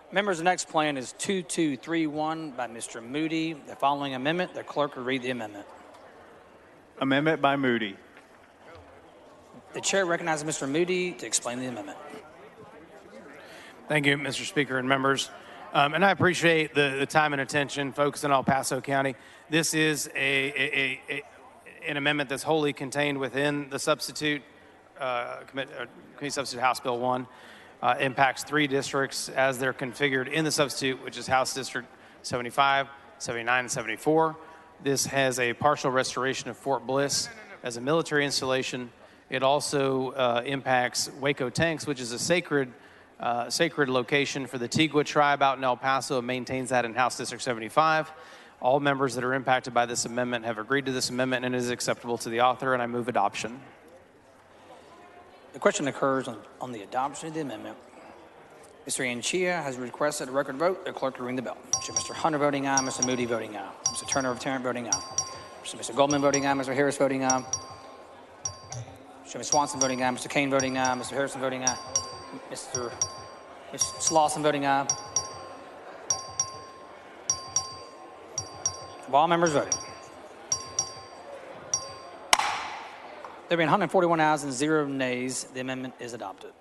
Members, the next plan is 2231 by Mr. Moody. The following amendment, the clerk will read the amendment. Amendment by Moody. The chair recognizes Mr. Moody to explain the amendment. Thank you, Mr. Speaker and members. And I appreciate the time and attention, folks in El Paso County. This is an amendment that's wholly contained within the substitute Committee Substitute House Bill 1. Impacts 3 districts as they're configured in the substitute, which is House District 75, 79, and 74. This has a partial restoration of Fort Bliss as a military installation. It also impacts Waco Tanks, which is a sacred location for the Tigua tribe out in El Paso, and maintains that in House District 75. All members that are impacted by this amendment have agreed to this amendment, and it is acceptable to the author, and I move adoption. The question occurs on the adoption of the amendment. Mr. Anchia has requested a record vote. The clerk will ring the bell. Mr. Hunter voting aye, Mr. Moody voting aye, Mr. Turner of Tarrant voting aye, Mr. Goldman voting aye, Mr. Harris voting aye, Mr. Swanson voting aye, Mr. Cain voting aye, Mr. Harrison voting aye, Mr. Slauson voting aye. Of all members voting. There being 141 ayes and 0 nays, the amendment is adopted.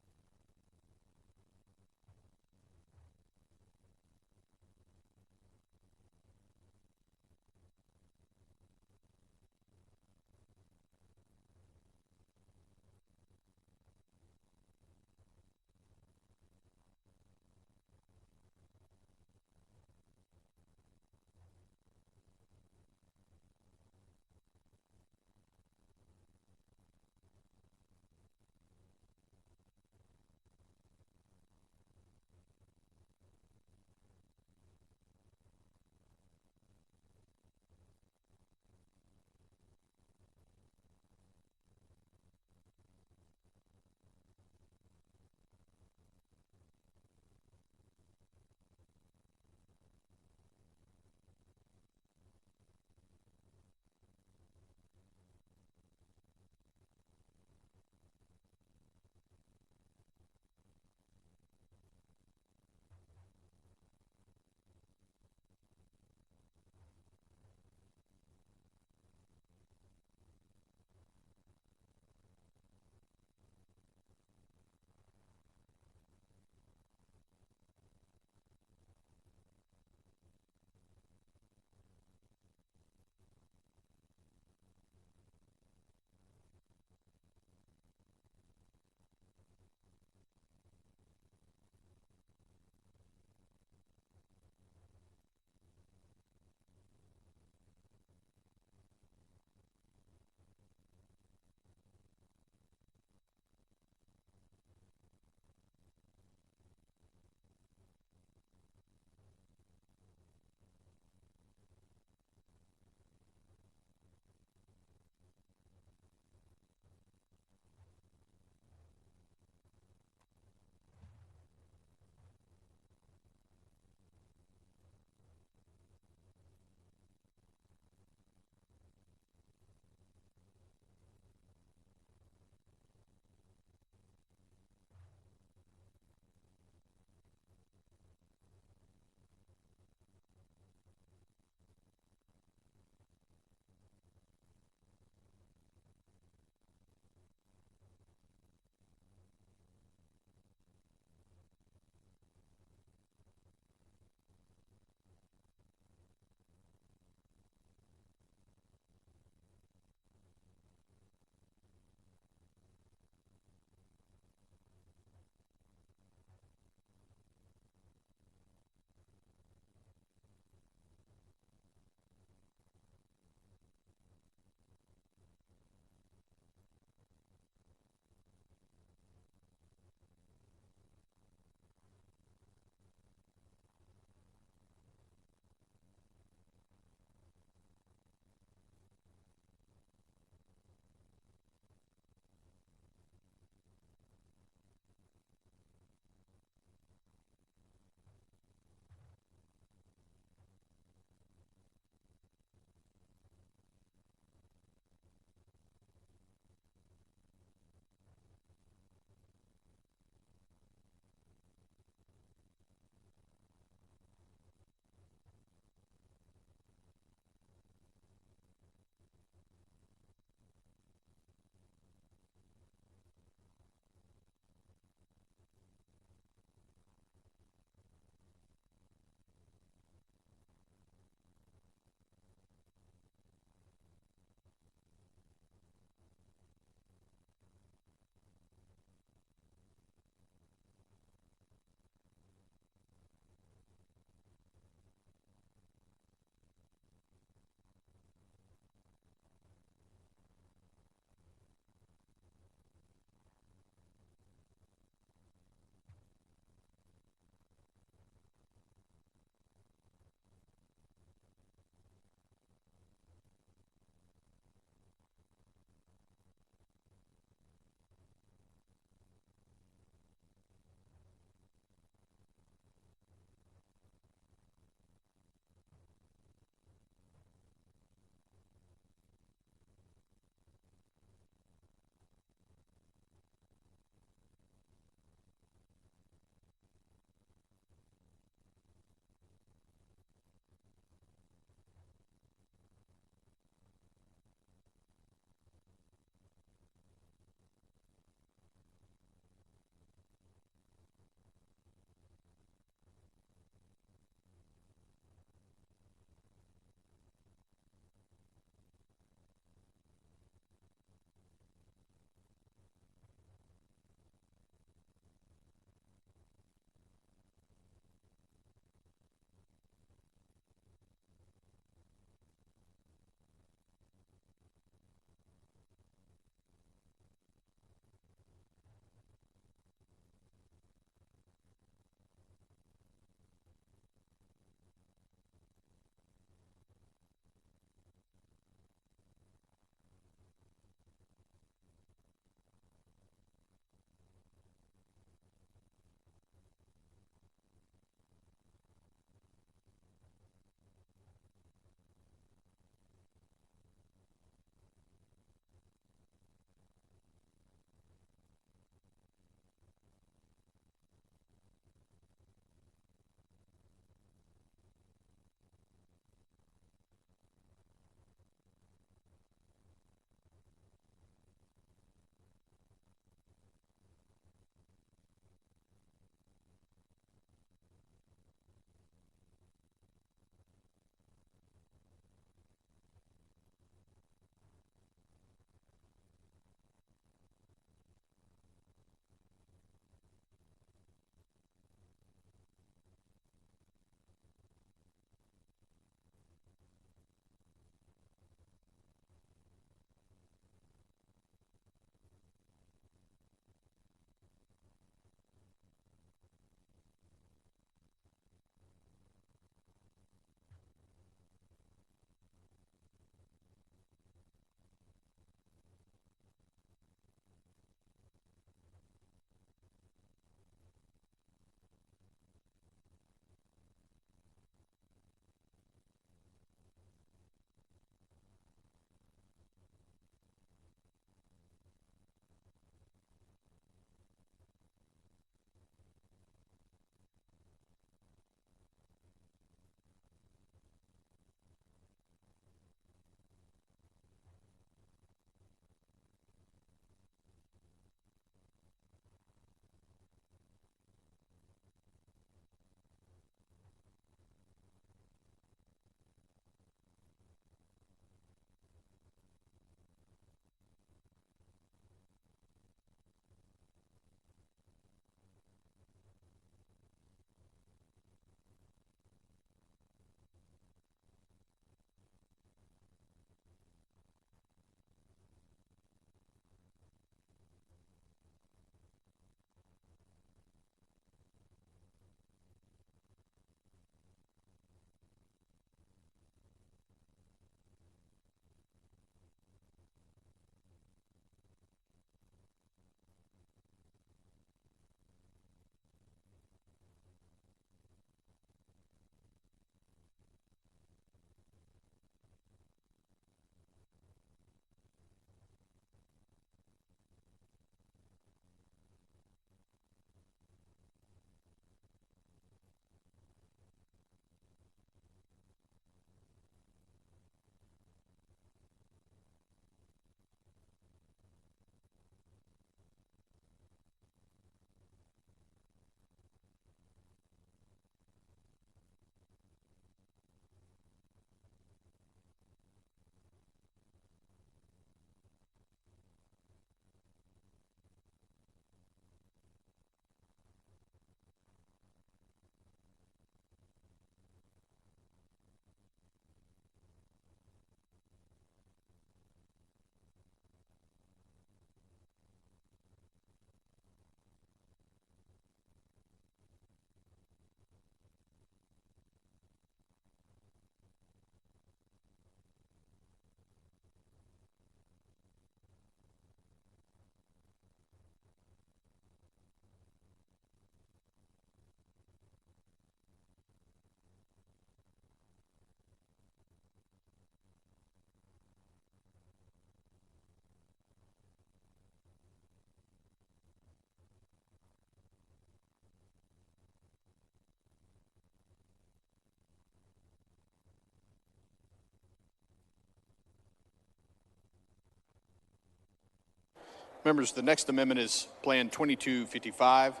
Members, the next amendment is Plan 2255.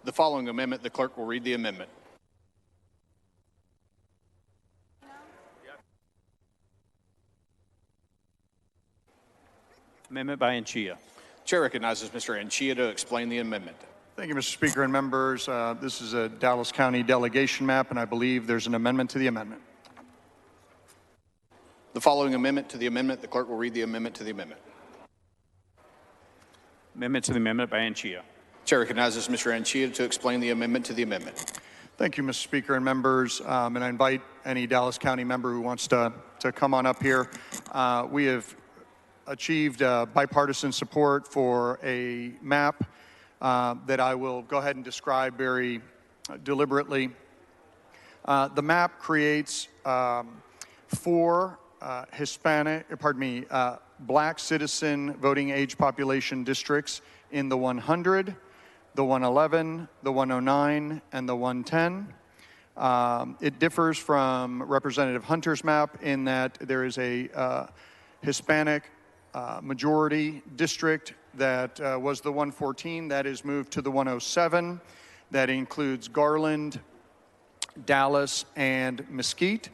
The following amendment, the clerk will read the amendment. Amendment by Anchia. Chair recognizes Mr. Anchia to explain the amendment. Thank you, Mr. Speaker and members. This is a Dallas County delegation map, and I believe there's an amendment to the amendment. The following amendment to the amendment, the clerk will read the amendment to the amendment. Amendment to the amendment by Anchia. Chair recognizes Mr. Anchia to explain the amendment to the amendment. Thank you, Mr. Speaker and members, and I invite any Dallas County member who wants to come on up here. We have achieved bipartisan support for a map that I will go ahead and describe very deliberately. The map creates four black citizen voting age population districts in the 100, the 111, the 109, and the 110. It differs from Representative Hunter's map in that there is a Hispanic majority district that was the 114 that is moved to the 107. That includes Garland, Dallas, and Mesquite.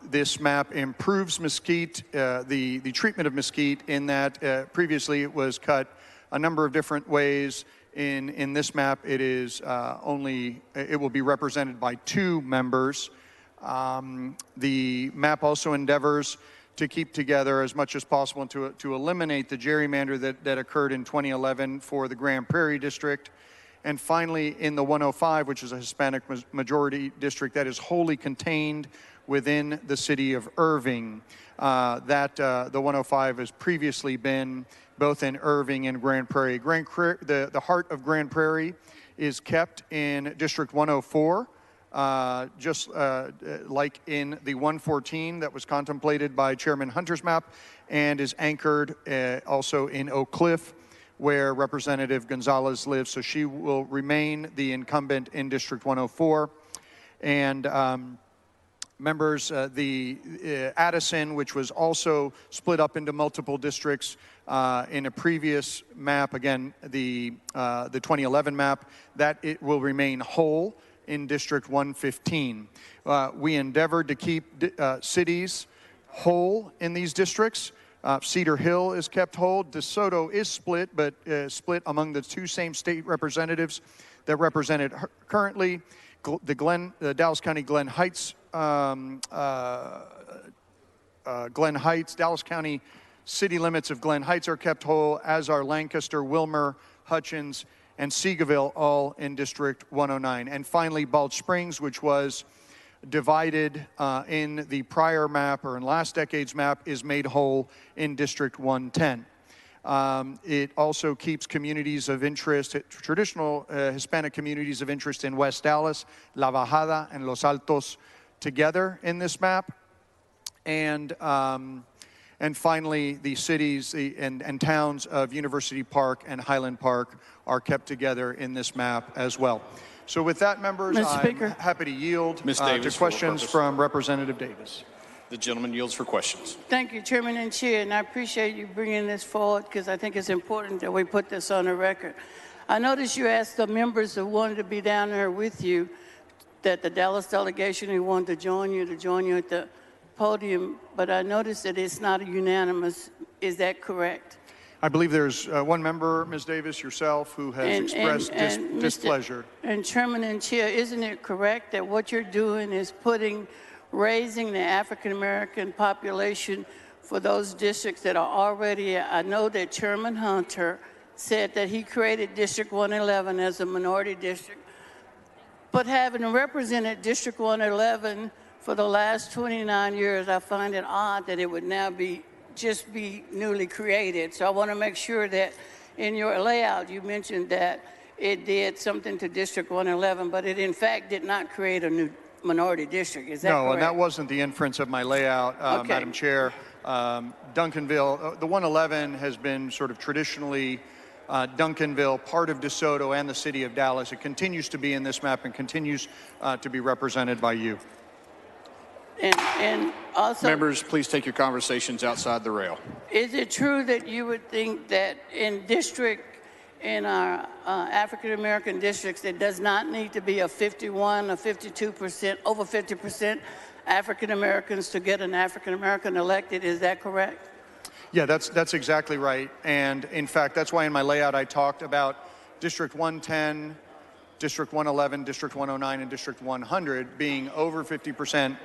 This map improves Mesquite, the treatment of Mesquite, in that previously it was cut a number of different ways. In this map, it will be represented by 2 members. The map also endeavors to keep together as much as possible and to eliminate the gerrymander that occurred in 2011 for the Grand Prairie District. And finally, in the 105, which is a Hispanic majority district that is wholly contained within the city of Irving. The 105 has previously been both in Irving and Grand Prairie. The heart of Grand Prairie is kept in District 104, just like in the 114 that was contemplated by Chairman Hunter's map, and is anchored also in Oak Cliff, where Representative Gonzalez lives. So she will remain the incumbent in District 104. And members, the Addison, which was also split up into multiple districts in a previous map, again, the 2011 map, that it will remain whole in District 115. We endeavored to keep cities whole in these districts. Cedar Hill is kept whole. DeSoto is split, but split among the 2 same state representatives that represented currently. The Dallas County Glen Heights, Dallas County city limits of Glen Heights are kept whole, as are Lancaster, Wilmer, Hutchins, and Seagoville, all in District 109. And finally, Balch Springs, which was divided in the prior map, or in last decade's map, is made whole in District 110. It also keeps communities of interest, traditional Hispanic communities of interest in West Dallas, La Bajada, and Los Altos together in this map. And finally, the cities and towns of University Park and Highland Park are kept together in this map as well. So with that, members, I'm happy to yield to questions from Representative Davis. The gentleman yields for questions. Thank you, Chairman and Chair, and I appreciate you bringing this forward because I think it's important that we put this on the record. I noticed you asked the members who wanted to be down there with you, that the Dallas delegation who wanted to join you at the podium, but I noticed that it's not unanimous. Is that correct? I believe there's one member, Ms. Davis, yourself, who has expressed displeasure. And Chairman and Chair, isn't it correct that what you're doing is raising the African-American population for those districts that are already, I know that Chairman Hunter said that he created District 111 as a minority district, but having represented District 111 for the last 29 years, I find it odd that it would now be newly created. So I want to make sure that in your layout, you mentioned that it did something to District 111, but it in fact did not create a new minority district. Is that correct? No, and that wasn't the inference of my layout, Okay. Madam Chair. Duncanville, the 111 has been sort of traditionally Duncanville, part of DeSoto and the city of Dallas. It continues to be in this map and continues to be represented by you. And also, Members, please take your conversations outside the rail. is it true that you would think that in our African American districts, there does not need to be a 51 or 52%, over 50% African Americans to get an African American elected? Is that correct? Yeah, that's exactly right. And in fact, that's why in my layout I talked about District 110, District 111, District 109, and District 100 being over 50%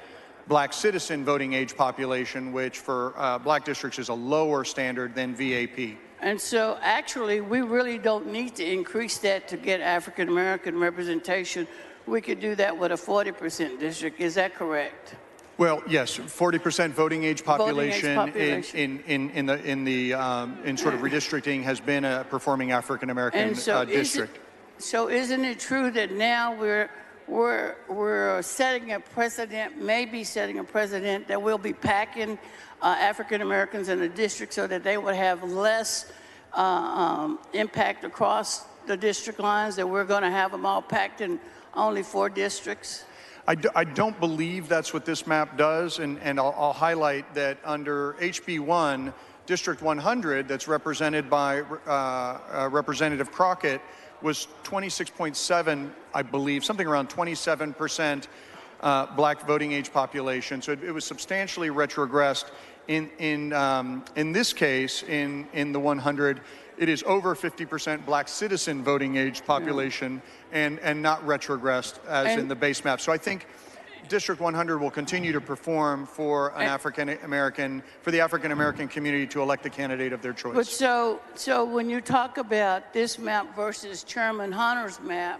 black citizen voting age population, which for black districts is a lower standard than VAP. And so actually, we really don't need to increase that to get African American representation. We could do that with a 40% district. Is that correct? Well, yes, 40% voting age population, in sort of redistricting has been a performing African American district. So isn't it true that now we're setting a precedent, maybe setting a precedent that we'll be packing African Americans in a district so that they would have less impact across the district lines, that we're going to have them all packed in only 4 districts? I don't believe that's what this map does, and I'll highlight that under HB1, District 100, that's represented by Representative Crockett, was 26.7, I believe, something around 27% black voting age population. So it was substantially retrogressed. In this case, in the 100, it is over 50% black citizen voting age population, and not retrogressed as in the base map. So I think District 100 will continue to perform for an African American, for the African American community to elect the candidate of their choice. But so when you talk about this map versus Chairman Hunter's map,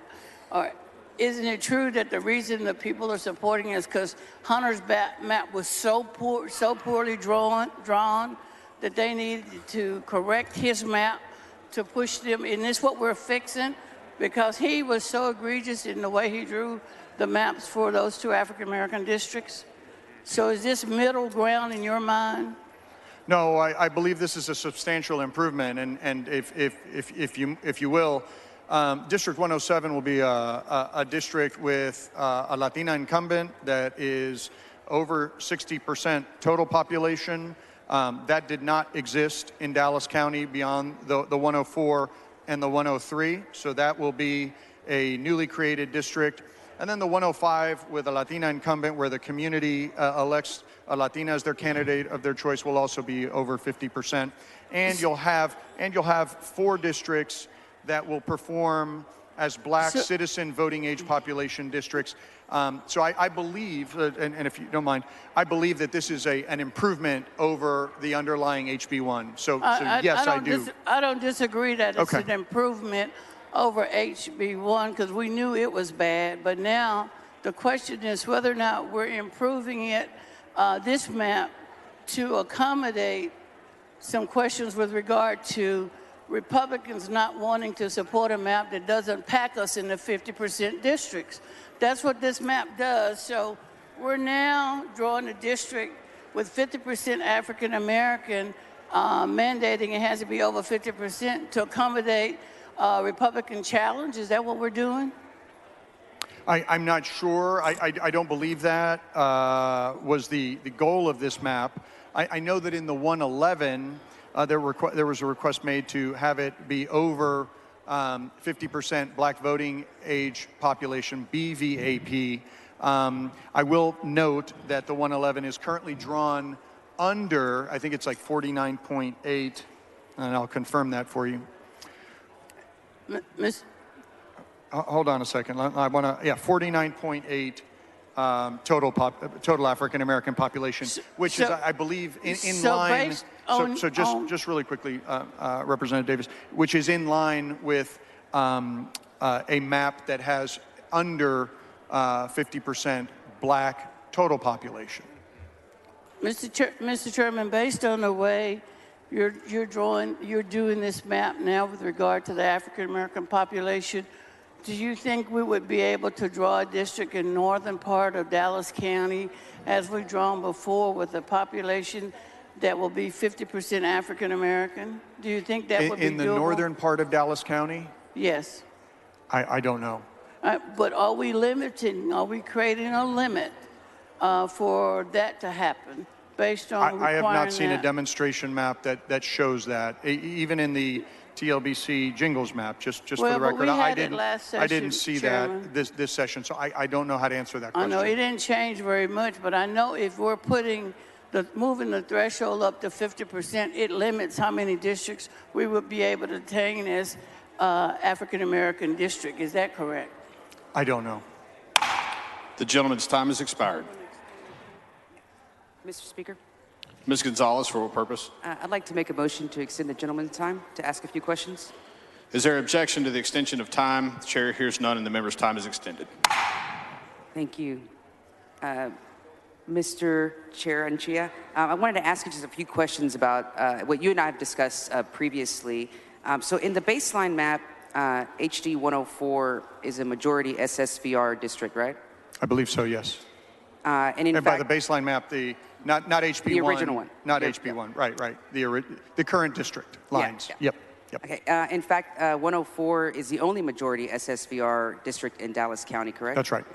isn't it true that the reason the people are supporting it is because Hunter's map was so poorly drawn that they needed to correct his map to push them? Isn't this what we're fixing? Because he was so egregious in the way he drew the maps for those 2 African American districts. So is this middle ground in your mind? No, I believe this is a substantial improvement, and if you will, District 107 will be a district with a Latina incumbent that is over 60% total population. That did not exist in Dallas County beyond the 104 and the 103, so that will be a newly created district. And then the 105 with a Latina incumbent, where the community elects a Latina as their candidate of their choice, will also be over 50%. And you'll have 4 districts that will perform as black citizen voting age population districts. So I believe, and if you don't mind, I believe that this is an improvement over the underlying HB1. So yes, I do. I don't disagree that it's an improvement over HB1, because we knew it was bad. But now the question is whether or not we're improving it, this map, to accommodate some questions with regard to Republicans not wanting to support a map that doesn't pack us in the 50% districts. That's what this map does. So we're now drawing a district with 50% African American, mandating it has to be over 50% to accommodate Republican challenge. Is that what we're doing? I'm not sure. I don't believe that was the goal of this map. I know that in the 111, there was a request made to have it be over 50% black voting age population, BVAP. I will note that the 111 is currently drawn under, I think it's like 49.8, and I'll confirm that for you. Hold on a second. I want to, 49.8 total African American population, which is, I believe, in line. Just really quickly, Representative Davis, which is in line with a map that has under 50% black total population. Mr. Chairman, based on the way you're doing this map now with regard to the African American population, do you think we would be able to draw a district in northern part of Dallas County, as we've drawn before, with a population that will be 50% African American? Do you think that would be In the doable? northern part of Dallas County? Yes. I don't know. But are we limiting, are we creating a limit for that to happen based on I have not requiring seen a that? demonstration map that shows that. Even in the TLBC jingles map, just for Well, the but record, we I had it didn't last I didn't session, see Chairman. that this session, so I don't know how to answer that I question. know it didn't change very much, but I know if we're moving the threshold up to 50%, it limits how many districts we would be able to attain as African American district. Is that correct? I don't know. The gentleman's time has expired. Mr. Speaker, Ms. Gonzalez, for what purpose? I'd like to make a motion to extend the gentleman's time to ask a few questions. Is there objection to the extension of time? The chair hears none, and the member's time is extended. Thank you. Mr. Chair Anchia, I wanted to ask you just a few questions about what you and I have discussed previously. So in the baseline map, HD 104 is a majority SSVR district, right? I believe so, yes. And in And fact, by the baseline map, not HB1. The original one. Not Yep, HB1, right. The current district lines. yeah. Yep. Okay. In fact, 104 is the only majority SSVR district in Dallas County, correct? That's right.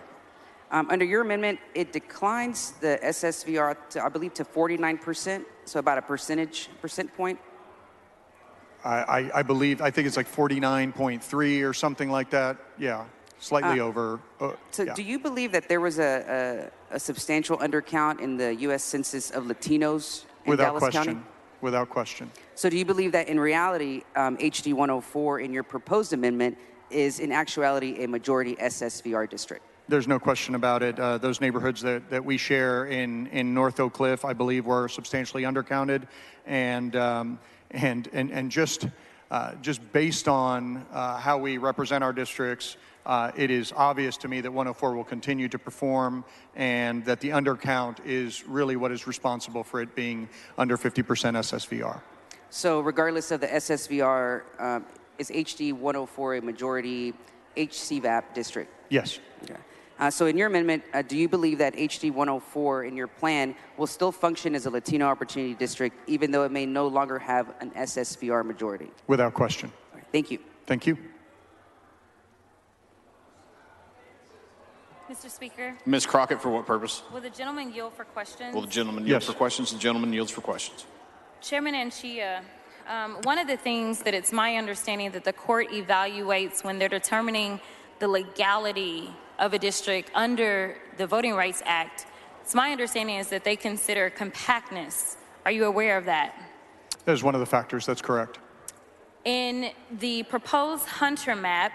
Under your amendment, it declines the SSVR to, I believe, to 49%, so about a percent point. I think it's like 49.3 or something like that. Yeah, slightly over. So yeah. do you believe that there was a substantial undercount in the U.S. Census of Latinos in Without Dallas question. County? Without question. So do you believe that in reality, HD 104 in your proposed amendment is in actuality a majority SSVR district? There's no question about it. Those neighborhoods that we share in North Oak Cliff, I believe, were substantially undercounted, and just based on how we represent our districts, it is obvious to me that 104 will continue to perform, and that the undercount is really what is responsible for it being under 50% SSVR. So regardless of the SSVR, is HD 104 a majority HCVAP district? Yes. Okay. So in your amendment, do you believe that HD 104 in your plan will still function as a Latino Opportunity District, even though it may no longer have an SSVR majority? Without question. All right, thank you. Thank you. Mr. Speaker, Ms. Crockett, for what purpose? will the gentleman yield for questions? Will the gentleman yield Yes. for questions? The gentleman yields for questions. Chairman Anchia, one of the things that it's my understanding that the court evaluates when they're determining the legality of a district under the Voting Rights Act, it's my understanding is that they consider compactness. Are you aware of that? That is one of the factors. That's correct. In the proposed Hunter map,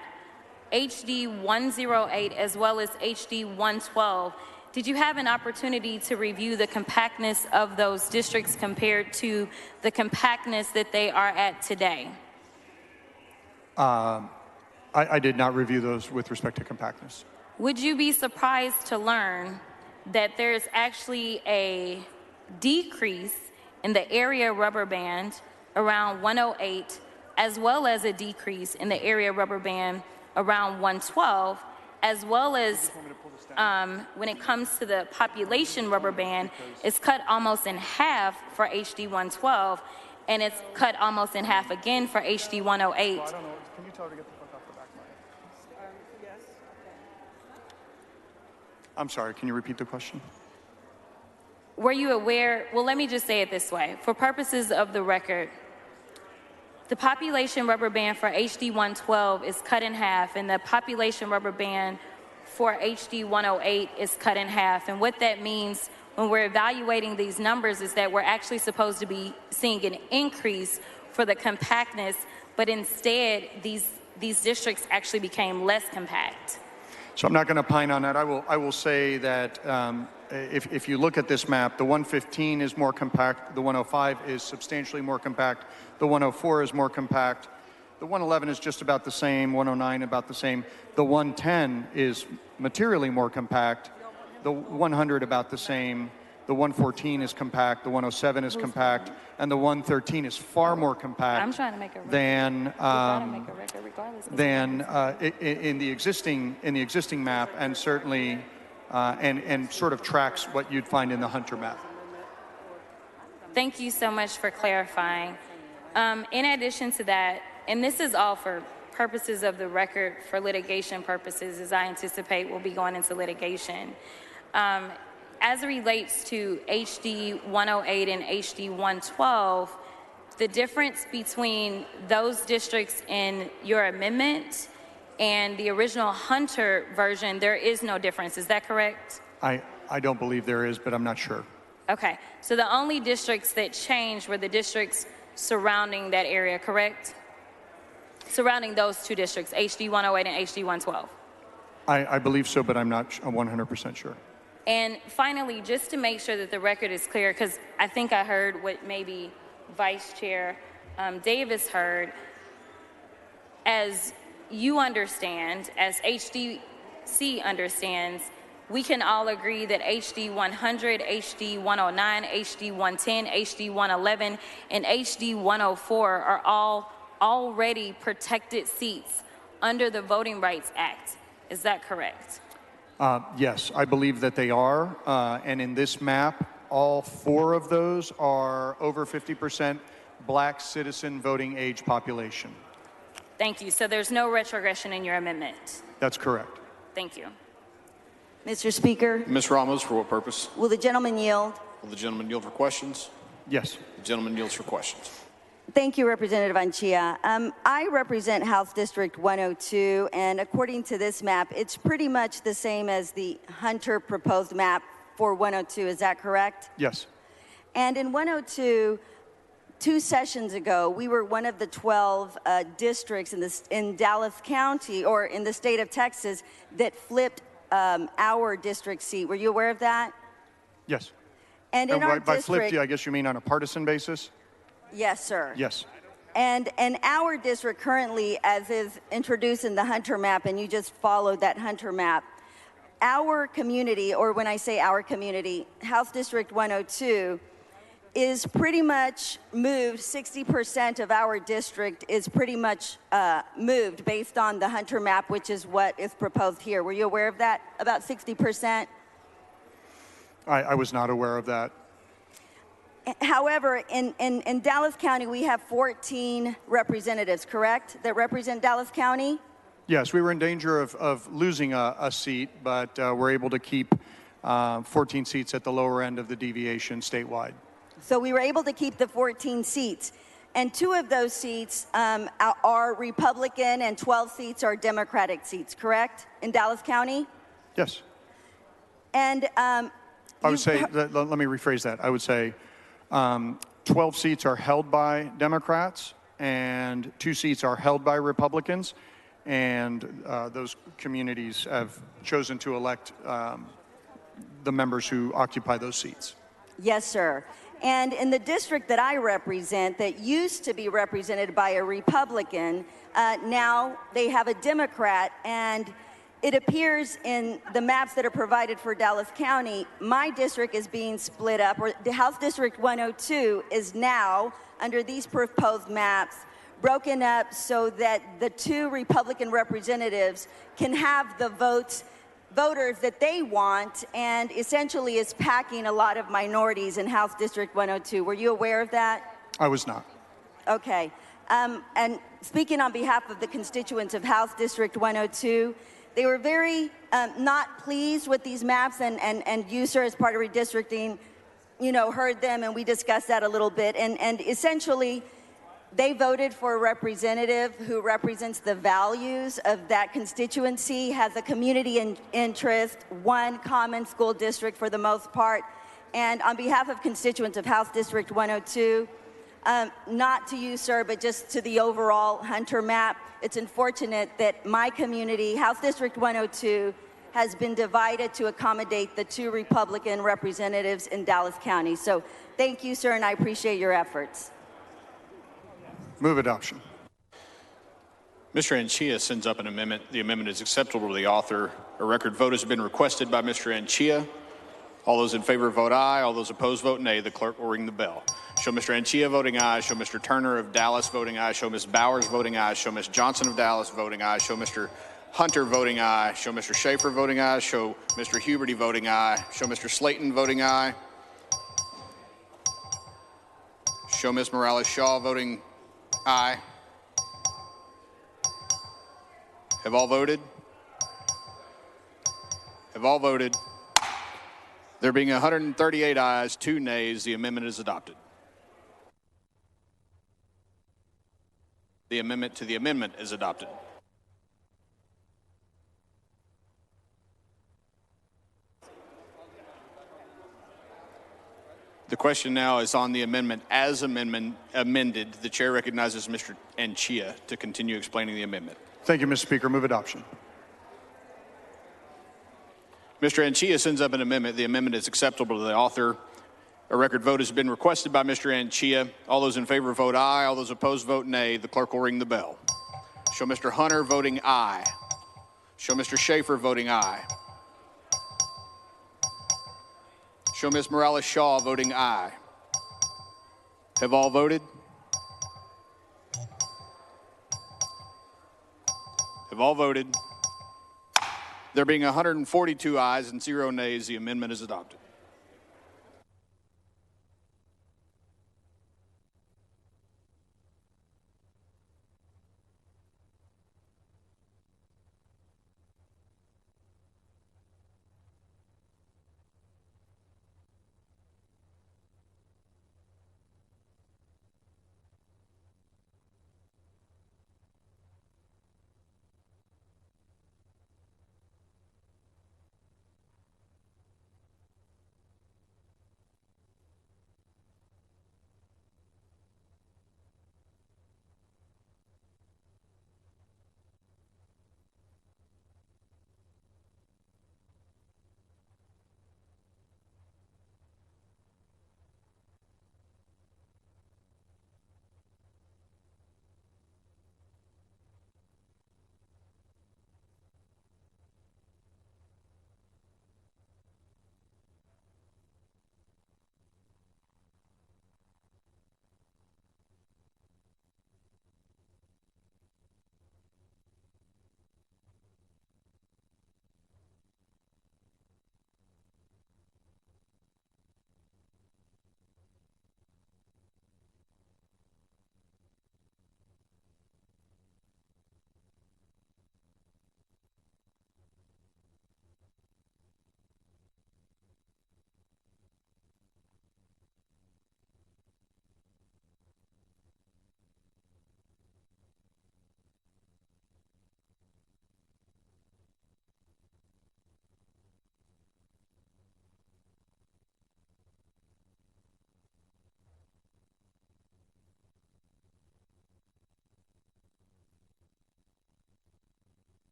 HD 108 as well as HD 112, did you have an opportunity to review the compactness of those districts compared to the compactness that they are at today? I did not review those with respect to compactness. Would you be surprised to learn that there's actually a decrease in the area rubber band around 108, as well as a decrease in the area rubber band around 112, as well as when it comes to the population rubber band, it's cut almost in half for HD 112, and it's cut almost in half again for HD 108. Can you tell her to get the fuck off the back line? I'm sorry, can you repeat the question? Were you aware? Well, let me just say it this way. For purposes of the record, the population rubber band for HD 112 is cut in half, and the population rubber band for HD 108 is cut in half. And what that means when we're evaluating these numbers is that we're actually supposed to be seeing an increase for the compactness, but instead these districts actually became less compact. So I'm not going to pine on that. I will say that if you look at this map, the 115 is more compact, the 105 is substantially more compact, the 104 is more compact, the 111 is just about the same, 109 about the same, the 110 is materially more compact, the 100 about the same, the 114 is compact, the 107 is compact, and the 113 is far more compact. I'm trying to make a record. Than Regardless. in the existing map, and certainly and sort of tracks what you'd find in the Hunter map. Thank you so much for clarifying. In addition to that, and this is all for purposes of the record, for litigation purposes, as I anticipate we'll be going into litigation. As it relates to HD 108 and HD 112, the difference between those districts in your amendment and the original Hunter version, there is no difference. Is that correct? I don't believe there is, but I'm not sure. Okay, so the only districts that changed were the districts surrounding that area, correct? Surrounding those two districts, HD 108 and HD 112. I believe so, but I'm not 100% sure. And finally, just to make sure that the record is clear, because I think I heard what maybe Vice Chair Davis heard, as you understand, as HDC understands, we can all agree that HD 100, HD 109, HD 110, HD 111, and HD 104 are all already protected seats under the Voting Rights Act. Is that correct? Yes, I believe that they are. And in this map, all 4 of those are over 50% black citizen voting age population. Thank you. So there's no retrogression in your amendment? That's correct. Thank you. Mr. Speaker, Ms. Ramos, for what purpose? will the gentleman yield? Will the gentleman yield for questions? Yes. The gentleman yields for questions. Thank you, Representative Anchia. I represent House District 102, and according to this map, it's pretty much the same as the Hunter proposed map for 102. Is that correct? Yes. And in 102, 2 sessions ago, we were one of the 12 districts in Dallas County, or in the state of Texas, that flipped our district seat. Were you aware of that? Yes. And in our by district, flipped, I guess you mean on a partisan basis? yes, sir. Yes. And our district currently, as is introduced in the Hunter map, and you just followed that Hunter map, our community, or when I say our community, House District 102, is pretty much moved. 60% of our district is pretty much moved based on the Hunter map, which is what is proposed here. Were you aware of that? About 60%? I was not aware of that. However, in Dallas County, we have 14 representatives, correct, that represent Dallas County? Yes, we were in danger of losing a seat, but we're able to keep 14 seats at the lower end of the deviation statewide. So we were able to keep the 14 seats. And 2 of those seats are Republican and 12 seats are Democratic seats, correct, in Dallas County? Yes. And I would say, let me rephrase that. I would say 12 seats are held by Democrats and 2 seats are held by Republicans. And those communities have chosen to elect the members who occupy those seats. yes, sir. And in the district that I represent, that used to be represented by a Republican, now they have a Democrat. And it appears in the maps that are provided for Dallas County, my district is being split up, or the House District 102 is now, under these proposed maps, broken up so that the 2 Republican representatives can have the voters that they want, and essentially is packing a lot of minorities in House District 102. Were you aware of that? I was not. Okay. And speaking on behalf of the constituents of House District 102, they were very not pleased with these maps, and you, sir, as part of redistricting, you know, heard them, and we discussed that a little bit. And essentially, they voted for a representative who represents the values of that constituency, has a community interest, 1 common school district for the most part. And on behalf of constituents of House District 102, not to you, sir, but just to the overall Hunter map, it's unfortunate that my community, House District 102, has been divided to accommodate the 2 Republican representatives in Dallas County. So thank you, sir, and I appreciate your efforts. Move adoption. Mr. Anchia sends up an amendment. The amendment is acceptable to the author. A record vote has been requested by Mr. Anchia. All those in favor vote aye. All those opposed vote nay. The clerk will ring the bell. Show Mr. Anchia voting aye. Show Mr. Turner of Dallas voting aye. Show Ms. Bowers voting aye. Show Ms. Johnson of Dallas voting aye. Show Mr. Hunter voting aye. Show Mr. Schaefer voting aye. Show Mr. Huberty voting aye. Show Mr. Slayton voting aye. Show Ms. Morales-Shaw voting aye. Have all voted? Have all voted? There being 138 ayes, 2 nays, the amendment is adopted. The amendment to the amendment is adopted. The question now is on the amendment as amended. The chair recognizes Mr. Anchia to continue explaining the amendment. Thank you, Mr. Speaker. Move adoption. Mr. Anchia sends up an amendment. The amendment is acceptable to the author. A record vote has been requested by Mr. Anchia. All those in favor vote aye. All those opposed vote nay. The clerk will ring the bell. Show Mr. Hunter voting aye. Show Mr. Schaefer voting aye. Show Ms. Morales-Shaw voting aye. Have all voted? Have all voted? There being 142 ayes and 0 nays, the amendment is adopted.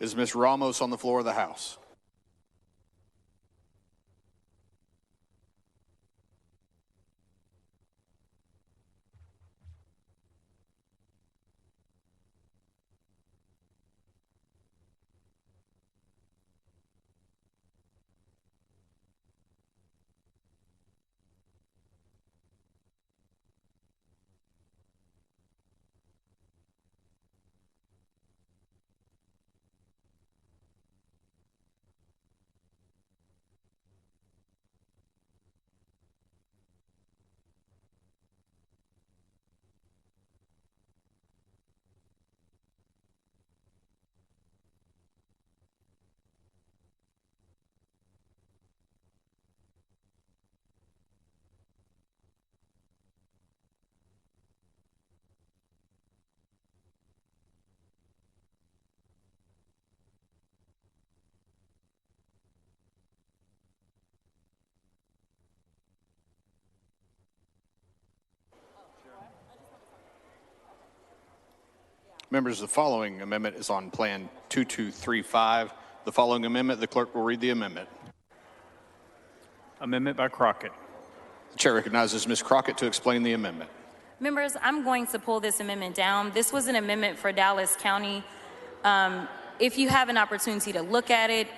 Is Ms. Ramos on the floor of the House? Members, the following amendment is on Plan 2235. The following amendment, the clerk will read the amendment. Amendment by Crockett. The chair recognizes Ms. Crockett to explain the amendment. Members, I'm going to pull this amendment down. This was an amendment for Dallas County. If you have an opportunity to look at it,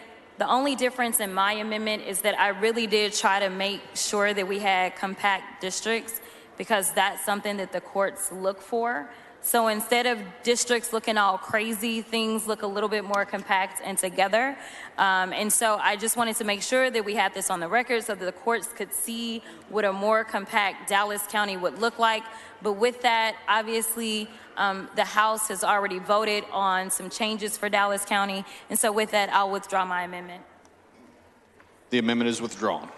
The only difference in my amendment is that I really did try to make sure that we had compact districts because that's something that the courts look for. So instead of districts looking all crazy, things look a little bit more compact and together. And so I just wanted to make sure that we had this on the record so that the courts could see what a more compact Dallas County would look like. But with that, obviously, the House has already voted on some changes for Dallas County. And so with that, I'll withdraw my amendment. The amendment is withdrawn.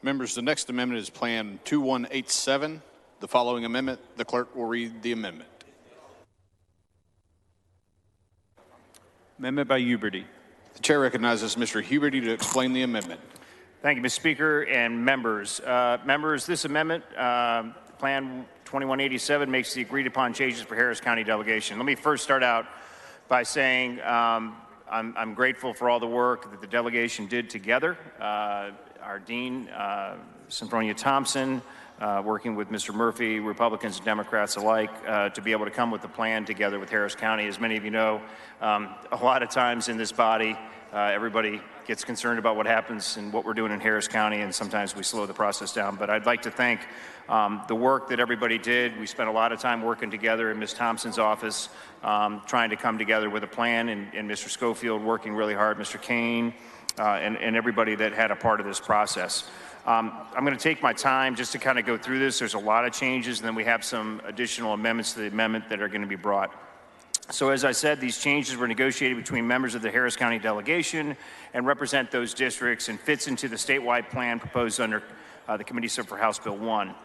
Members, the next amendment is Plan 2187. The following amendment, the clerk will read the amendment. Amendment by Huberty. The chair recognizes Mr. Huberty to explain the amendment. Thank you, Mr. Speaker and members. This amendment, Plan 2187, makes the agreed upon changes for Harris County delegation. Let me first start out by saying I'm grateful for all the work that the delegation did together. Our dean, Sophronia Thompson, working with Mr. Murphy, Republicans and Democrats alike, to be able to come with a plan together with Harris County. As many of you know, a lot of times in this body, everybody gets concerned about what happens and what we're doing in Harris County, and sometimes we slow the process down. But I'd like to thank the work that everybody did. We spent a lot of time working together in Ms. Thompson's office, trying to come together with a plan, and Mr. Schofield working really hard, Mr. Cain, and everybody that had a part of this process. I'm going to take my time just to kind of go through this. There's a lot of changes, and then we have some additional amendments to the amendment that are going to be brought. So as I said, these changes were negotiated between members of the Harris County delegation and represent those districts and fits into the statewide plan proposed under the Committee Sub for House Bill 1.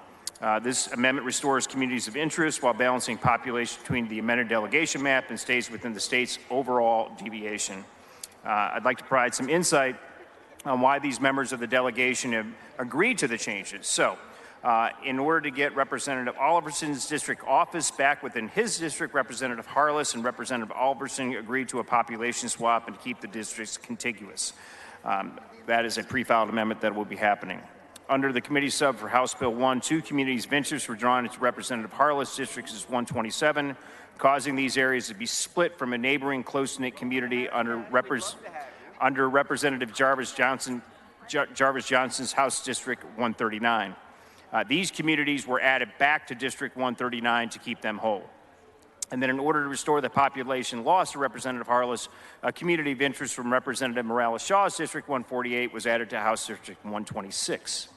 This amendment restores communities of interest while balancing population between the amended delegation map and stays within the state's overall deviation. I'd like to provide some insight on why these members of the delegation have agreed to the changes. So, in order to get Representative Oliverson's district office back within his district, Representative Harless and Representative Oliverson agreed to a population swap and to keep the districts contiguous. That is a pre-filed amendment that will be happening. Under the committee sub for House Bill 1, 2 communities of interest were drawn into Representative Harless' district as 127, causing these areas to be split from a neighboring close-knit community under Representative Jarvis Johnson's House District 139. These communities were added back to District 139 to keep them whole. And then in order to restore the population lost to Representative Harless, a community of interest from Representative Morales-Shaw's District 148 was added to House District 126.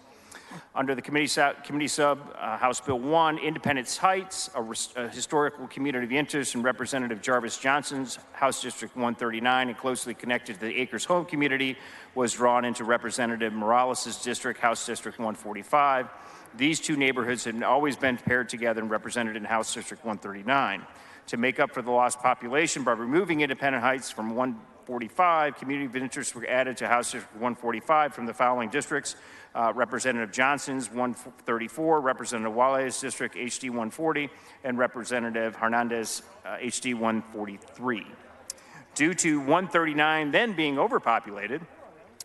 Under the committee sub, House Bill 1, Independence Heights, a historical community of interest in Representative Jarvis Johnson's House District 139 and closely connected to the Acres Home community, was drawn into Representative Morales' district, House District 145. These two neighborhoods had always been paired together and represented in House District 139. To make up for the lost population by removing Independent Heights from 145, community of interest were added to House District 145 from the following districts: Representative Johnson's 134, Representative Wallace's district HD 140, and Representative Hernandez HD 143. Due to 139 then being overpopulated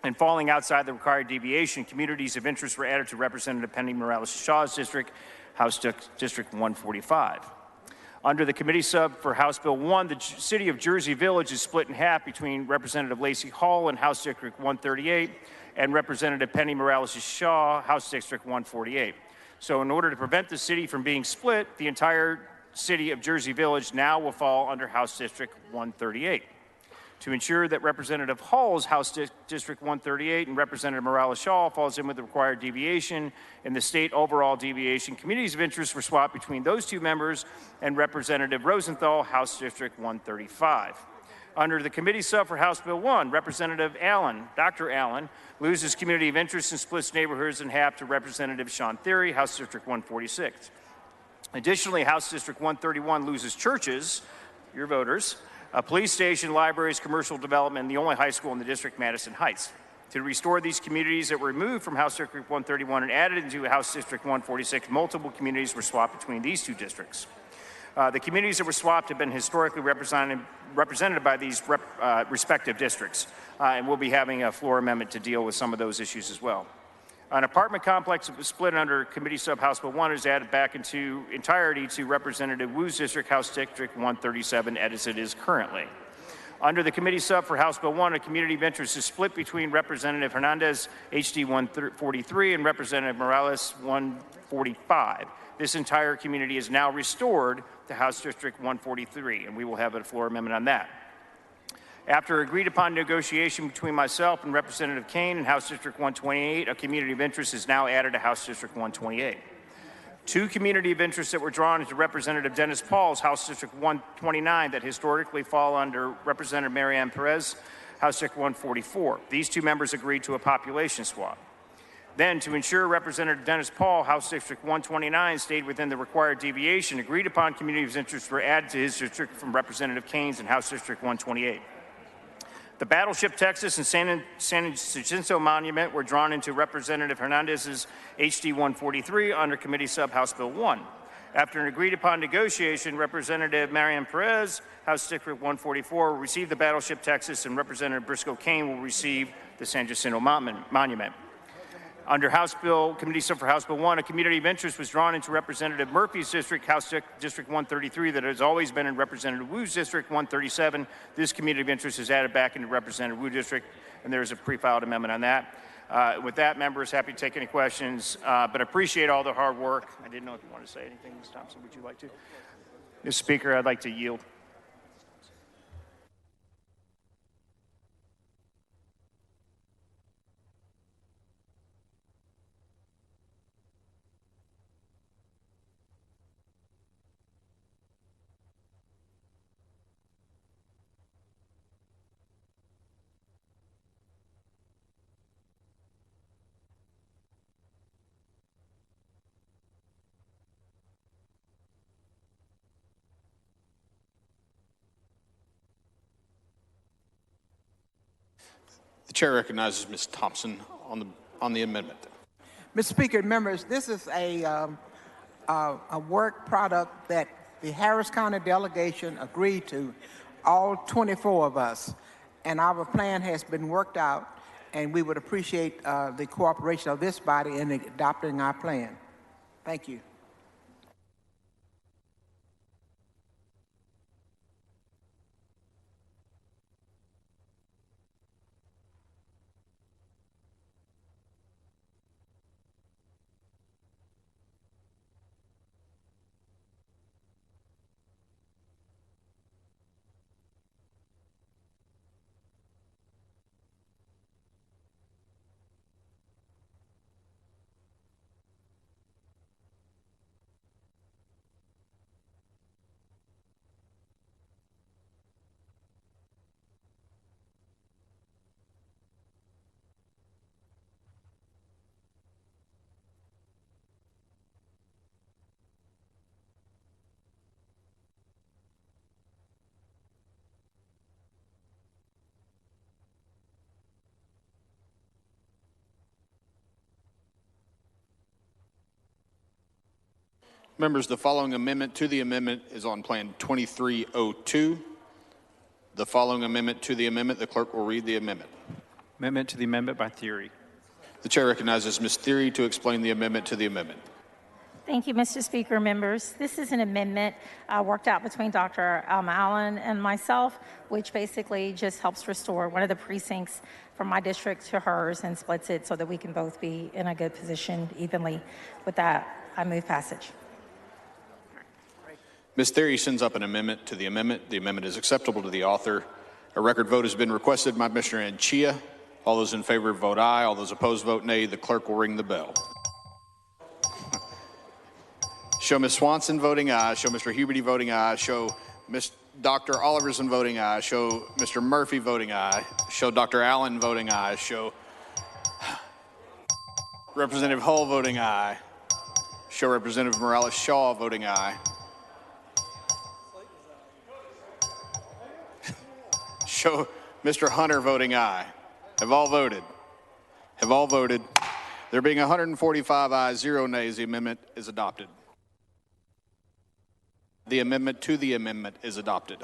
and falling outside the required deviation, communities of interest were added to Representative Penny Morales-Shaw's district, House District 145. Under the committee sub for House Bill 1, the city of Jersey Village is split in half between Representative Lacey Hall and House District 138 and Representative Penny Morales-Shaw, House District 148. So in order to prevent the city from being split, the entire city of Jersey Village now will fall under House District 138. To ensure that Representative Hall's House District 138 and Representative Morales-Shaw falls in with the required deviation and the state overall deviation, communities of interest were swapped between those two members and Representative Rosenthal, House District 135. Under the committee sub for House Bill 1, Representative Allen, Dr. Allen, loses community of interest and splits neighborhoods in half to Representative Sean Theory, House District 146. Additionally, House District 131 loses churches, your voters, a police station, libraries, commercial development, and the only high school in the district, Madison Heights. To restore these communities that were removed from House District 131 and added into House District 146, multiple communities were swapped between these two districts. The communities that were swapped have been historically represented by these respective districts, and we'll be having a floor amendment to deal with some of those issues as well. An apartment complex that was split under Committee Sub House Bill 1 is added back into entirety to Representative Wu's district, House District 137, as it is currently. Under the Committee Sub for House Bill 1, a community of interest is split between Representative Hernandez, HD 143, and Representative Morales, 145. This entire community is now restored to House District 143, and we will have a floor amendment on that. After agreed upon negotiation between myself and Representative Cain and House District 128, a community of interest is now added to House District 128. Two community of interest that were drawn into Representative Dennis Paul's House District 129 that historically fall under Representative Marianne Perez, House District 144. These two members agreed to a population swap. Then, to ensure Representative Dennis Paul, House District 129, stayed within the required deviation, agreed upon communities of interest were added to his district from Representative Cain's in House District 128. The Battleship Texas and San Jacinto Monument were drawn into Representative Hernandez's HD 143 under Committee Sub House Bill 1. After an agreed upon negotiation, Representative Marian Perez, House District 144, will receive the Battleship Texas, and Representative Briscoe Cain will receive the San Jacinto Monument. Under House Bill, Committee Sub for House Bill 1, a community of interest was drawn into Representative Murphy's district, House District 133, that has always been in Representative Wu's district, 137. This community of interest is added back into Representative Wu district, and there is a pre-filed amendment on that. With that, members, happy to take any questions, but appreciate all the hard work. I didn't know if you wanted to say anything, Ms. Thompson. Would you like to? Mr. Speaker, I'd like to yield. The chair recognizes Ms. Thompson on the amendment. Mr. Speaker, members, this is a work product that the Harris County delegation agreed to, all 24 of us, and our plan has been worked out, and we would appreciate the cooperation of this body in adopting our plan. Thank you. Members, the following amendment to the amendment is on Plan 2302. The following amendment to the amendment, the clerk will read the amendment. Amendment to the amendment by theory. The chair recognizes Ms. Theory to explain the amendment to the amendment. Thank you, Mr. Speaker, members. This is an amendment worked out between Dr. Allen and myself, which basically just helps restore one of the precincts from my district to hers and splits it so that we can both be in a good position evenly. With that, I move passage. Ms. Theory sends up an amendment to the amendment. The amendment is acceptable to the author. A record vote has been requested by Commissioner Anchia. All those in favor vote aye. All those opposed vote nay. The clerk will ring the bell. Show Ms. Swanson voting aye. Show Mr. Huberty voting aye. Show Ms. Dr. Oliverson voting aye. Show Mr. Murphy voting aye. Show Dr. Allen voting aye. Show Representative Hull voting aye. Show Representative Morales-Shaw voting aye. Show Mr. Hunter voting aye. Have all voted? Have all voted? There being 145 ayes, 0 nays, the amendment is adopted. The amendment to the amendment is adopted.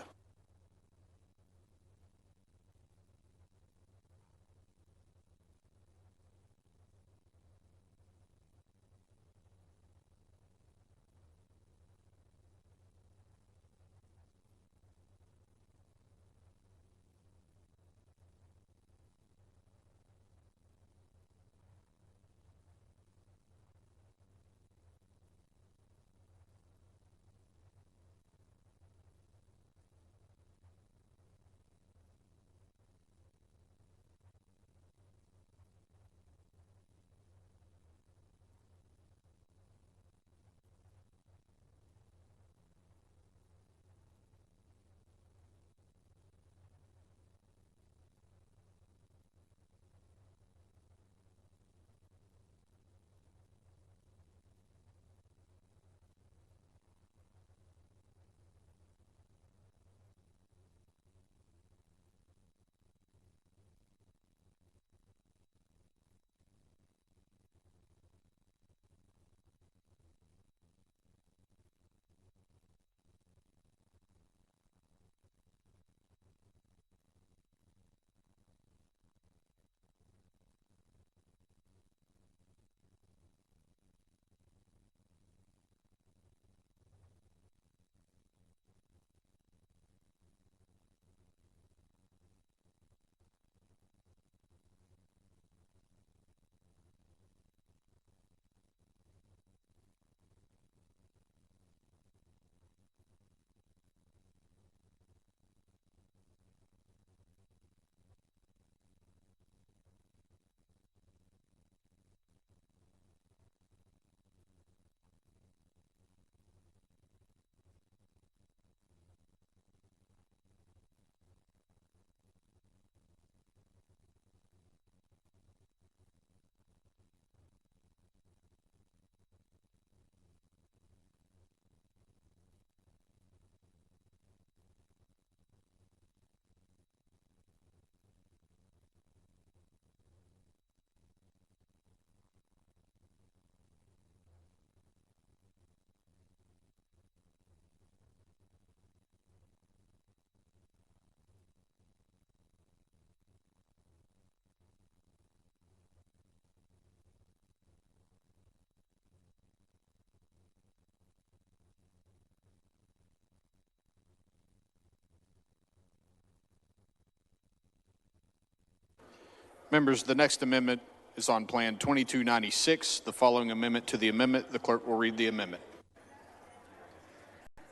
Members, the next amendment is on Plan 2296. The following amendment to the amendment. The clerk will read the amendment.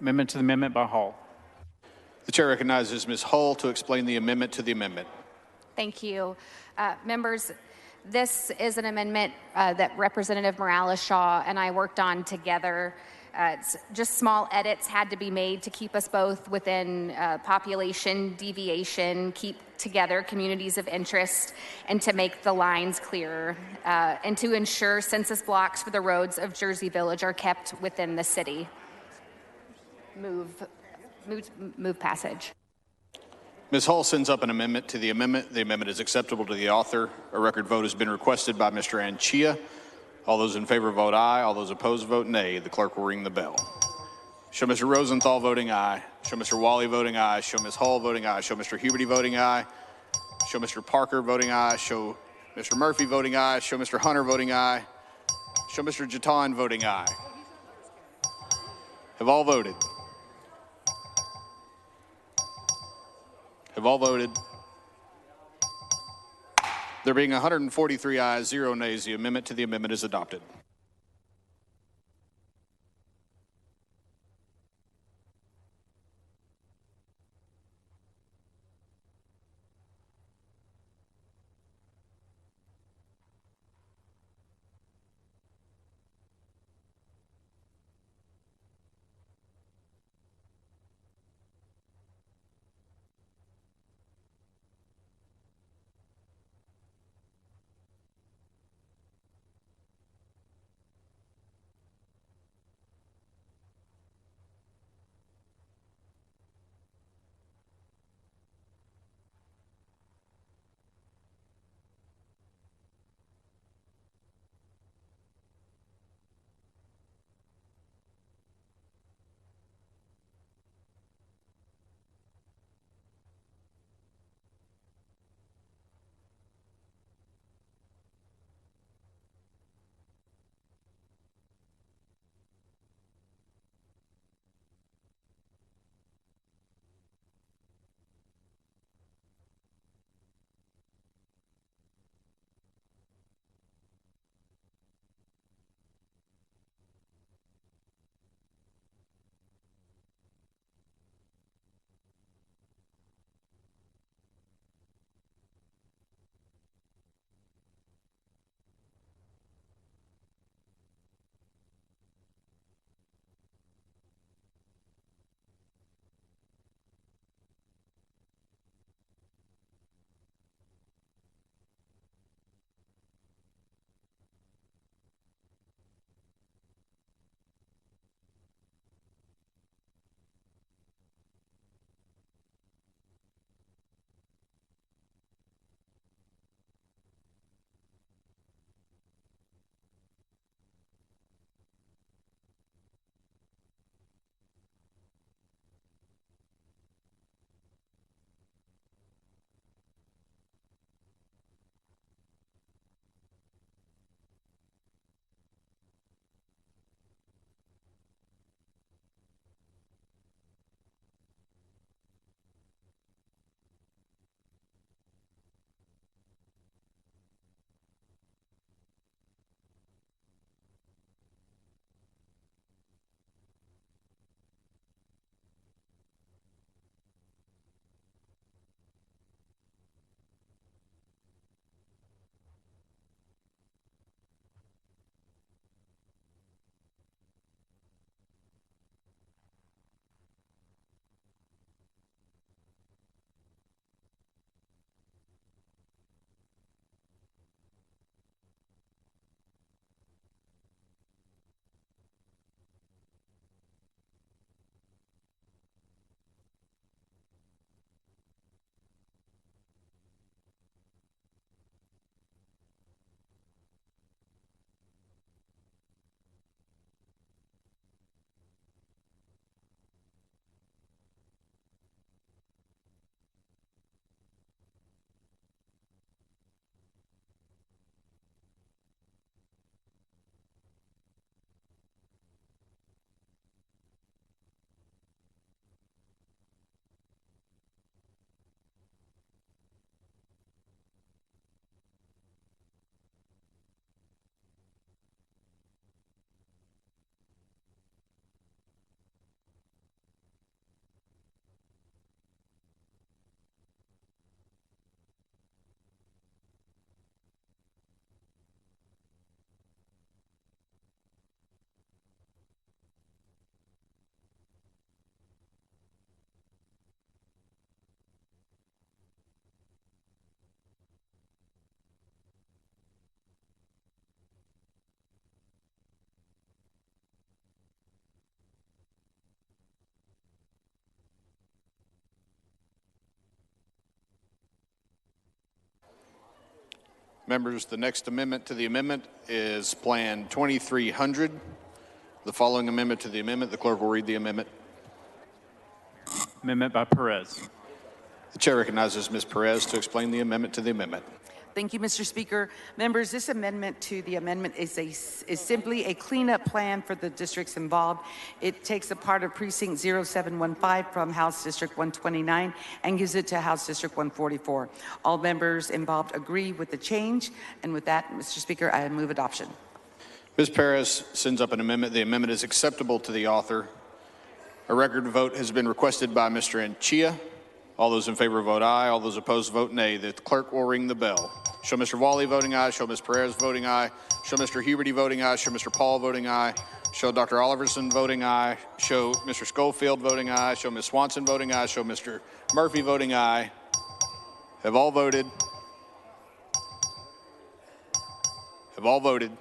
Amendment to the amendment by Hall. The chair recognizes Ms. Hull to explain the amendment to the amendment. Thank you. Members, this is an amendment that Representative Morales-Shaw and I worked on together. It's just small edits had to be made to keep us both within population deviation, keep together communities of interest, and to make the lines clearer, and to ensure census blocks for the roads of Jersey Village are kept within the city. Move passage. Ms. Hull sends up an amendment to the amendment. The amendment is acceptable to the author. A record vote has been requested by Mr. Anchia. All those in favor vote aye. All those opposed vote nay. The clerk will ring the bell. Show Mr. Rosenthal voting aye. Show Mr. Wally voting aye. Show Ms. Hull voting aye. Show Mr. Huberty voting aye. Show Mr. Parker voting aye. Show Mr. Murphy voting aye. Show Mr. Hunter voting aye. Show Mr. Jatan voting aye. Have all voted? Have all voted? There being 143 ayes, 0 nays, the amendment to the amendment is adopted. Members, the next amendment to the amendment is Plan 2300. The following amendment to the amendment, the clerk will read the amendment. Amendment by Perez. The chair recognizes Ms. Perez to explain the amendment to the amendment. Thank you, Mr. Speaker. Members, this amendment to the amendment is simply a cleanup plan for the districts involved. It takes a part of Precinct 0715 from House District 129 and gives it to House District 144. All members involved agree with the change, and with that, Mr. Speaker, I move adoption. Ms. Perez sends up an amendment. The amendment is acceptable to the author. A record vote has been requested by Mr. Anchia. All those in favor vote aye. All those opposed vote nay. The clerk will ring the bell. Show Mr. Wally voting aye. Show Ms. Perez voting aye. Show Mr. Huberty voting aye. Show Mr. Paul voting aye. Show Dr. Oliverson voting aye. Show Mr. Schofield voting aye. Show Ms. Swanson voting aye. Show Mr. Murphy voting aye. Have all voted? Have all voted?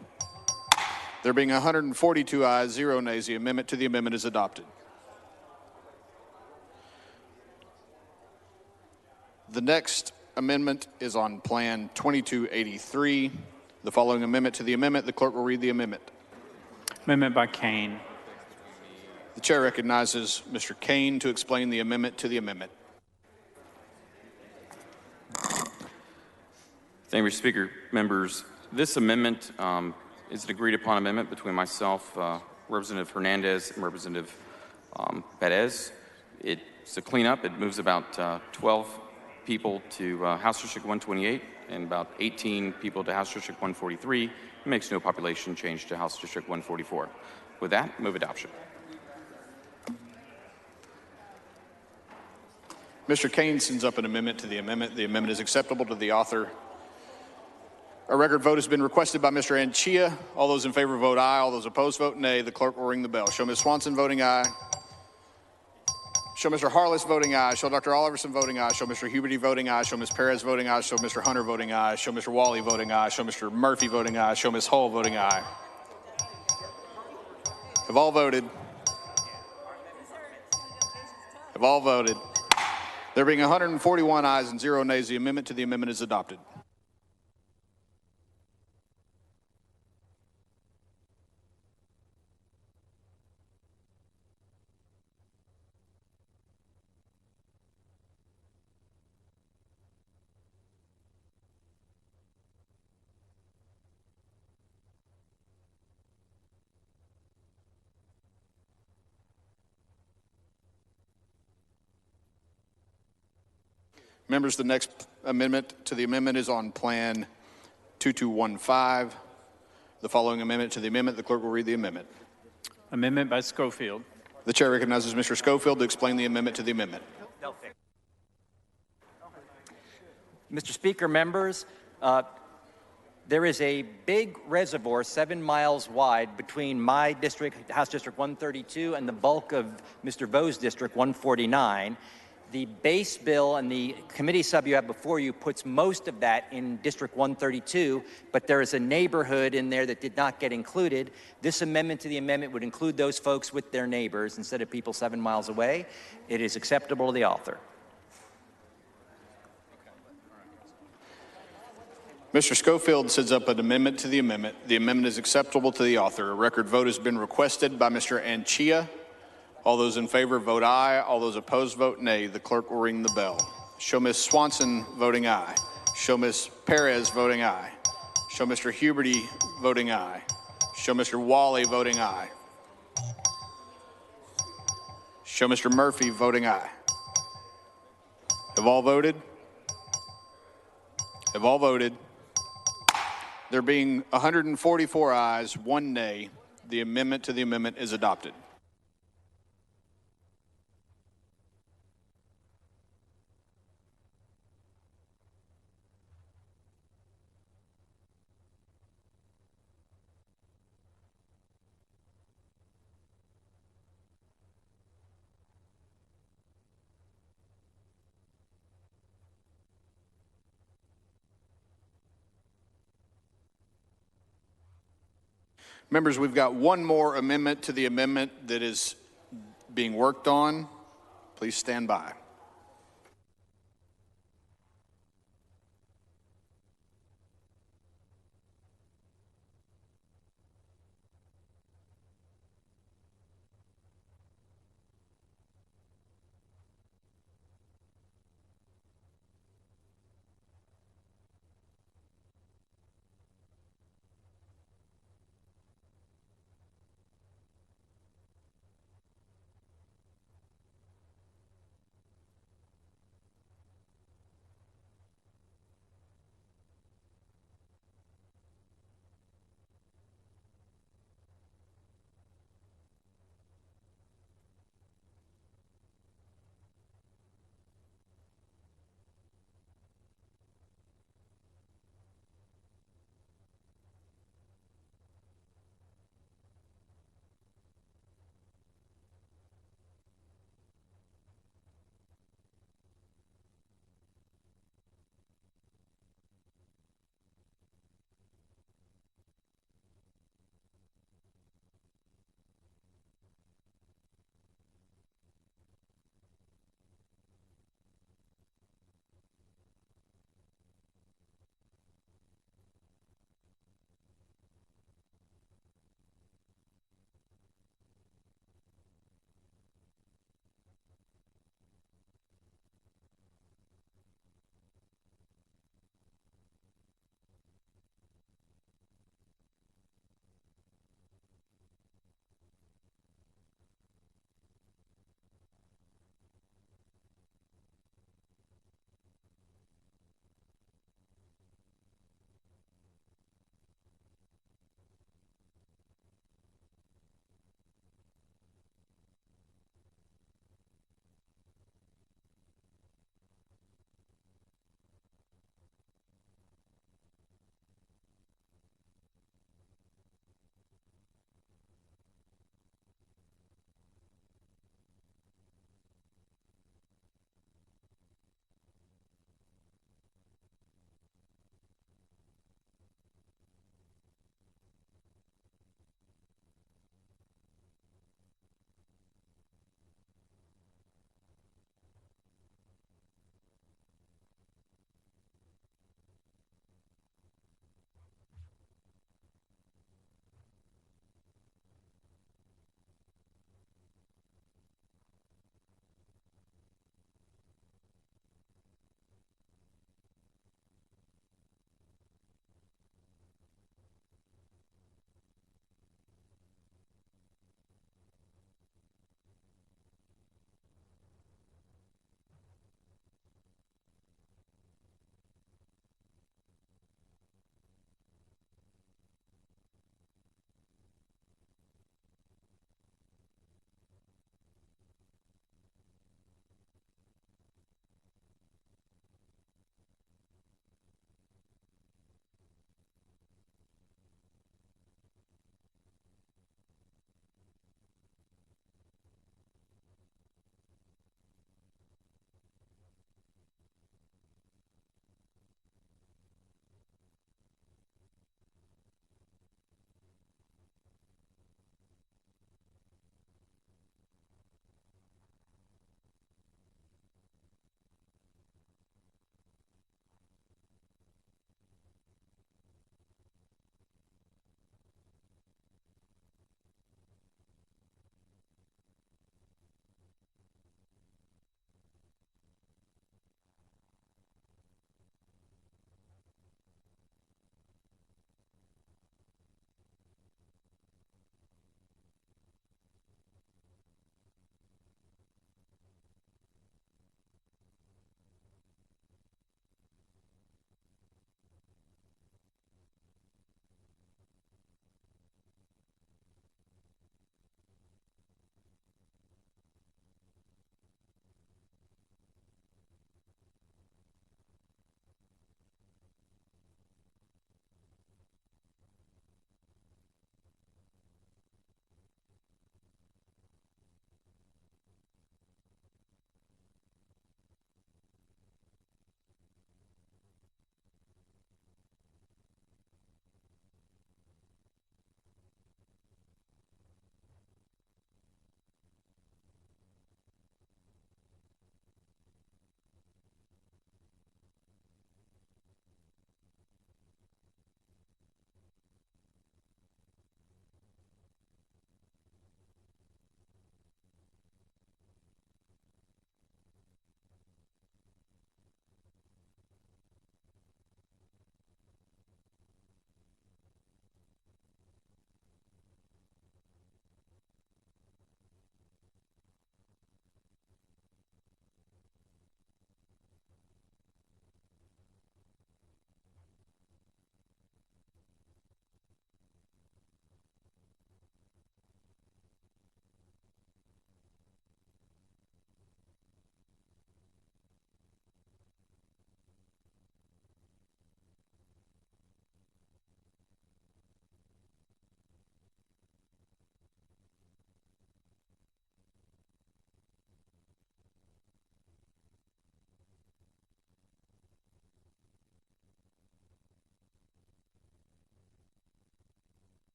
There being 142 ayes, 0 nays, the amendment to the amendment is adopted. The next amendment is on Plan 2283. The following amendment to the amendment, the clerk will read the amendment. Amendment by Cain. The chair recognizes Mr. Cain to explain the amendment to the amendment. Thank you, Mr. Speaker. Members, this amendment is an agreed upon amendment between myself, Representative Hernandez, and Representative Perez. It's a cleanup. It moves about 12 people to House District 128 and about 18 people to House District 143. It makes no population change to House District 144. With that, move adoption. Mr. Cain sends up an amendment to the amendment. The amendment is acceptable to the author. A record vote has been requested by Mr. Anchia. All those in favor vote aye. All those opposed vote nay. The clerk will ring the bell. Show Ms. Swanson voting aye. Show Mr. Harless voting aye. Show Dr. Oliverson voting aye. Show Mr. Huberty voting aye. Show Ms. Perez voting aye. Show Mr. Hunter voting aye. Show Mr. Wally voting aye. Show Mr. Murphy voting aye. Show Ms. Hull voting aye. Have all voted? Have all voted? There being 141 ayes and 0 nays, the amendment to the amendment is adopted. Members, the next amendment to the amendment is on Plan 2215. The following amendment to the amendment, the clerk will read the amendment. Amendment by Schofield. The chair recognizes Mr. Schofield to explain the amendment to the amendment. Mr. Speaker, members, there is a big reservoir 7 miles wide between my district, House District 132, and the bulk of Mr. Vo's district, 149. The base bill and the committee sub you have before you puts most of that in District 132, but there is a neighborhood in there that did not get included. This amendment to the amendment would include those folks with their neighbors instead of people 7 miles away. It is acceptable to the author. Mr. Schofield sends up an amendment to the amendment. The amendment is acceptable to the author. A record vote has been requested by Mr. Anchia. All those in favor vote aye. All those opposed vote nay. The clerk will ring the bell. Show Ms. Swanson voting aye. Show Ms. Perez voting aye. Show Mr. Huberty voting aye. Show Mr. Wally voting aye. Show Mr. Murphy voting aye. Have all voted? Have all voted? There being 144 ayes, 1 nay, the amendment to the amendment is adopted. Members, we've got one more amendment to the amendment that is being worked on. Please stand by.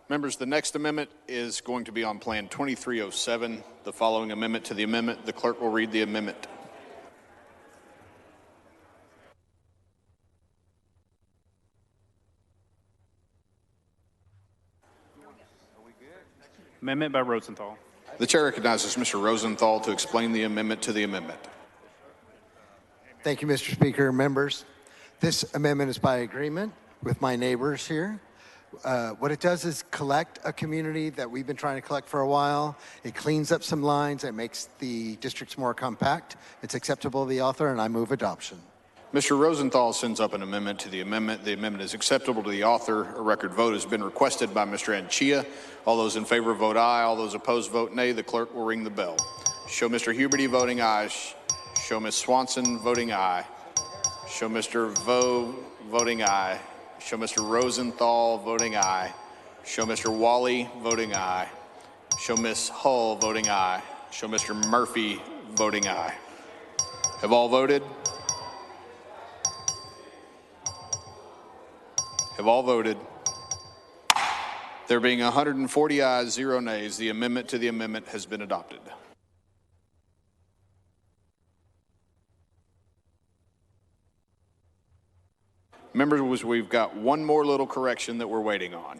Members, the next amendment is going to be on Plan 2307. The following amendment to the amendment. The clerk will read the amendment. Amendment by Rosenthal. The chair recognizes Mr. Rosenthal to explain the amendment to the amendment. Thank you, Mr. Speaker. Members, this amendment is by agreement with my neighbors here. What it does is collect a community that we've been trying to collect for a while. It cleans up some lines. It makes the districts more compact. It's acceptable to the author, and I move adoption. Mr. Rosenthal sends up an amendment to the amendment. The amendment is acceptable to the author. A record vote has been requested by Mr. Anchia. All those in favor vote aye. All those opposed vote nay. The clerk will ring the bell. Show Mr. Huberty voting aye. Show Ms. Swanson voting aye. Show Mr. Vo voting aye. Show Mr. Rosenthal voting aye. Show Mr. Wally voting aye. Show Ms. Hull voting aye. Show Mr. Murphy voting aye. Have all voted? Have all voted? There being 140 ayes, 0 nays, the amendment to the amendment has been adopted. Members, we've got one more little correction that we're waiting on.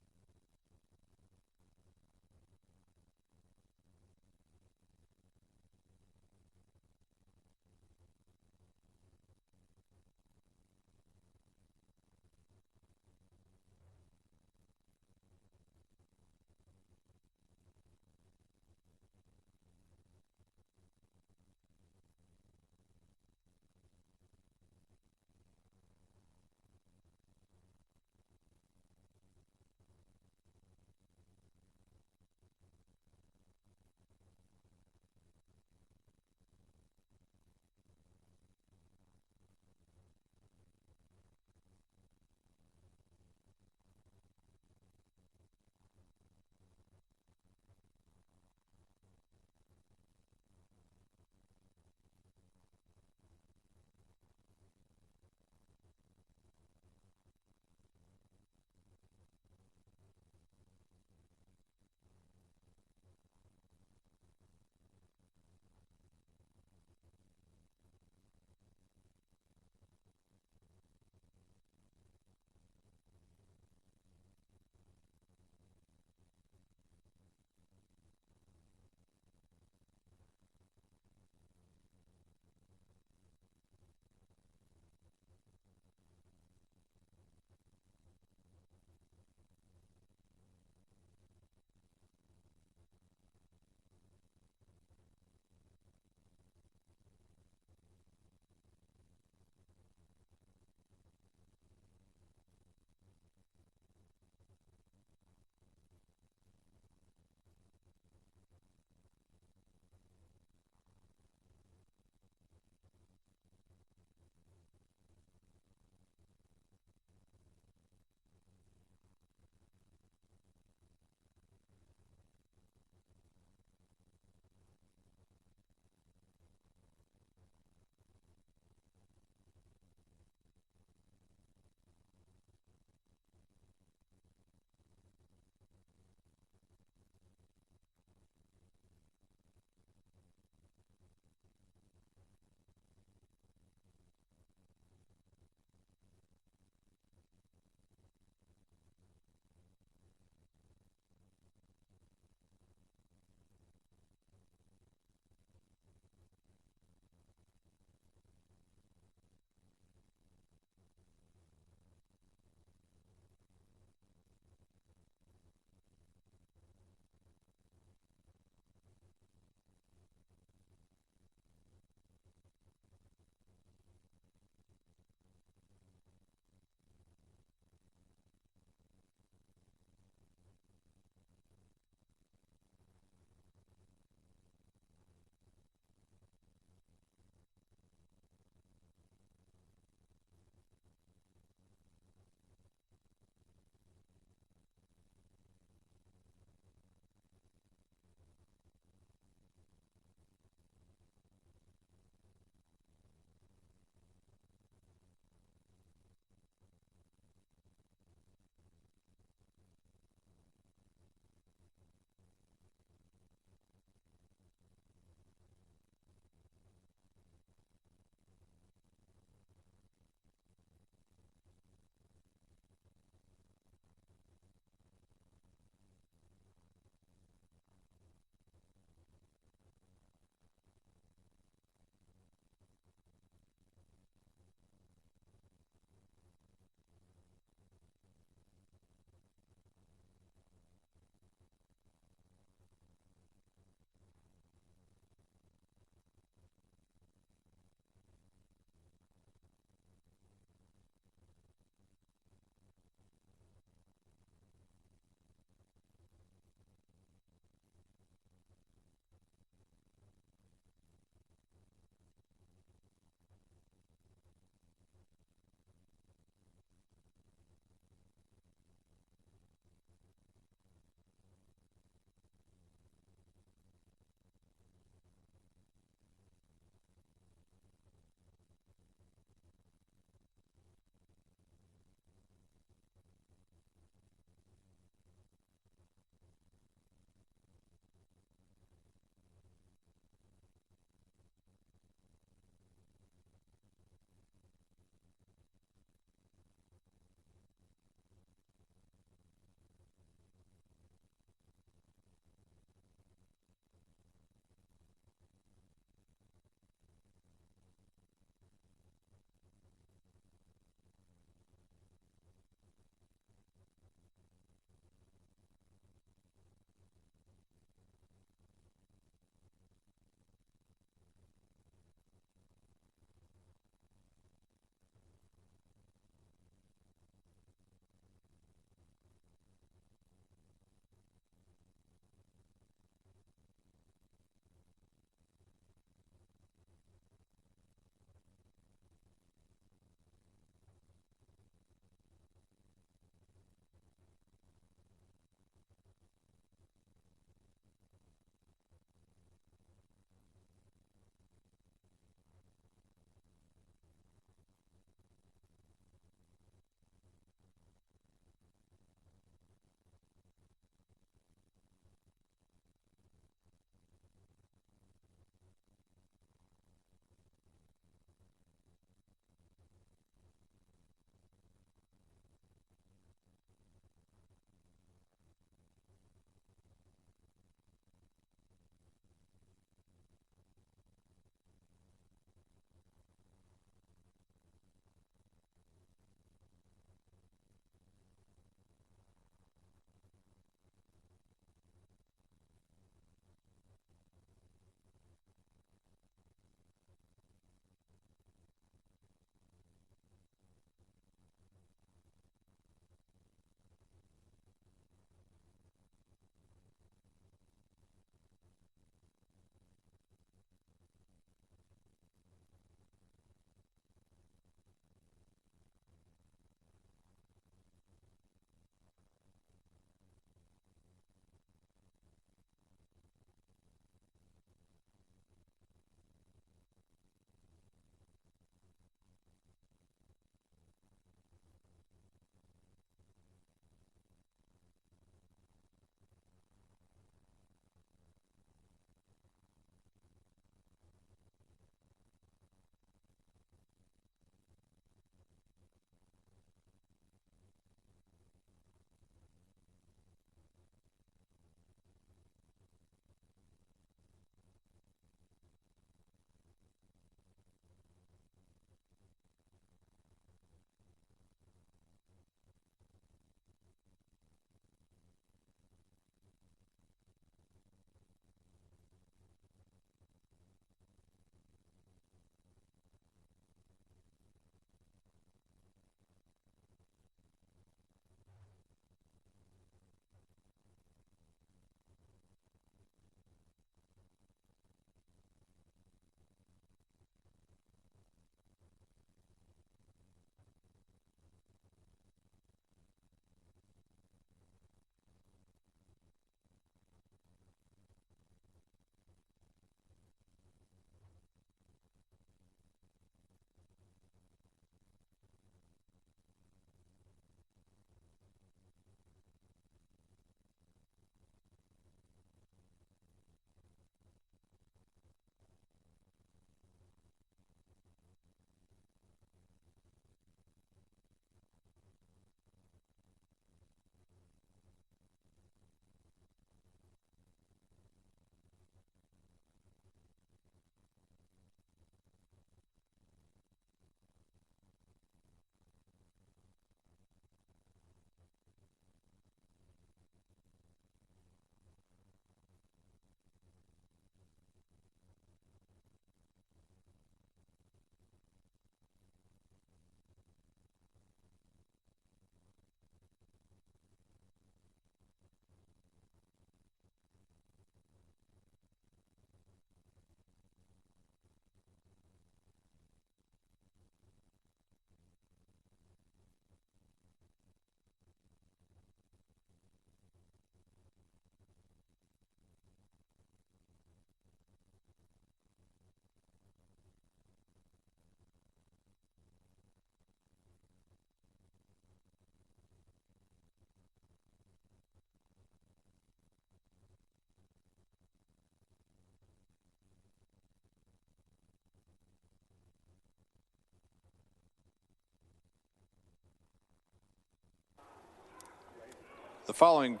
The following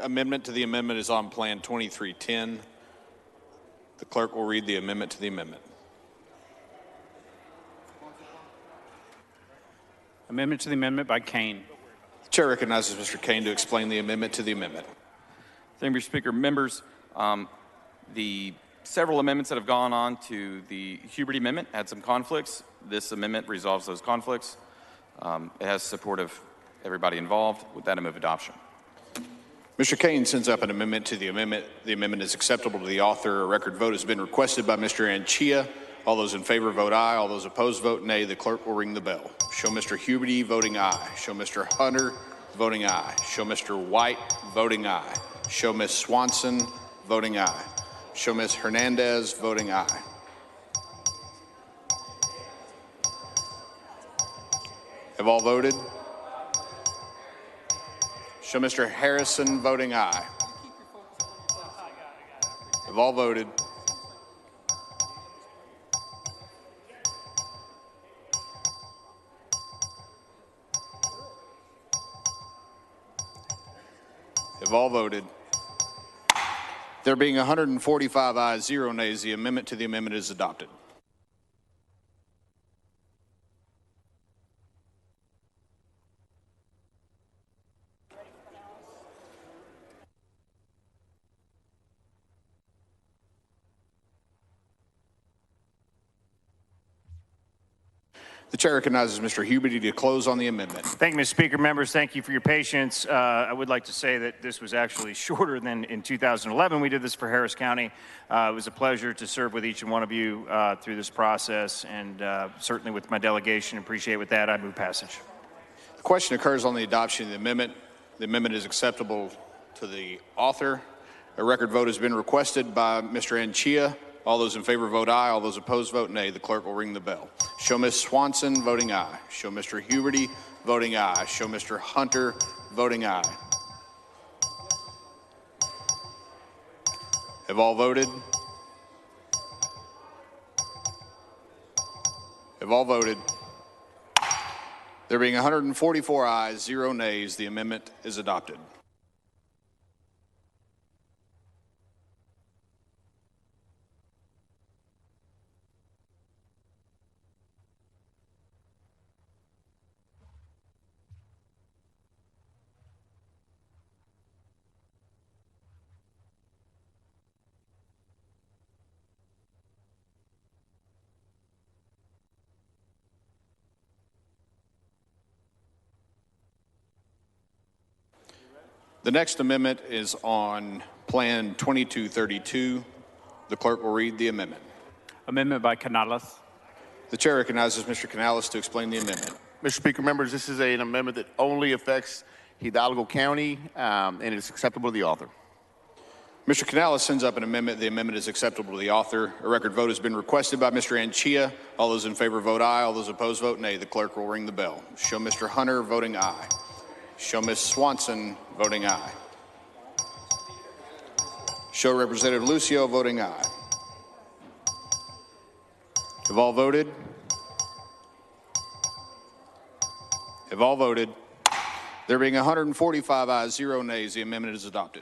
amendment to the amendment is on Plan 2310. The clerk will read the amendment to the amendment. Amendment to the amendment by Cain. The chair recognizes Mr. Cain to explain the amendment to the amendment. Thank you, Mr. Speaker. Members, the several amendments that have gone on to the Huberty Amendment had some conflicts. This amendment resolves those conflicts. It has support of everybody involved. With that, I move adoption. Mr. Cain sends up an amendment to the amendment. The amendment is acceptable to the author. A record vote has been requested by Mr. Anchia. All those in favor vote aye. All those opposed vote nay. The clerk will ring the bell. Show Mr. Huberty voting aye. Show Mr. Hunter voting aye. Show Mr. White voting aye. Show Ms. Swanson voting aye. Show Ms. Hernandez voting aye. Have all voted? Show Mr. Harrison voting aye. Have all voted? Have all voted? There being 145 ayes, 0 nays, the amendment to the amendment is adopted. The chair recognizes Mr. Huberty to close on the amendment. Thank you, Mr. Speaker. Members, thank you for your patience. I would like to say that this was actually shorter than in 2011. We did this for Harris County. It was a pleasure to serve with each and one of you through this process, and certainly with my delegation. Appreciate with that. I move passage. The question occurs on the adoption of the amendment. The amendment is acceptable to the author. A record vote has been requested by Mr. Anchia. All those in favor vote aye. All those opposed vote nay. The clerk will ring the bell. Show Ms. Swanson voting aye. Show Mr. Huberty voting aye. Show Mr. Hunter voting aye. Have all voted? Have all voted? There being 144 ayes, 0 nays, the amendment is adopted. The next amendment is on Plan 2232. The clerk will read the amendment. Amendment by Canales. The chair recognizes Mr. Canales to explain the amendment. Mr. Speaker, members, this is an amendment that only affects Hidalgo County, and it is acceptable to the author. Mr. Canales sends up an amendment. The amendment is acceptable to the author. A record vote has been requested by Mr. Anchia. All those in favor vote aye. All those opposed vote nay. The clerk will ring the bell. Show Mr. Hunter voting aye. Show Ms. Swanson voting aye. Show Representative Lucio voting aye. Have all voted? Have all voted? There being 145 ayes, 0 nays, the amendment is adopted.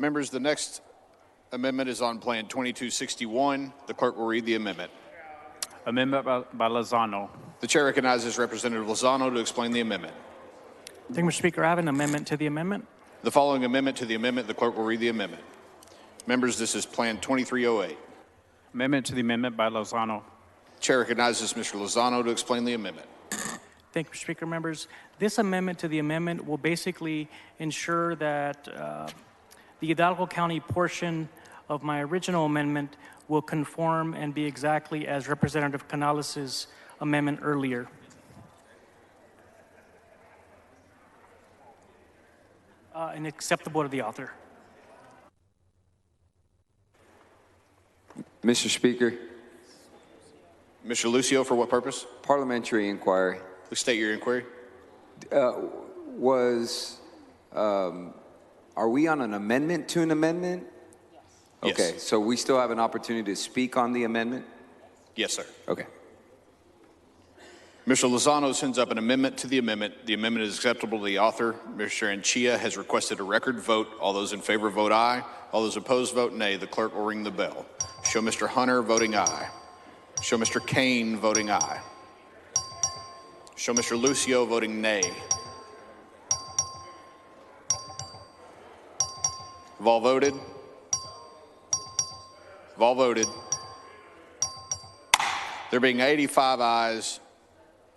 Members, the next amendment is on Plan 2261. The clerk will read the amendment. Amendment by Lozano. The chair recognizes Representative Lozano to explain the amendment. Thank you, Mr. Speaker. I have an amendment to the amendment. The following amendment to the amendment, the clerk will read the amendment. Members, this is Plan 2308. Amendment to the amendment by Lozano. Chair recognizes Mr. Lozano to explain the amendment. Thank you, Mr. Speaker. Members, this amendment to the amendment will basically ensure that the Hidalgo County portion of my original amendment will conform and be exactly as Representative Canales' amendment earlier. And acceptable to the author. Mr. Speaker. Mr. Lucio, for what purpose? Parliamentary inquiry. Please state your inquiry. Are we on an amendment to an amendment? Yes. Okay, so we still have an opportunity to speak on the amendment? Yes, sir. Okay. Mr. Lozano sends up an amendment to the amendment. The amendment is acceptable to the author. Mr. Anchia has requested a record vote. All those in favor vote aye. All those opposed vote nay. The clerk will ring the bell. Show Mr. Hunter voting aye. Show Mr. Cain voting aye. Show Mr. Lucio voting nay. Have all voted? Have all voted? There being 85 ayes,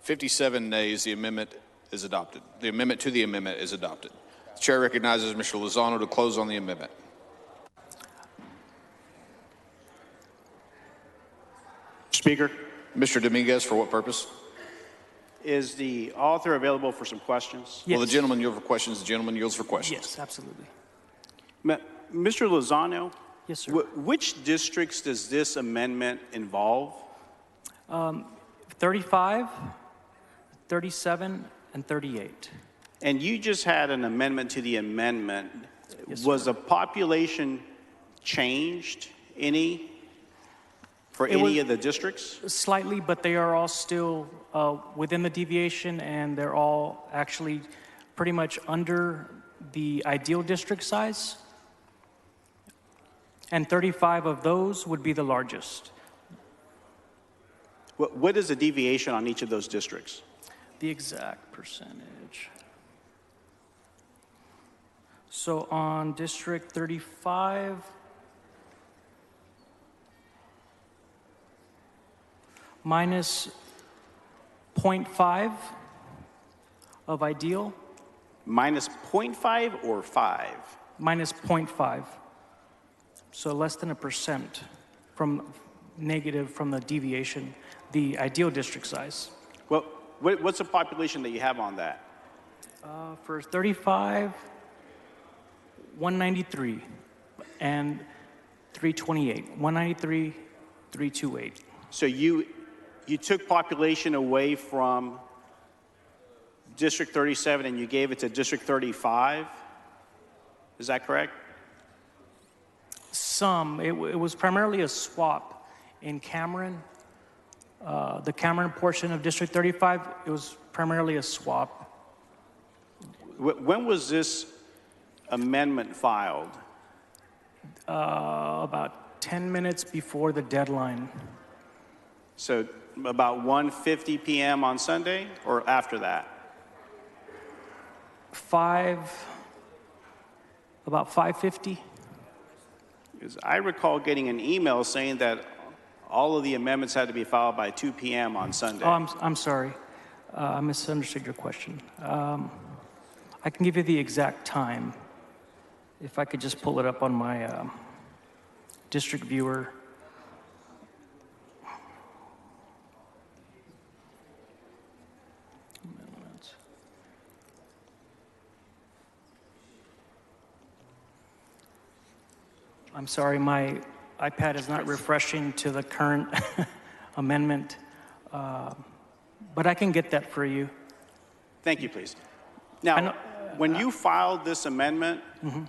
57 nays, the amendment is adopted. The amendment to the amendment is adopted. The chair recognizes Mr. Lozano to close on the amendment. Speaker. Mr. Dominguez, for what purpose? Is the author available for some questions? Yes. Well, the gentleman yields for questions. The gentleman yields for questions. Yes, absolutely. Mr. Lozano? Yes, sir. Which districts does this amendment involve? 35, 37, and 38. And you just had an amendment to the amendment. Yes, was the population changed any for any of the districts? Slightly, but they are all still within the deviation, and they're all actually pretty much under the ideal district size. And 35 of those would be the largest. What is the deviation on each of those districts? The exact percentage. So on District 35, minus 0.5 of ideal. Minus 0.5 or 5? Minus 0.5. So less than 1% from negative from the deviation, the ideal district size. Well, what's the population that you have on that? For 35, 193 and 328. 193, 328. So you took population away from District 37 and you gave it to District 35? Is that correct? Some. It was primarily a swap in Cameron. The Cameron portion of District 35, it was primarily a swap. When was this amendment filed? About 10 minutes before the deadline. So about 1:50 p.m. on Sunday or after that? About 5:50. Because I recall getting an email saying that all of the amendments had to be filed by 2 p.m. on Sunday. Oh, I'm sorry. I misunderstood your question. I can give you the exact time. If I could just pull it up on my district viewer. I'm sorry, my iPad is not refreshing to the current amendment, but I can get that for you. Thank you, please. Now, when you filed this amendment,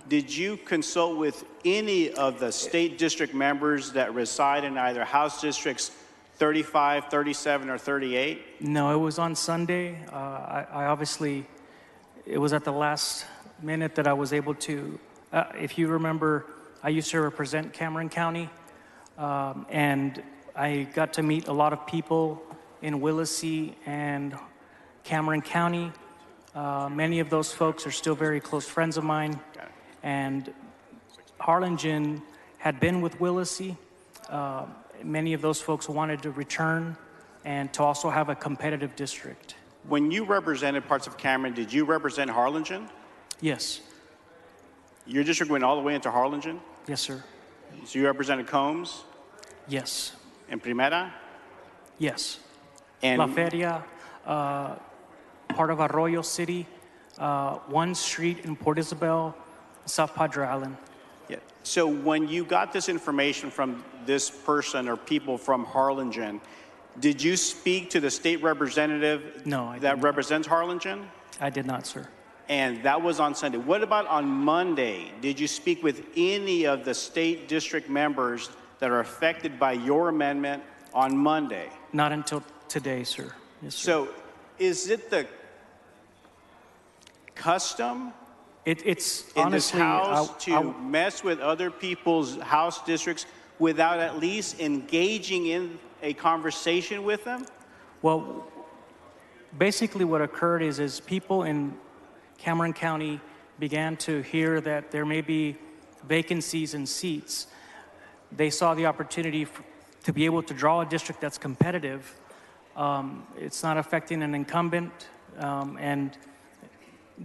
did you consult with any of the state district members that reside in either House Districts 35, 37, or 38? No, it was on Sunday. I obviously, it was at the last minute that I was able to If you remember, I used to represent Cameron County, and I got to meet a lot of people in Willacy and Cameron County. Many of those folks are still very close friends of mine. And Harlingen had been with Willacy. Many of those folks wanted to return and to also have a competitive district. When you represented parts of Cameron, did you represent Harlingen? Yes. Your district went all the way into Harlingen? Yes, sir. So you represented Combs? Yes. And Primera? Yes. And La Feria, part of Arroyo City, one street in Port Isabel, South Padre Island. Yeah. So when you got this information from this person or people from Harlingen, did you speak to the state representative that represents Harlingen? I did not, sir. And that was on Sunday. What about on Monday? Did you speak with any of the state district members that are affected by your amendment on Monday? Not until today, sir. Yes, sir. So is it the custom it's in honestly, this house to mess with other people's house districts without at least engaging in a conversation with them? Well, basically what occurred is people in Cameron County began to hear that there may be vacancies in seats. They saw the opportunity to be able to draw a district that's competitive. It's not affecting an incumbent, and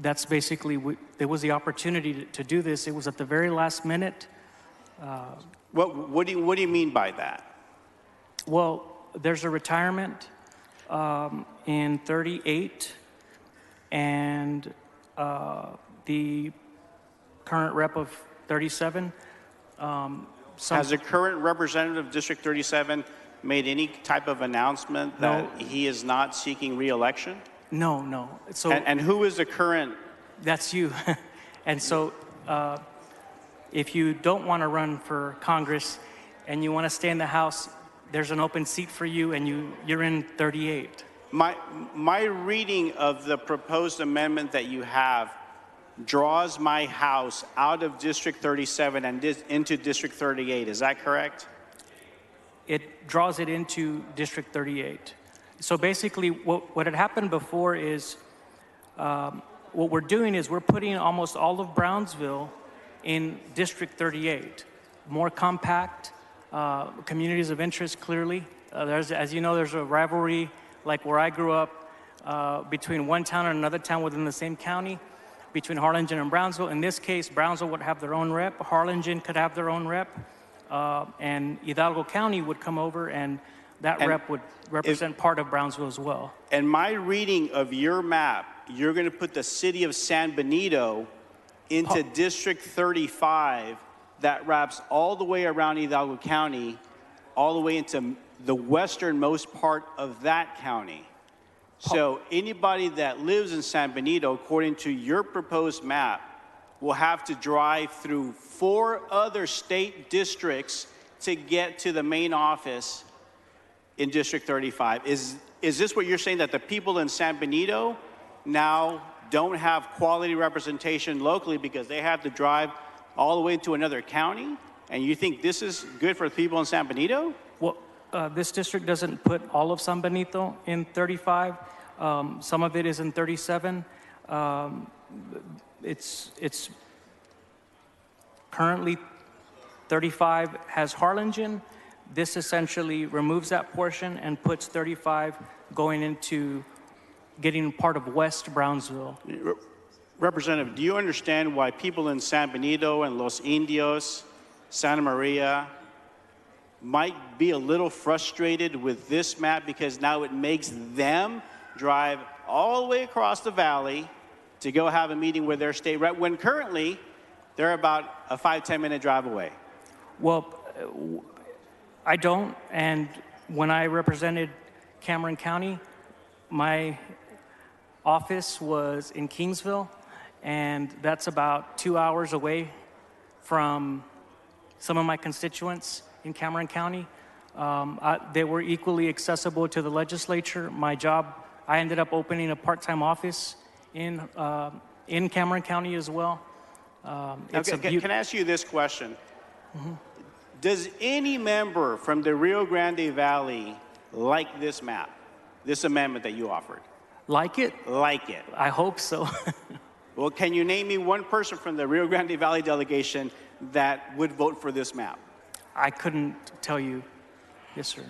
that's basically, there was the opportunity to do this. It was at the very last minute. What do you mean by that? Well, there's a retirement in 38, and the current rep of 37. Has the current representative of District 37 made any type of announcement that he is not seeking re-election? No. So, and who is the current? That's you. And so if you don't want to run for Congress and you want to stay in the House, there's an open seat for you, and you're in 38. My reading of the proposed amendment that you have draws my house out of District 37 and into District 38. Is that correct? It draws it into District 38. So basically, what had happened before is what we're doing is we're putting almost all of Brownsville in District 38. More compact, communities of interest, clearly. As you know, there's a rivalry, like where I grew up, between one town and another town within the same county, between Harlingen and Brownsville. In this case, Brownsville would have their own rep, Harlingen could have their own rep, and Hidalgo County would come over, and that rep would represent part of Brownsville as well. And my reading of your map, you're going to put the city of San Benito into District 35 that wraps all the way around Hidalgo County, all the way into the westernmost part of that county. So anybody that lives in San Benito, according to your proposed map, will have to drive through 4 other state districts to get to the main office in District 35. Is this what you're saying, that the people in San Benito now don't have quality representation locally because they have to drive all the way to another county? And you think this is good for the people in San Benito? Well, this district doesn't put all of San Benito in 35. Some of it is in 37. It's currently 35 has Harlingen. This essentially removes that portion and puts 35 going into getting part of West Brownsville. Representative, do you understand why people in San Benito and Los Indios, Santa Maria, might be a little frustrated with this map because now it makes them drive all the way across the valley to go have a meeting with their state rep, when currently they're about a 5-10 minute drive away? Well, I don't, and when I represented Cameron County, my office was in Kingsville, and that's about 2 hours away from some of my constituents in Cameron County. They were equally accessible to the legislature. My job, I ended up opening a part-time office in Cameron County as well. Okay, can I ask you this question? Does any member from the Rio Grande Valley like this map, this amendment that you offered? Like it? Like it. I hope so. Well, can you name me one person from the Rio Grande Valley delegation that would vote for this map? I couldn't tell you. Yes, sir.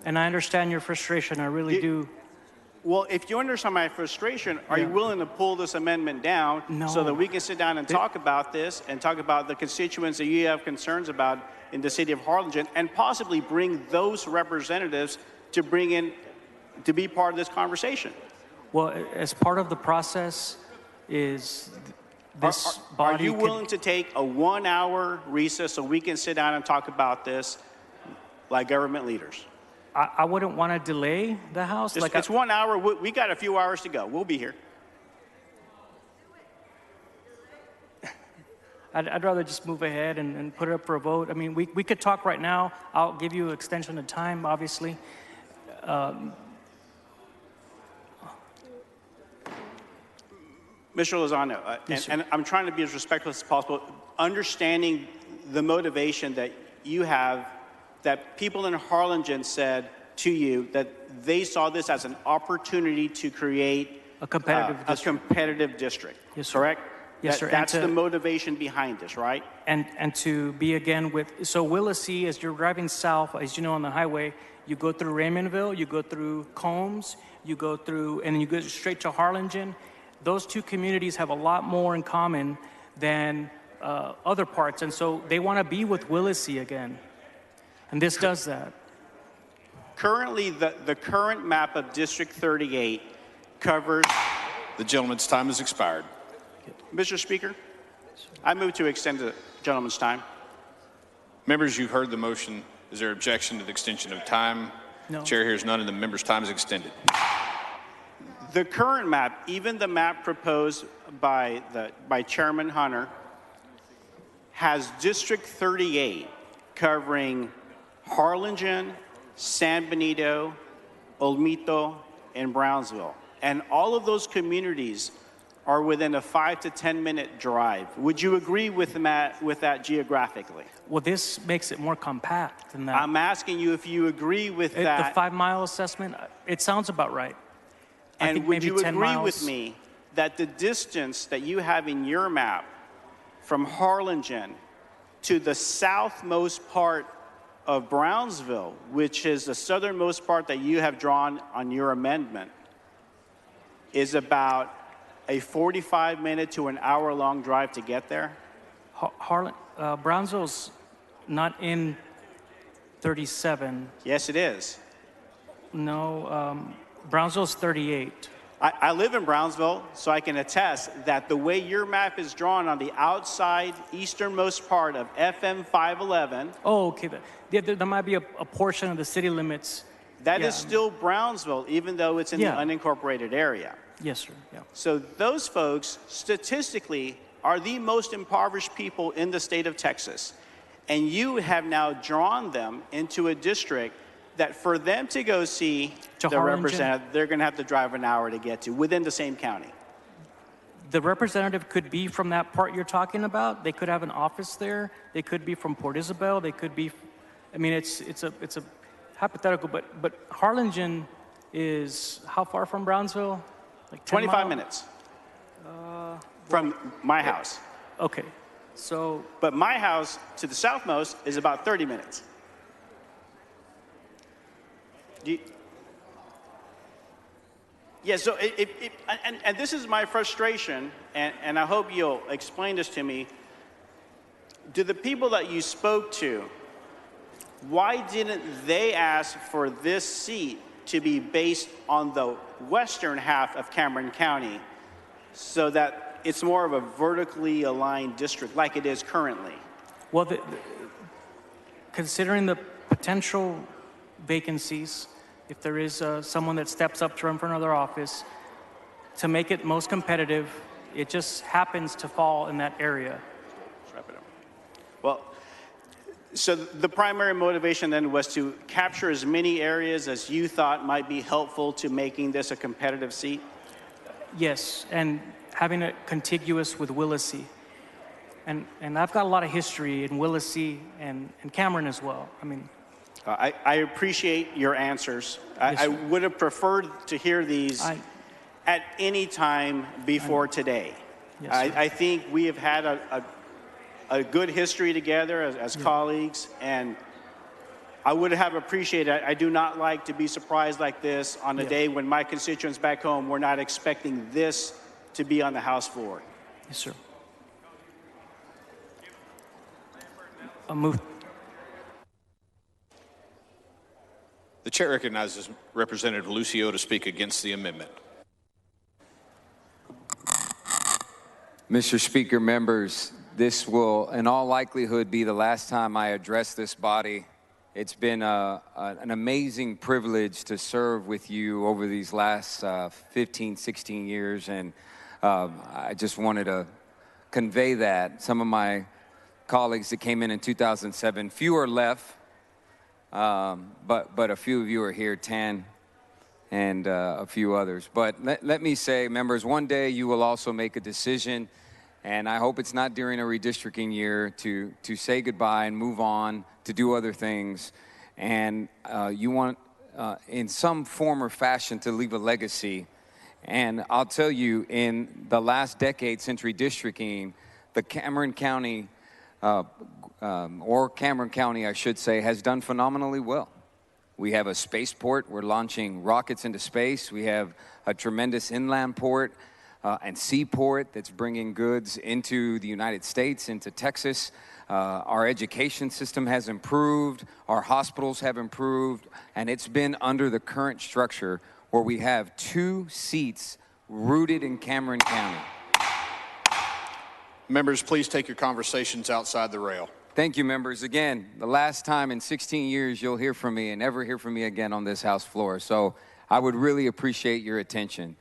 And I understand your frustration. I really do. Well, if you understand my frustration, are you willing to pull this amendment down so that we can sit down and talk about this and talk about the constituents that you have concerns about in the city of Harlingen and possibly bring those representatives to bring in to be part of this conversation? Well, as part of the process is this body. Are you willing to take a 1-hour recess so we can sit down and talk about this like government leaders? I wouldn't want to delay the House. It's 1 hour. We got a few hours to go. We'll be here. I'd rather just move ahead and put it up for a vote. I mean, we could talk right now. I'll give you an extension of time, obviously. Mr. Lozano, and I'm trying to be as respectful as possible, understanding the motivation that you have, that people in Harlingen said to you that they saw this as an opportunity to create a competitive district. Yes, sir. Correct? Yes, sir. That's the motivation behind this, right? And to be again with, so Willacy, as you're driving south, as you know, on the highway, you go through Raymondville, you go through Combs, you go through, and then you go straight to Harlingen. Those two communities have a lot more in common than other parts, and so they want to be with Willacy again. And this does that. Currently, the current map of District 38 covers... The gentleman's time has expired. Mr. Speaker, I move to extend the gentleman's time. Members, you've heard the motion. Is there objection to the extension of time? No. Chair hears none, and the member's time is extended. The current map, even the map proposed by Chairman Hunter, has District 38 covering Harlingen, San Benito, Olmito, and Brownsville. And all of those communities are within a 5 to 10 minute drive. Would you agree with that geographically? Well, this makes it more compact than that. I'm asking you if you agree with that. The 5-mile assessment, it sounds about right. And would you agree with me that the distance that you have in your map from Harlingen to the southmost part of Brownsville, which is the southernmost part that you have drawn on your amendment, is about a 45-minute to an hour-long drive to get there? Brownsville's not in 37. Yes, it is. No, Brownsville's 38. I live in Brownsville, so I can attest that the way your map is drawn on the outside easternmost part of FM 511. Oh, okay. There might be a portion of the city limits. That is still Brownsville, even though it's in the unincorporated area. Yes, sir. Yeah. So those folks, statistically, are the most impoverished people in the state of Texas. And you have now drawn them into a district that for them to go see the representative, they're going to have to drive an hour to get to within the same county. The representative could be from that part you're talking about. They could have an office there. They could be from Port Isabel. They could be, I mean, it's a hypothetical, but Harlingen is how far from Brownsville? Like 25 minutes from my house. Okay, so. But my house to the southmost is about 30 minutes. Yeah, so and this is my frustration, and I hope you'll explain this to me. Do the people that you spoke to, why didn't they ask for this seat to be based on the western half of Cameron County so that it's more of a vertically aligned district like it is currently? Well, considering the potential vacancies, if there is someone that steps up to run for another office, to make it most competitive, it just happens to fall in that area. Let's wrap it up. Well, so the primary motivation then was to capture as many areas as you thought might be helpful to making this a competitive seat? Yes, and having it contiguous with Willacy. And I've got a lot of history in Willacy and Cameron as well. I mean, I appreciate your answers. I would have preferred to hear these at any time before today. Yes, I think we have had a good history together as colleagues, and I would have appreciated it. I do not like to be surprised like this on a day when my constituents back home were not expecting this to be on the House floor. Yes, sir. I'll move. The chair recognizes Representative Lucio to speak against the amendment. Mr. Speaker, members, this will in all likelihood be the last time I address this body. It's been an amazing privilege to serve with you over these last 15, 16 years, and I just wanted to convey that. Some of my colleagues that came in 2007, few are left, but a few of you are here, Tan, and a few others. But let me say, members, one day you will also make a decision, and I hope it's not during a redistricting year to say goodbye and move on to do other things. And you want, in some form or fashion, to leave a legacy. And I'll tell you, in the last decade since redistricting, the Cameron County, or Cameron County, I should say, has done phenomenally well. We have a spaceport. We're launching rockets into space. We have a tremendous inland port and seaport that's bringing goods into the United States, into Texas. Our education system has improved. Our hospitals have improved. And it's been under the current structure where we have 2 seats rooted in Cameron County. Members, please take your conversations outside the rail. Thank you, members. Again, the last time in 16 years you'll hear from me and never hear from me again on this House floor. So I would really appreciate your attention.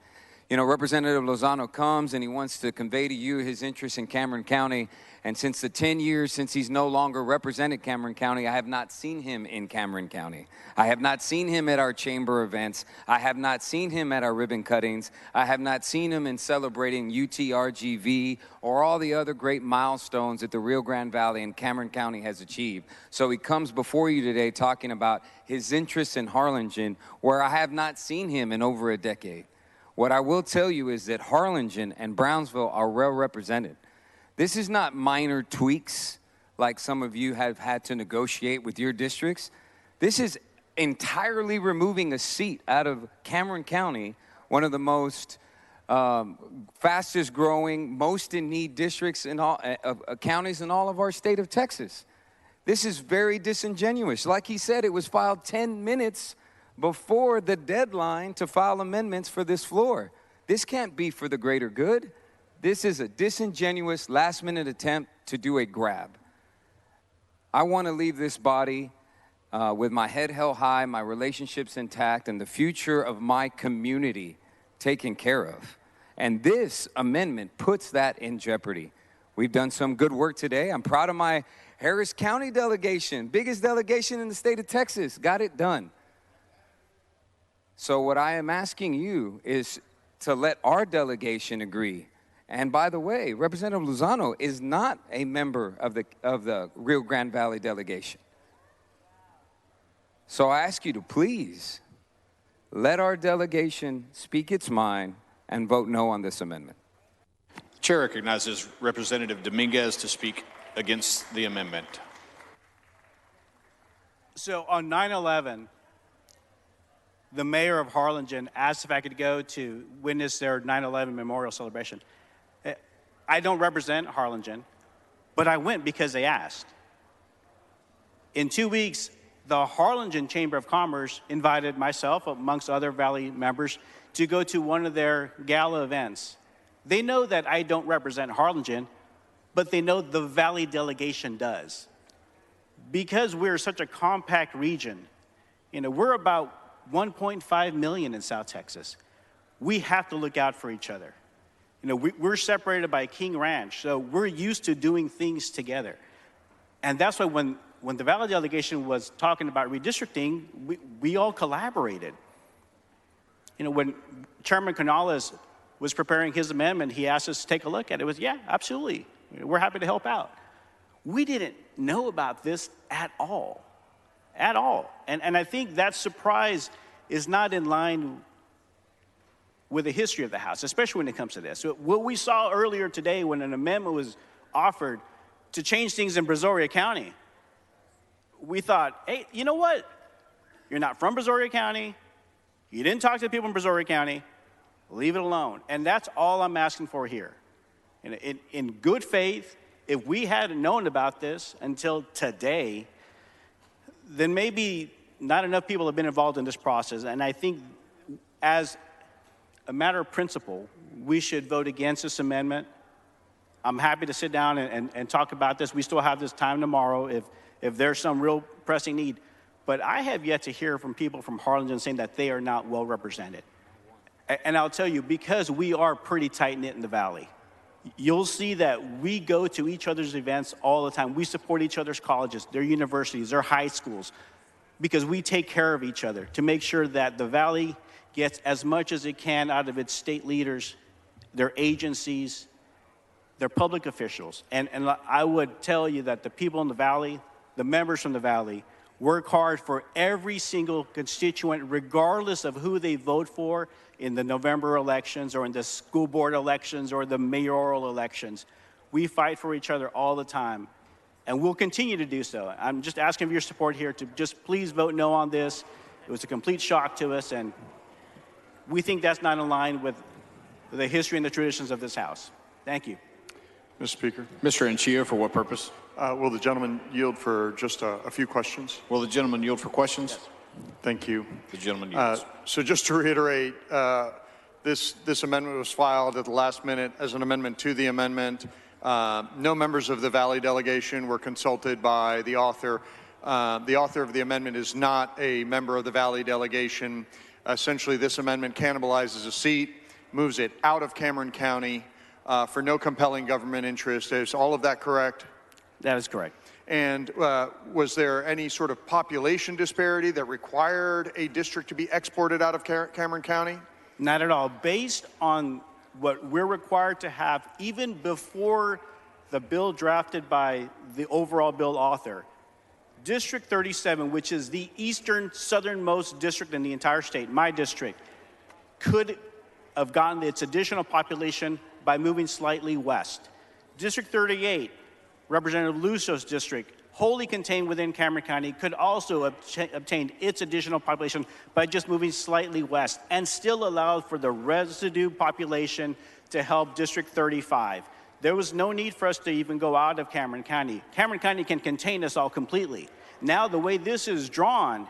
You know, Representative Lozano comes and he wants to convey to you his interest in Cameron County. And since the 10 years since he's no longer represented Cameron County, I have not seen him in Cameron County. I have not seen him at our chamber events. I have not seen him at our ribbon cuttings. I have not seen him in celebrating Utrgv or all the other great milestones that the Rio Grande Valley and Cameron County has achieved. So he comes before you today talking about his interest in Harlingen, where I have not seen him in over a decade. What I will tell you is that Harlingen and Brownsville are well represented. This is not minor tweaks like some of you have had to negotiate with your districts. This is entirely removing a seat out of Cameron County, one of the most fastest growing, most in need districts in all counties in all of our state of Texas. This is very disingenuous. Like he said, it was filed 10 minutes before the deadline to file amendments for this floor. This can't be for the greater good. This is a disingenuous last-minute attempt to do a grab. I want to leave this body with my head held high, my relationships intact, and the future of my community taken care of. And this amendment puts that in jeopardy. We've done some good work today. I'm proud of my Harris County delegation, biggest delegation in the state of Texas, got it done. So what I am asking you is to let our delegation agree. And by the way, Representative Lozano is not a member of the Rio Grande Valley delegation. So I ask you to please let our delegation speak its mind and vote no on this amendment. The chair recognizes Representative Dominguez to speak against the amendment. So on 9/11, the mayor of Harlingen asked if I could go to witness their 9/11 memorial celebration. I don't represent Harlingen, but I went because they asked. In 2 weeks, the Harlingen Chamber of Commerce invited myself, amongst other Valley members, to go to one of their gala events. They know that I don't represent Harlingen, but they know the Valley delegation does. Because we're such a compact region, we're about 1.5 million in South Texas. We have to look out for each other. We're separated by King Ranch, so we're used to doing things together. And that's why when the Valley delegation was talking about redistricting, we all collaborated. When Chairman Canales was preparing his amendment, he asked us to take a look at it. It was, yeah, absolutely. We're happy to help out. We didn't know about this at all. At all. And I think that surprise is not in line with the history of the House, especially when it comes to this. So what we saw earlier today when an amendment was offered to change things in Brazoria County, we thought, hey, you know what? You're not from Brazoria County. You didn't talk to the people in Brazoria County. Leave it alone. And that's all I'm asking for here. In good faith, if we hadn't known about this until today, then maybe not enough people have been involved in this process. And I think as a matter of principle, we should vote against this amendment. I'm happy to sit down and talk about this. We still have this time tomorrow if there's some real pressing need. But I have yet to hear from people from Harlingen saying that they are not well represented. And I'll tell you, because we are pretty tight-knit in the Valley, you'll see that we go to each other's events all the time. We support each other's colleges, their universities, their high schools, because we take care of each other to make sure that the Valley gets as much as it can out of its state leaders, their agencies, their public officials. And I would tell you that the people in the Valley, the members from the Valley, work hard for every single constituent, regardless of who they vote for in the November elections or in the school board elections or the mayoral elections. We fight for each other all the time, and we'll continue to do so. I'm just asking for your support here to just please vote no on this. It was a complete shock to us, and we think that's not in line with the history and the traditions of this House. Thank you. Mr. Speaker. Mr. Anchia, for what purpose? Will the gentleman yield for just a few questions? Will the gentleman yield for questions? Yes. Thank you. The gentleman yields. So just to reiterate, this amendment was filed at the last minute as an amendment to the amendment. No members of the Valley delegation were consulted by the author. The author of the amendment is not a member of the Valley delegation. Essentially, this amendment cannibalizes a seat, moves it out of Cameron County for no compelling government interest. Is all of that correct? That is correct. And was there any sort of population disparity that required a district to be exported out of Cameron County? Not at all. Based on what we're required to have, even before the bill drafted by the overall bill author, District 37, which is the eastern southernmost district in the entire state, my district, could have gotten its additional population by moving slightly west. District 38, Representative Lucio's district, wholly contained within Cameron County, could also obtain its additional population by just moving slightly west and still allowed for the residue population to help District 35. There was no need for us to even go out of Cameron County. Cameron County can contain us all completely. Now, the way this is drawn,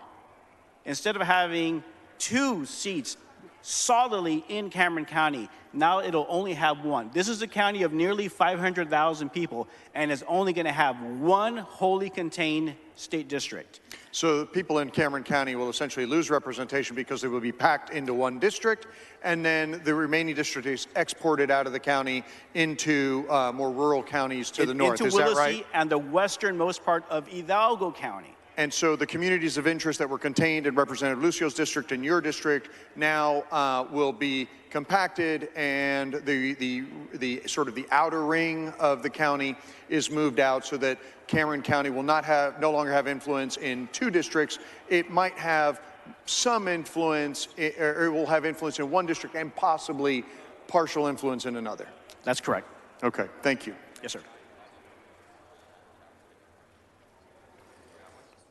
instead of having 2 seats solidly in Cameron County, now it'll only have 1. This is a county of nearly 500,000 people, and is only going to have 1 wholly contained state district. So people in Cameron County will essentially lose representation because they will be packed into 1 district, and then the remaining district is exported out of the county into more rural counties to the north. Is that right? Into Willacy and the westernmost part of Hidalgo County. And so the communities of interest that were contained in Representative Lucio's district and your district now will be compacted, and the sort of the outer ring of the county is moved out so that Cameron County will no longer have influence in 2 districts. It might have some influence, or it will have influence in 1 district and possibly partial influence in another. That's correct. Okay, thank you. Yes, sir.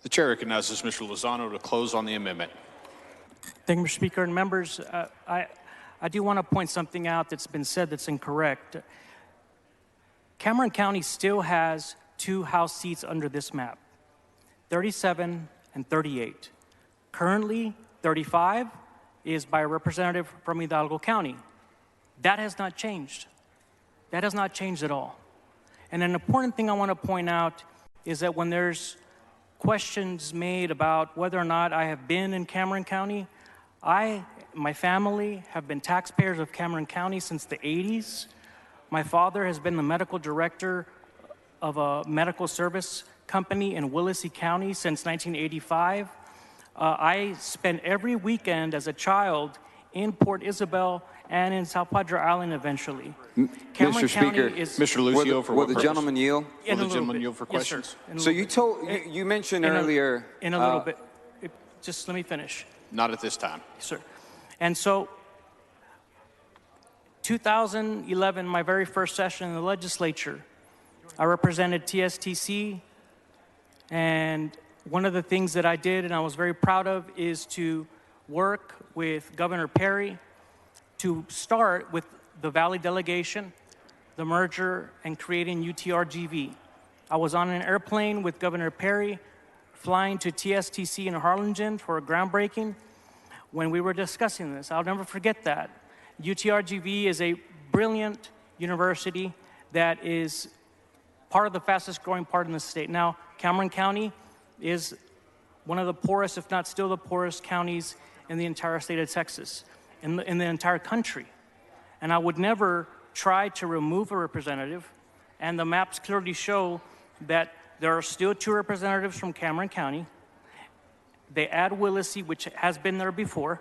The chair recognizes Mr. Lozano to close on the amendment. Thank you, Mr. Speaker. And members, I do want to point something out that's been said that's incorrect. Cameron County still has 2 House seats under this map, 37 and 38. Currently, 35 is by a representative from Hidalgo County. That has not changed. That has not changed at all. And an important thing I want to point out is that when there's questions made about whether or not I have been in Cameron County, my family have been taxpayers of Cameron County since the 80s. My father has been the medical director of a medical service company in Willacy County since 1985. I spent every weekend as a child in Port Isabel and in South Padre Island eventually. Cameron Mr. County Speaker, is Mr. Lucio, for will what the purpose? gentleman yield? Will the little gentleman bit. yield for Yes, sir. questions? In a So little you bit. you mentioned In a- earlier. in a little bit. Just let me finish. Not at this time. Yes, sir. And so 2011, my very first session in the legislature, I represented TSTC, and one of the things that I did and I was very proud of is to work with Governor Perry to start with the Valley delegation, the merger, and creating Utrgv. I was on an airplane with Governor Perry, flying to TSTC in Harlingen for a groundbreaking when we were discussing this. I'll never forget that. Utrgv is a brilliant university that is part of the fastest growing part in the state. Now, Cameron County is one of the poorest, if not still the poorest counties in the entire state of Texas, in the entire country. And I would never try to remove a representative, and the maps clearly show that there are still 2 representatives from Cameron County. They add Willacy, which has been there before,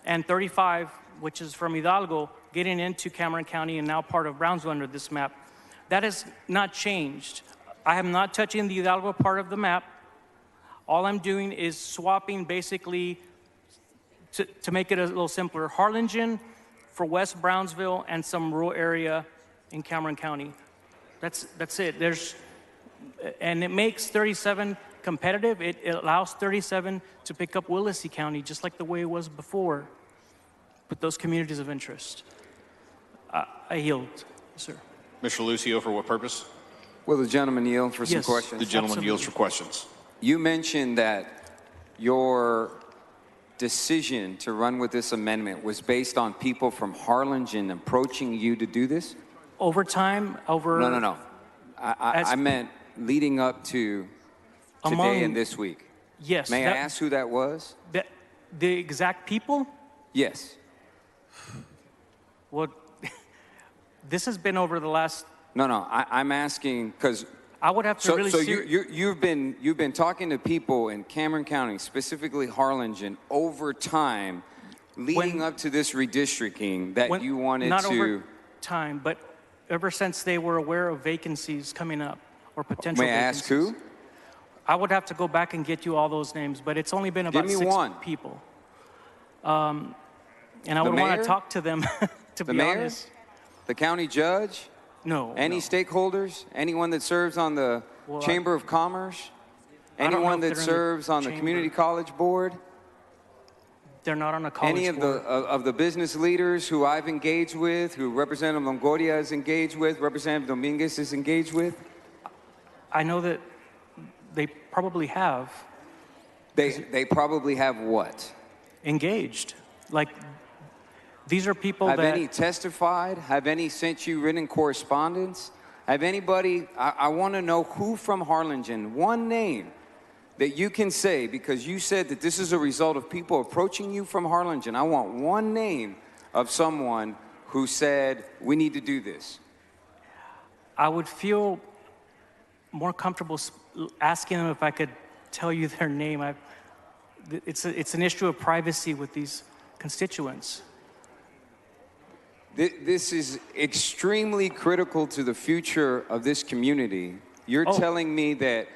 and 35, which is from Hidalgo, getting into Cameron County and now part of Brownsville under this map. That has not changed. I am not touching the Hidalgo part of the map. All I'm doing is swapping basically, to make it a little simpler, Harlingen for West Brownsville and some rural area in Cameron County. That's it. And it makes 37 competitive. It allows 37 to pick up Willacy County, just like the way it was before, with those communities of interest. I yield, sir. Mr. Lucio, for what purpose? Will the gentleman yield for some Yes, questions? The gentleman yields for questions. You mentioned that your decision to run with this amendment was based on people from Harlingen approaching you to do this? Over time, No. I meant leading up to today and this week. Yes. May I ask who that was? The exact people? Yes. Well, this has been over the last. No. I'm asking because I would have to really. So you've been talking to people in Cameron County, specifically Harlingen, over time, leading up to this redistricting that you wanted not to. Not over time, but ever since they were aware of vacancies coming up or potential. May I ask who? I would have to go back and get you all those names, but it's only been about 6 people. And I would want to talk to them, to be honest. The county judge? No. Any stakeholders? Anyone that serves on the Chamber of Commerce? Anyone that serves on the Community College Board? They're not on a college board. Any of the business leaders who I've engaged with, who Representative Longoria is engaged with, Representative Dominguez is engaged with? I know that they probably have. They probably have what? Engaged. Like, these are people have that... Have any testified? Have any sent you written correspondence? Have anybody... I want to know who from Harlingen, one name that you can say, because you said that this is a result of people approaching you from Harlingen. I want one name of someone who said, we need to do this. I would feel more comfortable asking them if I could tell you their name. It's an issue of privacy with these constituents. This is extremely critical to the future of this community. You're telling me that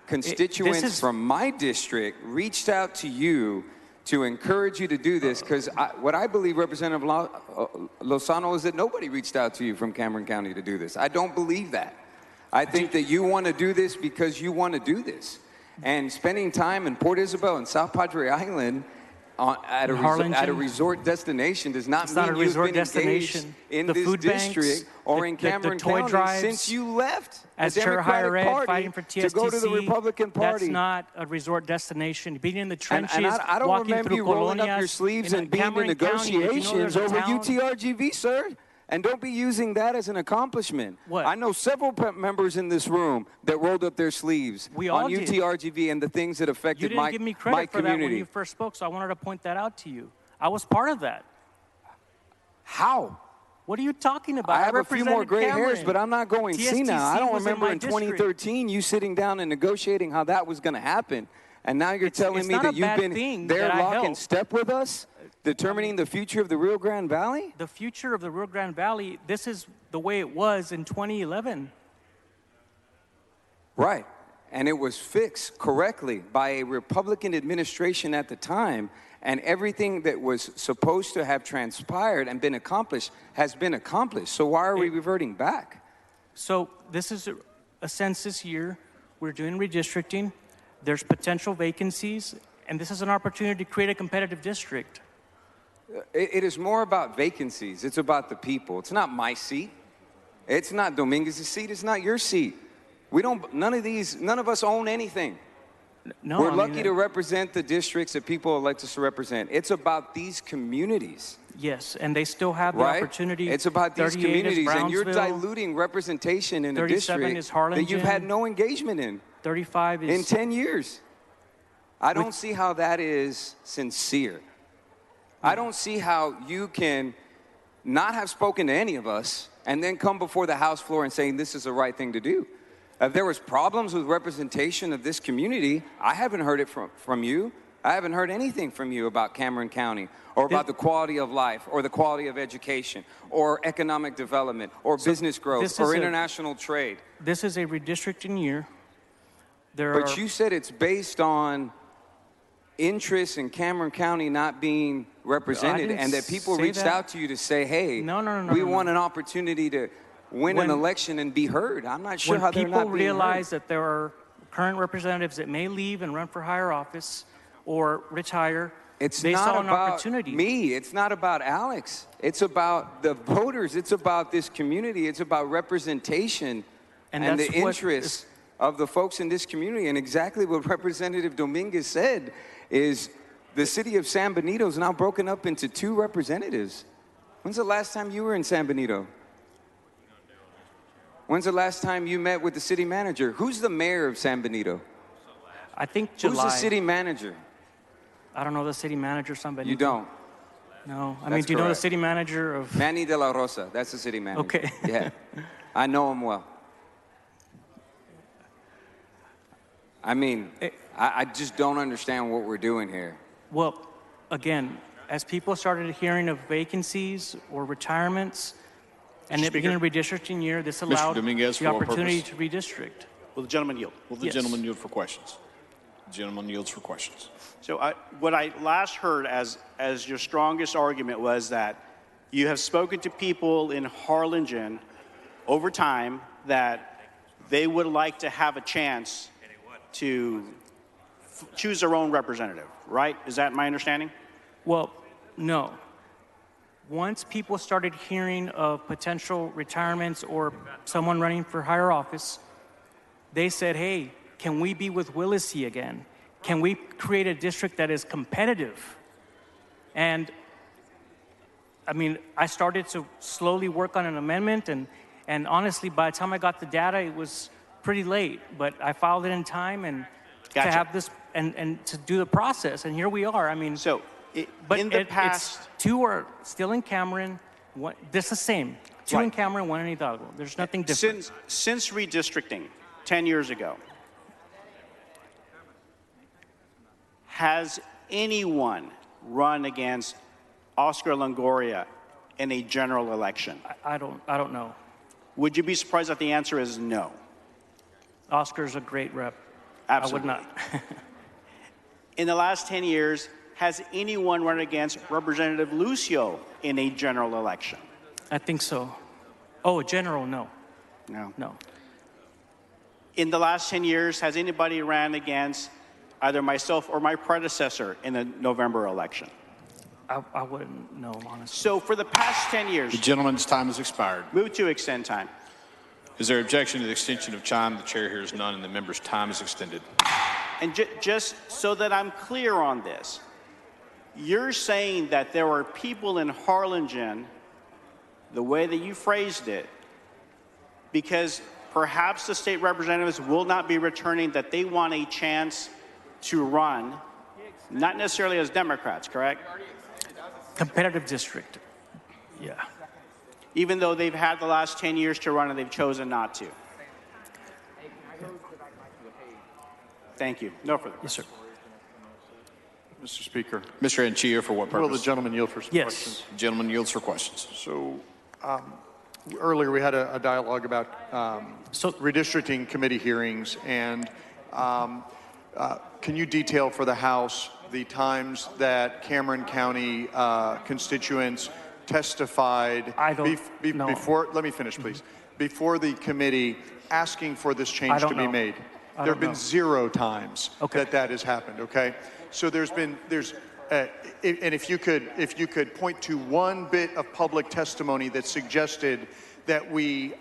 constituents from my district reached out to you to encourage you to do this, because what I believe, Representative Lozano, is that nobody reached out to you from Cameron County to do this. I don't believe that. I think that you want to do this because you want to do this. And spending time in Port Isabel and South Padre Island at a resort destination does not mean you've been engaged in this district or in Cameron County since you left the Democratic Party to go to the Republican Party. That's not a resort destination. Being in the trenches, and I don't remember you rolling up your colonias, sleeves and being in negotiations over Utrgv, sir. And don't be using that as an accomplishment. What? I know several members in this room that rolled up their sleeves on Utrgv and the things that affected my community. You didn't give me credit for that when you first spoke, so I wanted to point that out to you. I was part of that. How? What are you talking about? I have a few more gray hairs, but I'm not going senile. I don't remember in 2013 you sitting down and negotiating how that was going to happen. And now you're telling me that you've been there lock in step with us? Determining the future of the Rio Grande Valley? The future of the Rio Grande Valley, this is the way it was in 2011. Right. And it was fixed correctly by a Republican administration at the time, and everything that was supposed to have transpired and been accomplished has been accomplished. So why are we reverting back? So this is a census year. We're doing redistricting. There's potential vacancies, and this is an opportunity to create a competitive district. It is more about vacancies. It's about the people. It's not my seat. It's not Dominguez's seat. It's not your seat. None of us own anything. No, We're lucky to represent the districts that people elect us to represent. It's about these communities. Yes, and they still have the opportunity. It's about these 38 is communities, and you're Brownsville, diluting representation in a 37 district is Harlingen, that you've had no engagement in. 35 is... In 10 years. I don't see how that is sincere. I don't see how you can not have spoken to any of us and then come before the House floor and saying this is the right thing to do. If there was problems with representation of this community, I haven't heard it from you. I haven't heard anything from you about Cameron County or about the quality of life or the quality of education or economic development or business growth or international trade. This is a redistricting year. But you said it's based on interest in Cameron County not being represented and that people reached out to you to say, hey, we want an opportunity to win an election and be heard. I'm not sure how they're not being heard. When people realize that there are current representatives that may leave and run for higher office or retire, they saw an opportunity. Me. It's not about Alex. It's about the voters. It's about this community. It's about representation and the interests of the folks in this community. And exactly what Representative Dominguez said is the city of San Benito is now broken up into 2 representatives. When's the last time you were in San Benito? When's the last time you met with the city manager? Who's the mayor of San Benito? I think July. Who's the city manager? I don't know the city manager of San Benito. You don't? No. I mean, do you know the city manager of... Manny de la Rosa. That's the city manager. Okay. Yeah. I know him well. I mean, I just don't understand what we're doing here. Well, again, as people started hearing of vacancies or retirements, and it began a redistricting year, this allowed the opportunity to redistrict. Will the gentleman yield? Will the gentleman yield for questions? The gentleman yields for questions. So what I last heard as your strongest argument was that you have spoken to people in Harlingen over time that they would like to have a chance to choose their own representative, right? Is that my understanding? Well, no. Once people started hearing of potential retirements or someone running for higher office, they said, hey, can we be with Willacy again? Can we create a district that is competitive? And I mean, I started to slowly work on an amendment, and honestly, by the time I got the data, it was pretty late, but I filed it in time and to have this and to do the process, and here we are. I mean, in the past, it's 2 are still in Cameron. This is the same. 2 in Cameron, 1 in Hidalgo. There's nothing different. Since redistricting 10 years ago, has anyone run against Oscar Longoria in a general election? I don't know. Would you be surprised that the answer is no? Oscar's a great rep. Absolutely. I would not. In the last 10 years, has anyone run against Representative Lucio in a general election? I think so. Oh, general, no. No. In the last 10 years, has anybody ran against either myself or my predecessor in the November election? I wouldn't know, honestly. So for the past 10 years... The gentleman's time has expired. Move to extend time. Is there objection to the extension of time? The chair hears none, and the member's time is extended. And just so that I'm clear on this, you're saying that there are people in Harlingen, the way that you phrased it, because perhaps the state representatives will not be returning, that they want a chance to run, not necessarily as Democrats, correct? Competitive district, yeah. Even though they've had the last 10 years to run and they've chosen not to. Thank you. No further. Yes, sir. Mr. Speaker. Mr. Anchia, for what purpose? Will the gentleman yield for some Yes. questions? Gentleman yields for questions. So earlier we had a dialogue about redistricting committee hearings, and can you detail for the House the times that Cameron County constituents testified before, let me finish please, before the committee asking for this change to be made? There have been 0 times that has happened, okay? So and if you could point to one bit of public testimony that suggested that we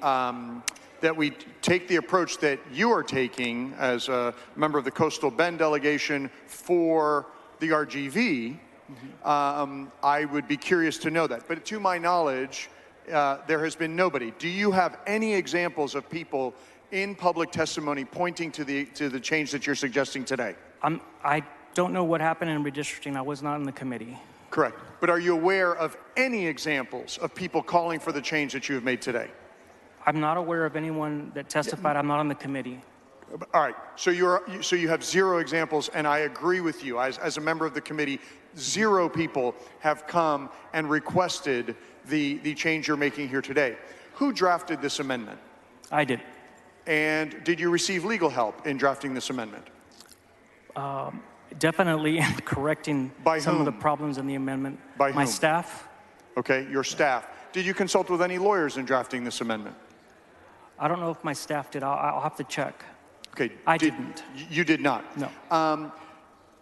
take the approach that you are taking as a member of the Coastal Bend delegation for the RGV, I would be curious to know that. But to my knowledge, there has been nobody. Do you have any examples of people in public testimony pointing to the change that you're suggesting today? I don't know what happened in redistricting. I was not in the committee. Correct. But are you aware of any examples of people calling for the change that you have made today? I'm not aware of anyone that testified. I'm not on the committee. All right. So you have 0 examples, and I agree with you. As a member of the committee, 0 people have come and requested the change you're making here today. Who drafted this amendment? I did. And did you receive legal help in drafting this amendment? Definitely correcting some of the problems in the amendment. By my whom? staff. Okay, your staff. Did you consult with any lawyers in drafting this amendment? I don't know if my staff did. I'll have to check. Okay. I didn't. You did not? No.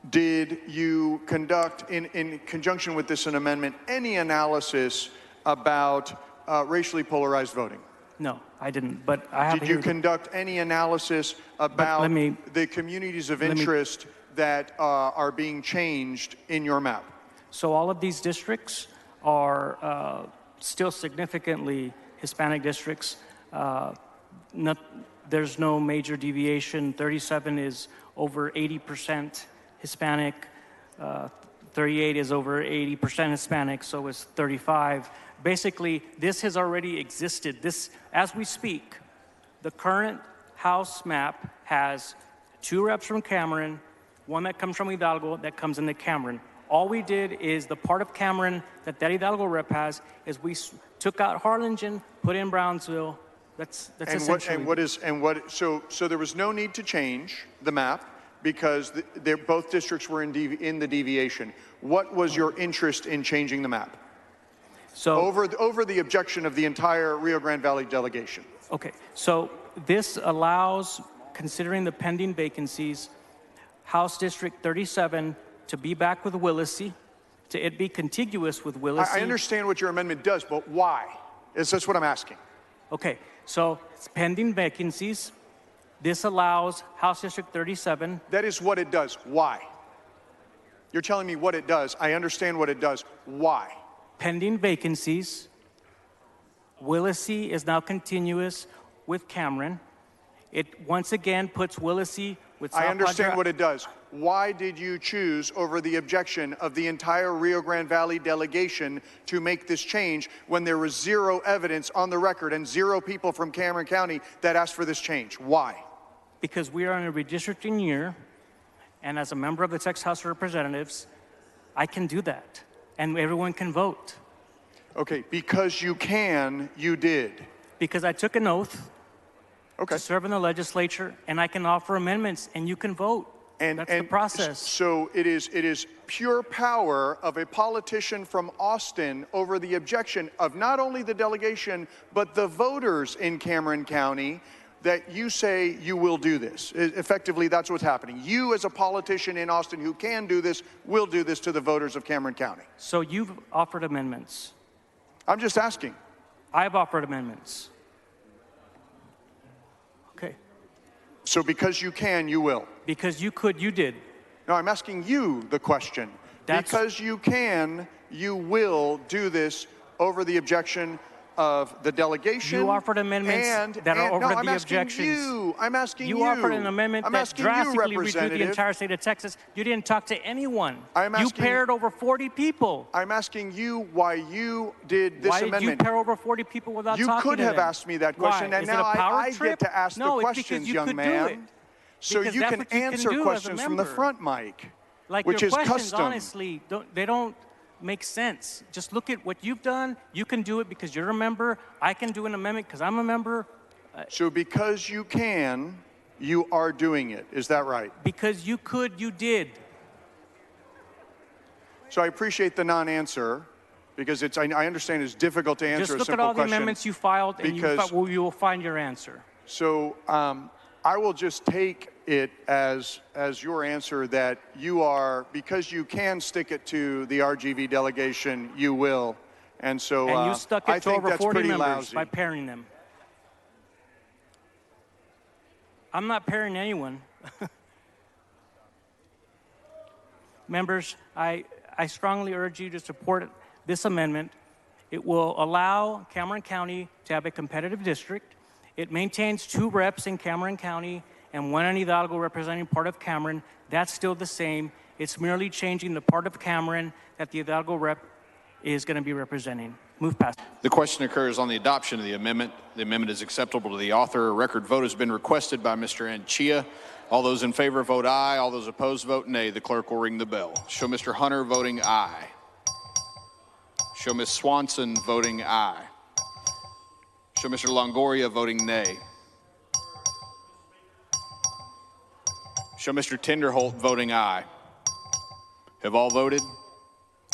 Did you conduct, in conjunction with this amendment, any analysis about racially polarized voting? No, I didn't. But I have. Did you conduct any analysis about the communities of interest that are being changed in your map? So all of these districts are still significantly Hispanic districts. There's no major deviation. 37 is over 80% Hispanic. 38 is over 80% Hispanic, so is 35. Basically, this has already existed. This, as we speak, the current House map has 2 reps from Cameron, 1 that comes from Hidalgo that comes into Cameron. All we did is the part of Cameron that Hidalgo rep has is we took out Harlingen, put in Brownsville. That's essentially. So there was no need to change the map because both districts were in the deviation. What was your interest in changing the map? So over the objection of the entire Rio Grande Valley delegation. Okay, so this allows, considering the pending vacancies, House District 37 to be back with Willacy, to it be contiguous with Willacy. I understand what your amendment does, but why? That's what I'm asking. Okay, so it's pending vacancies. This allows House District 37. That is what it does. Why? You're telling me what it does. I understand what it does. Why? Pending vacancies. Willacy is now continuous with Cameron. It once again puts Willacy with South I understand Padre. what it does. Why did you choose over the objection of the entire Rio Grande Valley delegation to make this change when there was 0 evidence on the record and 0 people from Cameron County that asked for this change? Why? Because we are in a redistricting year, and as a member of the Texas House of Representatives, I can do that, and everyone can vote. Okay, because you can, you did. Because I took an oath to serve in the legislature, and I can offer amendments, and you can vote. That's the process. So it is pure power of a politician from Austin over the objection of not only the delegation, but the voters in Cameron County that you say you will do this. Effectively, that's what's happening. You, as a politician in Austin who can do this, will do this to the voters of Cameron County. So you've offered amendments. I'm just asking. I've offered amendments. Okay. So because you can, you will. Because you could, you did. No, I'm asking you the question. Because you can, you will do this over the objection of the delegation. You offered amendments that are over the objections. I'm asking you. You offered an amendment that drastically reduced the entire state of Texas. You didn't talk to anyone. You paired over 40 people. I'm asking you why you did this amendment. Why did you pair over 40 people without talking to them? You could have asked me that question, and now I get to ask the questions, young man. So you can answer questions from the front mic. Like which your is questions, custom. honestly, they don't make sense. Just look at what you've done. You can do it because you're a member. I can do an amendment because I'm a member. So because you can, you are doing it. Is that right? Because you could, you did. So I appreciate the non-answer because I understand it's difficult to answer Just a look simple at all the question. amendments you filed, and because you will find your answer. So I will just take it as your answer that you are, because you can stick it to the RGV delegation, you will. And so And you stuck I it to think over that's 40 pretty members lousy. by pairing them. I'm not pairing anyone. Members, I strongly urge you to support this amendment. It will allow Cameron County to have a competitive district. It maintains 2 reps in Cameron County and 1 in Hidalgo representing part of Cameron. That's still the same. It's merely changing the part of Cameron that the Hidalgo rep is going to be representing. Move past. The question occurs on the adoption of the amendment. The amendment is acceptable to the author. A record vote has been requested by Mr. Anchia. All those in favor vote aye. All those opposed vote nay. The clerk will ring the bell. Show Mr. Hunter voting aye. Show Ms. Swanson voting aye. Show Mr. Longoria voting nay. Show Mr. Tinderholt voting aye. Have all voted?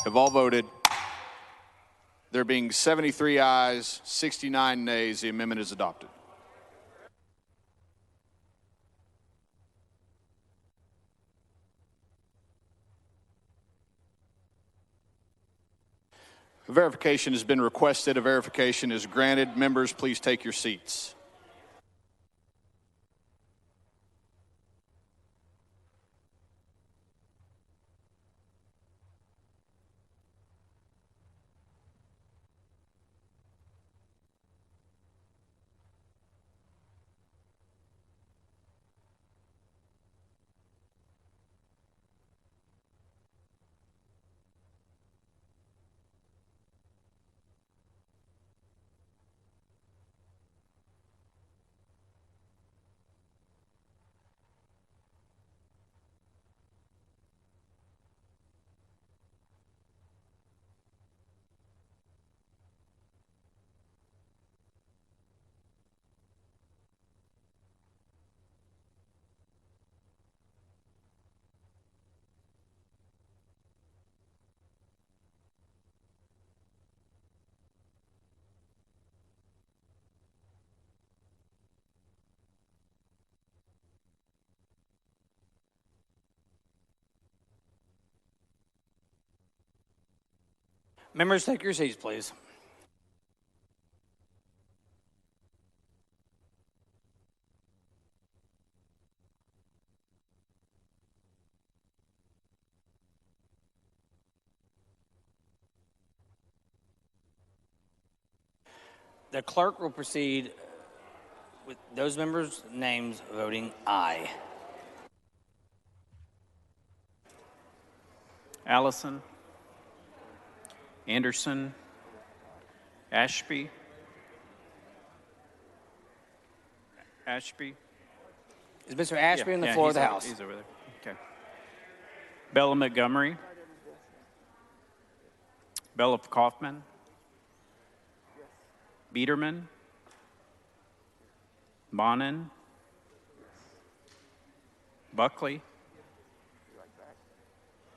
Have all voted? There being 73 ayes, 69 nays, the amendment is adopted. A verification has been requested. A verification is granted. Members, please take your seats. Members, take your seats, please. The clerk will proceed with those members' names voting aye. Allison, Anderson, Ashby, Is Mr. Ashby on the floor of the House? He's over there. Okay. Bella Montgomery, Bella Kaufman, Biederman, Bonin, Buckley,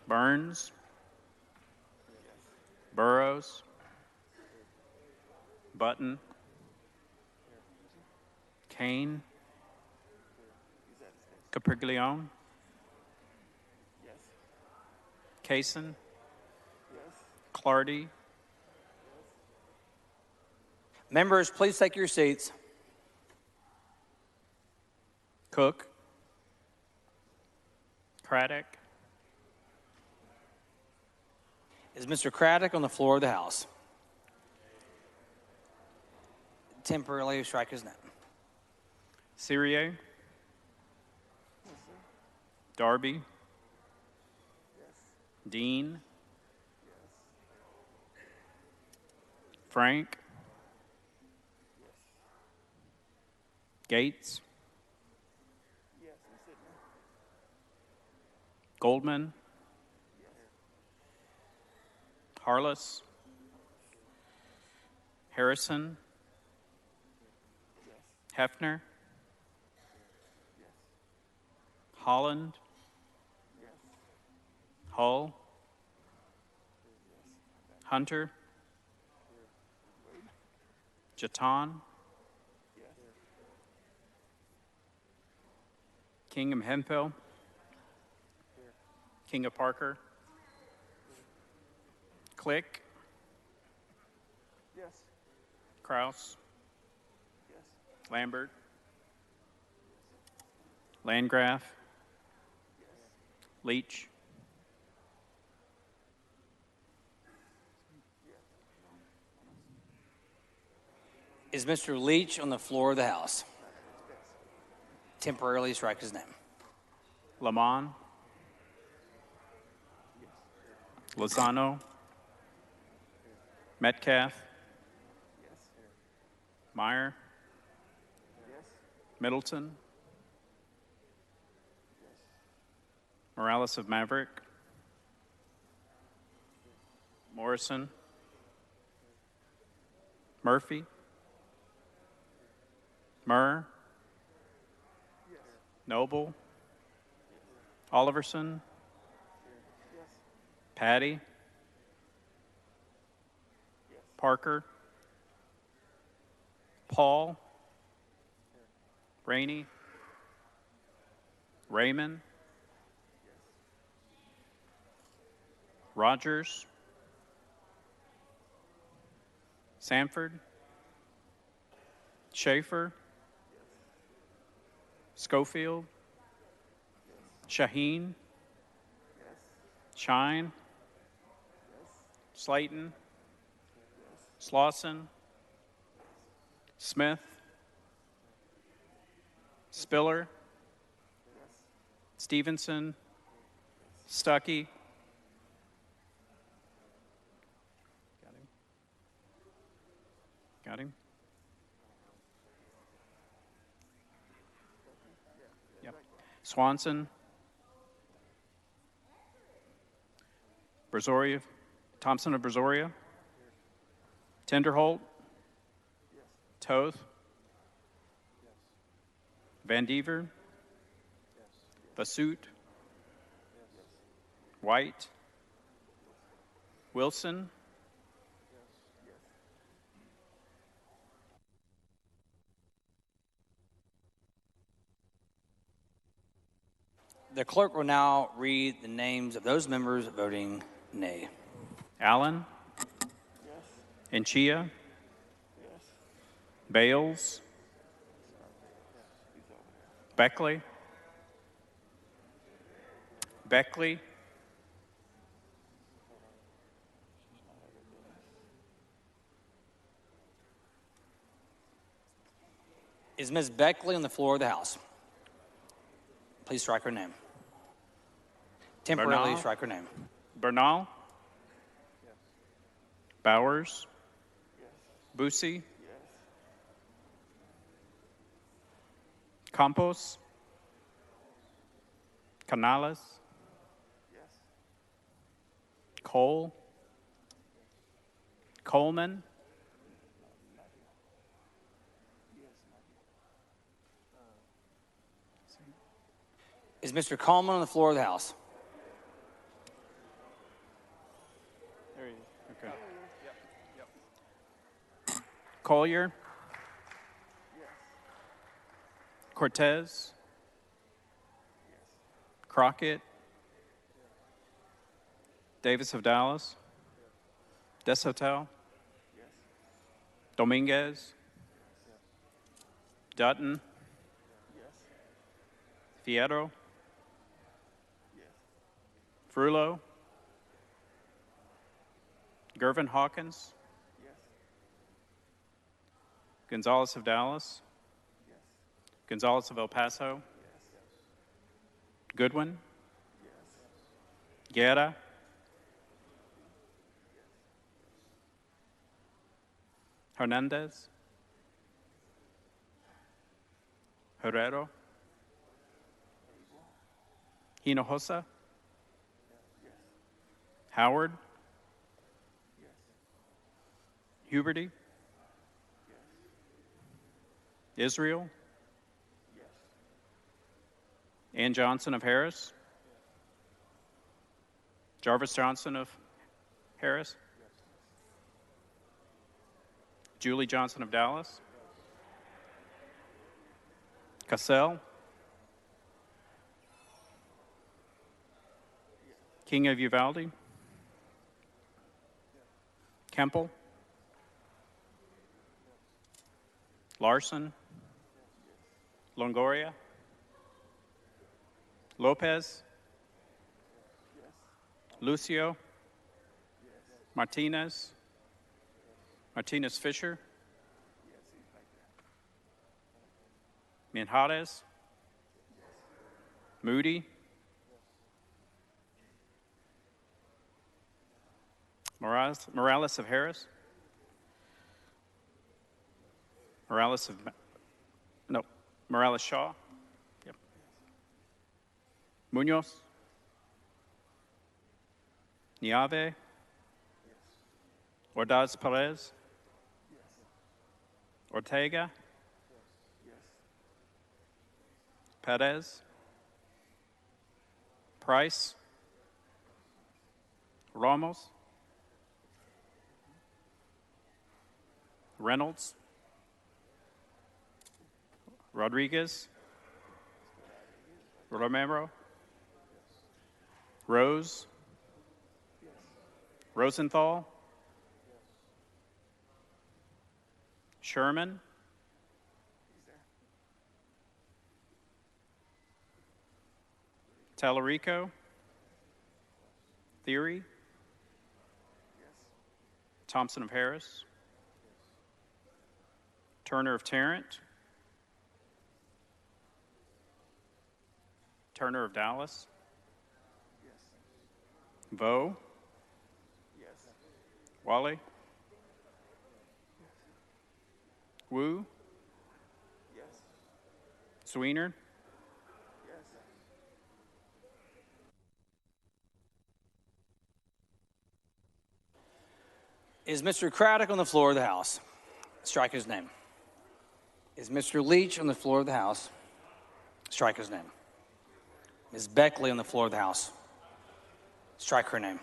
Burns, Burrows, Button, Cain, Capriglione, Kaysen, Clardy. Members, please take your seats. Cook, Craddock, Is Mr. Craddock on the floor of the House? Temporarily strike his name. Cyrier, Darby, Dean, Frank, Gates, Goldman, Harless, Harrison, Hefner, Holland, Hull, Hunter, Jatan, King of Hemphill, King of Parker, Click, Kraus, Lambert, Landgraf, Leach, Is Mr. Leach on the floor of the House? Temporarily strike his name. Lamont, Lozano, Metcalf, Meyer, Middleton, Morales of Maverick, Morrison, Murphy, Murr, Noble, Oliverson, Patty, Parker, Paul, Rainey, Raymond, Rogers, Sanford, Schaefer, Schofield, Shaheen, Shine, Slayton, Slauson, Smith, Spiller, Stevenson, Stuckey, got him? Yep. Swanson, Brazoria, Thompson of Brazoria, Tenderholt, Toth, Van Dever, Basut, White, Wilson, The clerk will now read the names of those members voting nay. Allen, Enchia, Bales, Beckley, Beckley, Is Ms. Beckley on the floor of the House? Please strike her name. Temporarily Bernal? strike her name. Bernal, Bowers, Busey, Campos, Canales, Cole, Coleman, Is Mr. Coleman on the floor of the House? There he is. Okay. Collier, Cortez, Crockett, Davis of Dallas, Deshotel, Dominguez, Dutton, Fierro, Frullo, Gervin Hawkins, Gonzalez of Dallas, Gonzalez of El Paso, Goodwin, Guerra, Hernandez, Herrero, Hinojosa, Howard, Huberty? Israel? Ann Johnson of Harris? Jarvis Johnson of Harris? Julie Johnson of Dallas? Cassell? King of Uvalde? Kemple? Larson? Longoria? Lopez? Lucio? Martinez? Martinez Fisher? Minjarez? Moody? Morales of Harris? Morales Shaw? Yep. Munoz? Niave? Ordaz Perez? Ortega? Perez? Price? Ramos? Reynolds? Rodriguez? Romero? Rose? Rosenthal? Sherman? Tallarico? Theory? Thompson of Harris? Turner of Tarrant? Turner of Dallas? Vo? Wally? Wu? Sweener? Is Mr. Craddock on the floor of the House? Strike his name. Is Mr. Leach on the floor of the House? Strike his name. Ms. Beckley on the floor of the House? Strike her name.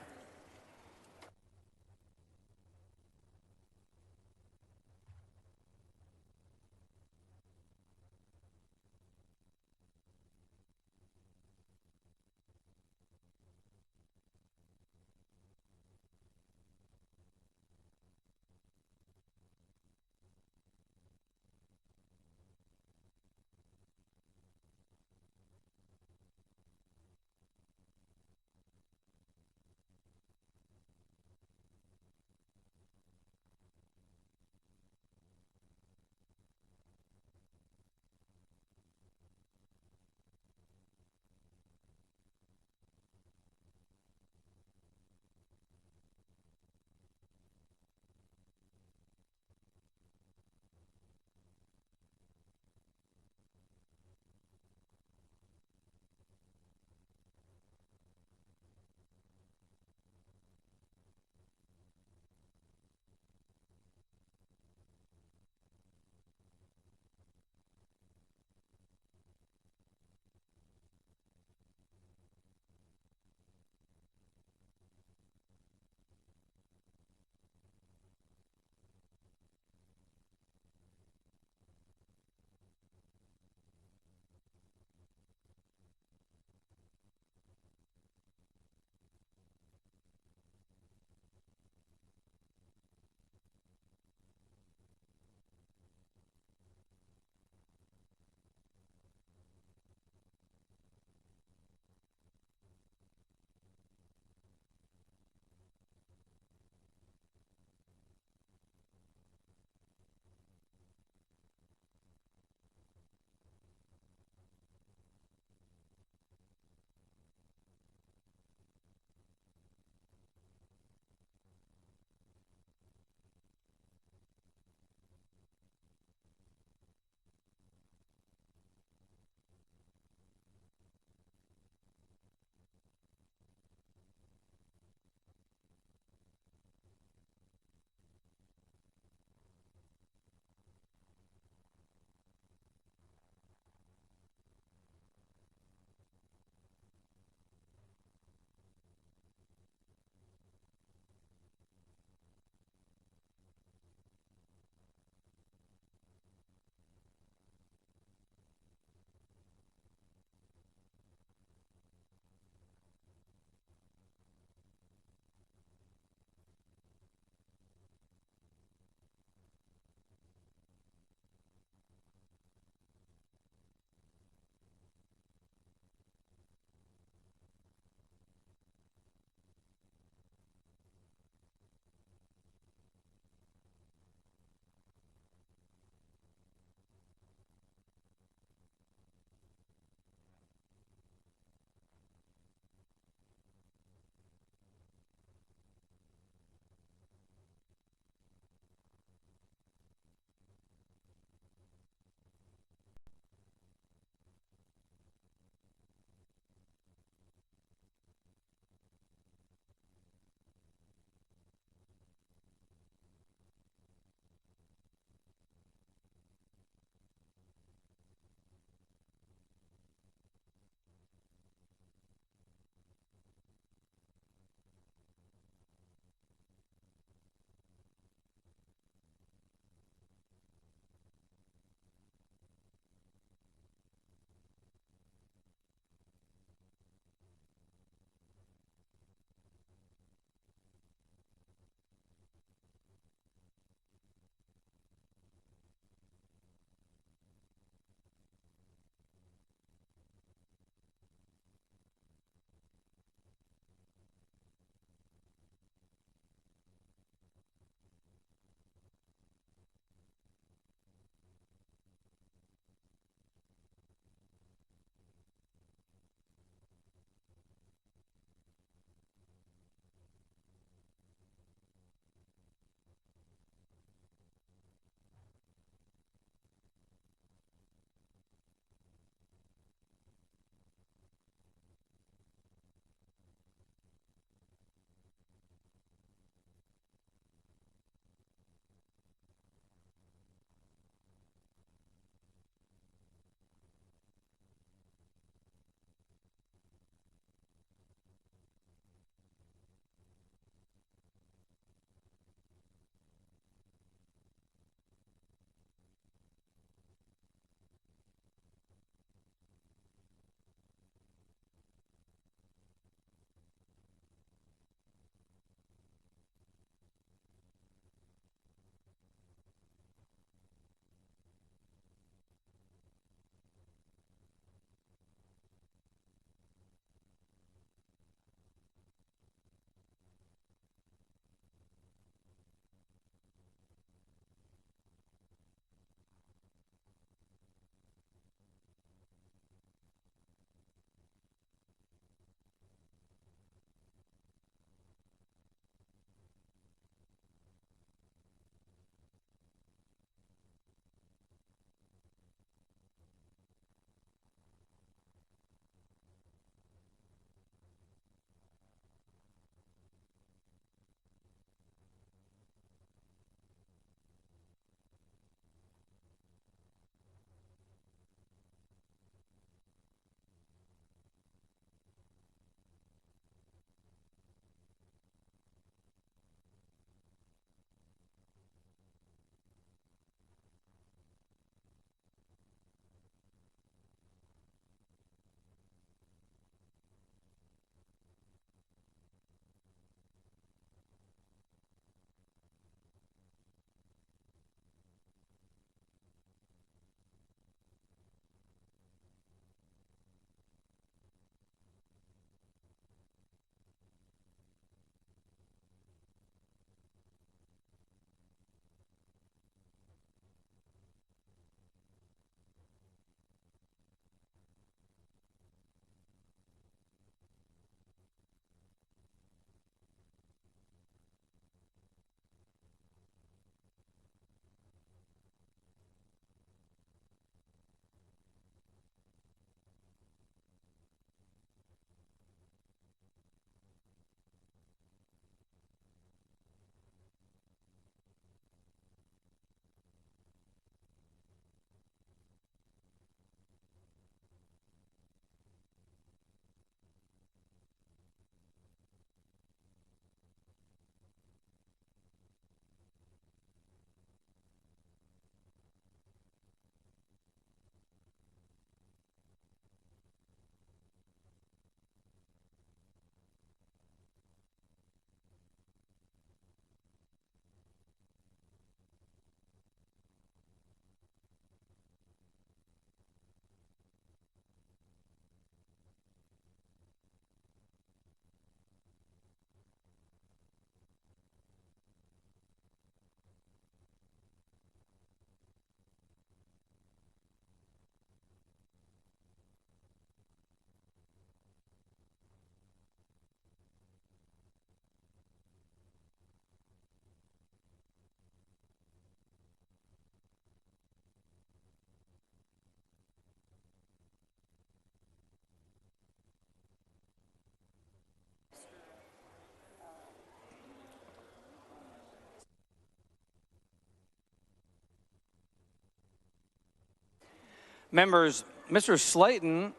Members, Mr. Slayton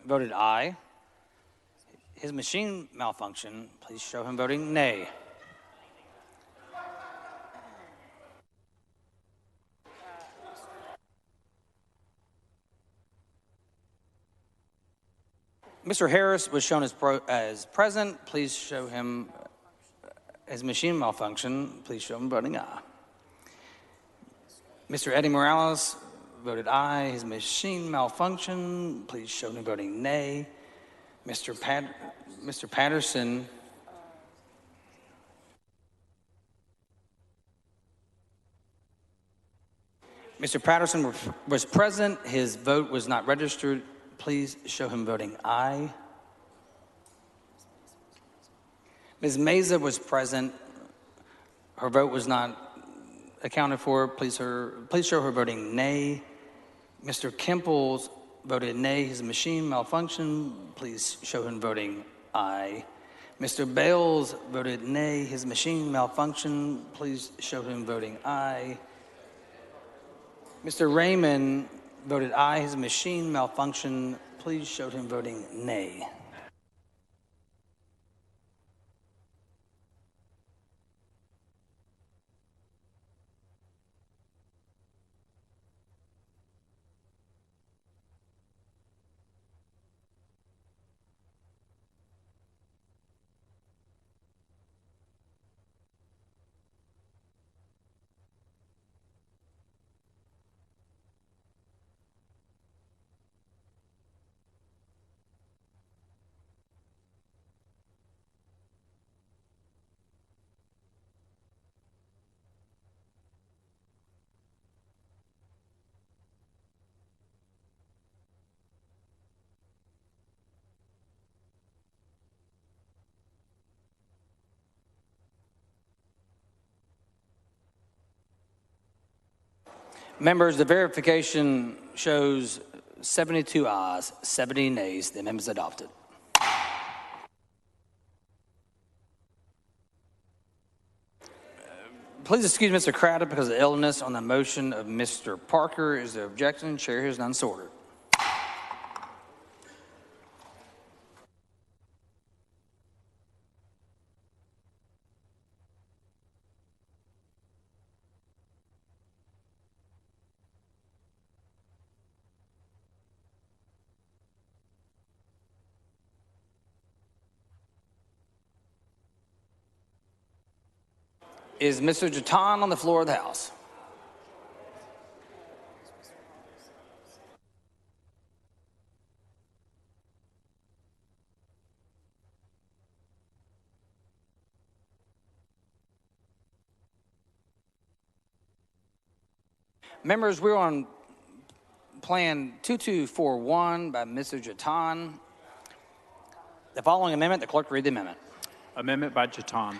voted aye. His machine malfunctioned. Please show him voting nay. Mr. Harris was shown as present. Please show him his machine malfunction. Please show him voting aye. Mr. Eddie Morales voted aye. His machine malfunction. Please show him voting nay. Mr. Patterson Mr. Patterson was present. His vote was not registered. Please show him voting aye. Ms. Meza was present. Her vote was not accounted for. Please show her voting nay. Mr. Kemples voted nay. His machine malfunctioned. Please show him voting aye. Mr. Bales voted nay. His machine malfunctioned. Please show him voting aye. Mr. Raymond voted aye. His machine malfunctioned. Please show him voting nay. Members, the verification shows 72 ayes, 70 nays. The amendment is adopted. Please excuse Mr. Craddock because of illness on the motion of Mr. Parker. Is there objection? Chair hears none, so ordered. Is Mr. Jatan on the floor of the House? Members, we're on Plan 2241 by Mr. Jatan. The following amendment, the clerk read the amendment. Amendment by Jatan.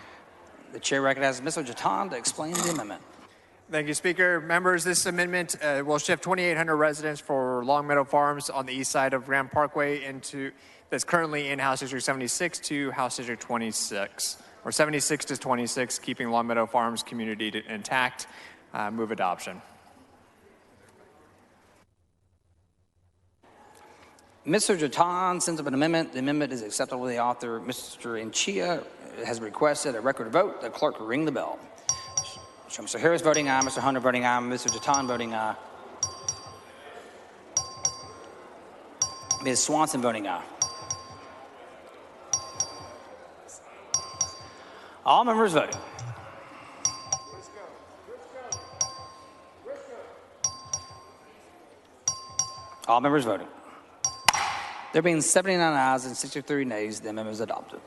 The chair recognizes Mr. Jatan to explain the amendment. Thank you, Speaker. Members, this amendment will shift 2,800 residents for Long Meadow Farms on the east side of Grand Parkway that's currently in House District 76 to House District 26, or 76 to 26, keeping Long Meadow Farms community intact. Move adoption. Mr. Jatan sends up an amendment. The amendment is acceptable to the author. Mr. Inchia has requested a record vote. The clerk will ring the bell. So Mr. Harris voting aye, Mr. Hunter voting aye, Mr. Jatan voting aye. Ms. Swanson voting aye. All members voting. All members voting. There being 79 ayes and 63 nays, the amendment is adopted.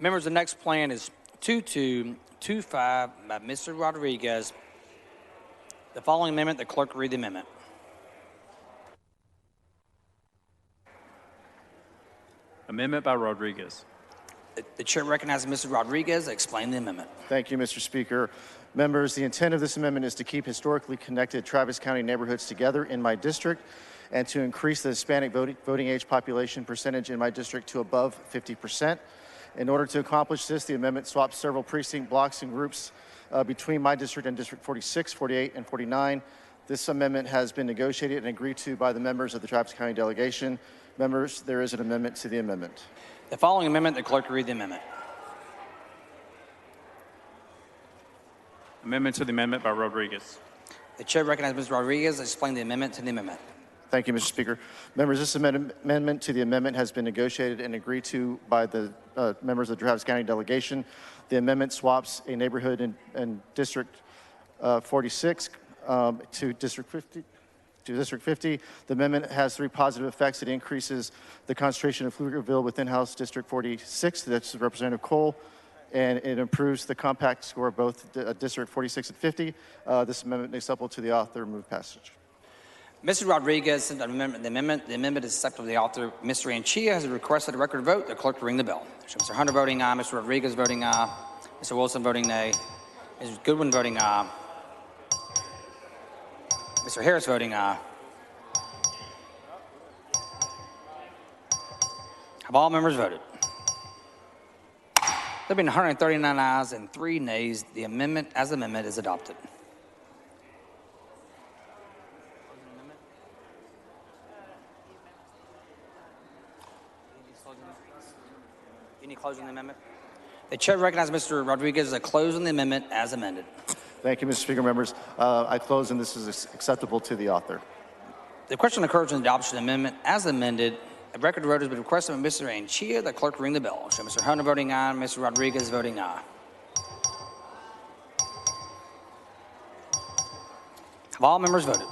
Members, the next plan is 2225 by Mr. Rodriguez. The following amendment, the clerk will read the amendment. Amendment by Rodriguez. The chair recognizes Mr. Rodriguez to explain the amendment. Thank you, Mr. Speaker. Members, the intent of this amendment is to keep historically connected Travis County neighborhoods together in my district and to increase the Hispanic voting age population percentage in my district to above 50%. In order to accomplish this, the amendment swaps several precinct blocks and groups between my district and District 46, 48, and 49. This amendment has been negotiated and agreed to by the members of the Travis County delegation. Members, there is an amendment to the amendment. The following amendment, the clerk will read the amendment. Amendment to the amendment by Rodriguez. The chair recognizes Mr. Rodriguez to explain the amendment to the amendment. Thank you, Mr. Speaker. Members, this amendment to the amendment has been negotiated and agreed to by the members of the Travis County delegation. The amendment swaps a neighborhood in District 46 to District 50. The amendment has three positive effects. It increases the concentration of Pflugerville within House District 46, that's Representative Cole, and it improves the compact score of both District 46 and 50. This amendment makes acceptable to the author. Move passage. Mr. Rodriguez sent an amendment. The amendment is acceptable to the author. Mr. Anchia has requested a record vote. The clerk will ring the bell. So Mr. Hunter voting aye, Mr. Rodriguez voting aye, Mr. Wilson voting nay, Mr. Goodwin voting aye, Mr. Harris voting aye. Have all members voted? There have been 139 ayes and 3 nays. The amendment as amendment is adopted. Any closing the amendment? The chair recognizes Mr. Rodriguez as closing the amendment as amended. Thank you, Mr. Speaker. Members, I close and this is acceptable to the author. The question occurs in the adoption of the amendment as amended. A record vote has been requested by Mr. Anchia. The clerk will ring the bell. Show Mr. Hunter voting aye, Mr. Rodriguez voting aye. Have all members voted?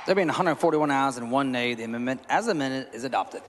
There being 141 ayes and 1 nay, the amendment as amended is adopted.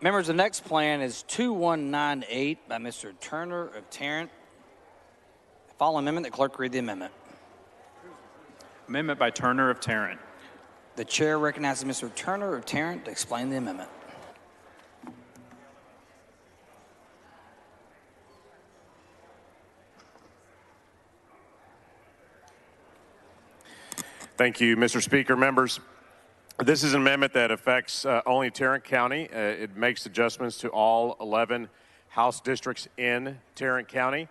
Members, the next plan is 2198 by Mr. Turner of Tarrant. Following amendment, the clerk read the amendment. Amendment by Turner of Tarrant. The chair recognizes Mr. Turner of Tarrant to explain the amendment. Thank you, Mr. Speaker. Members, this is an amendment that affects only Tarrant County. It makes adjustments to all 11 House districts in Tarrant County.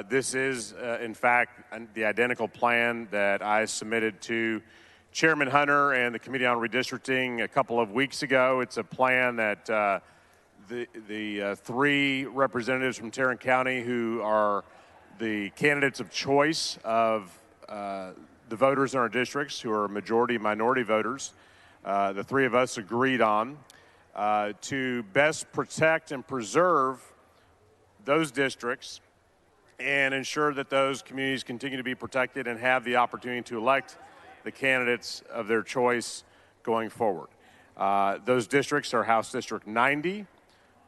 This is, in fact, the identical plan that I submitted to Chairman Hunter and the Committee on Redistricting a couple of weeks ago. It's a plan that the three representatives from Tarrant County who are the candidates of choice of the voters in our districts, who are majority-minority voters, the three of us agreed on to best protect and preserve those districts and ensure that those communities continue to be protected and have the opportunity to elect the candidates of their choice going forward. Those districts are House District 90,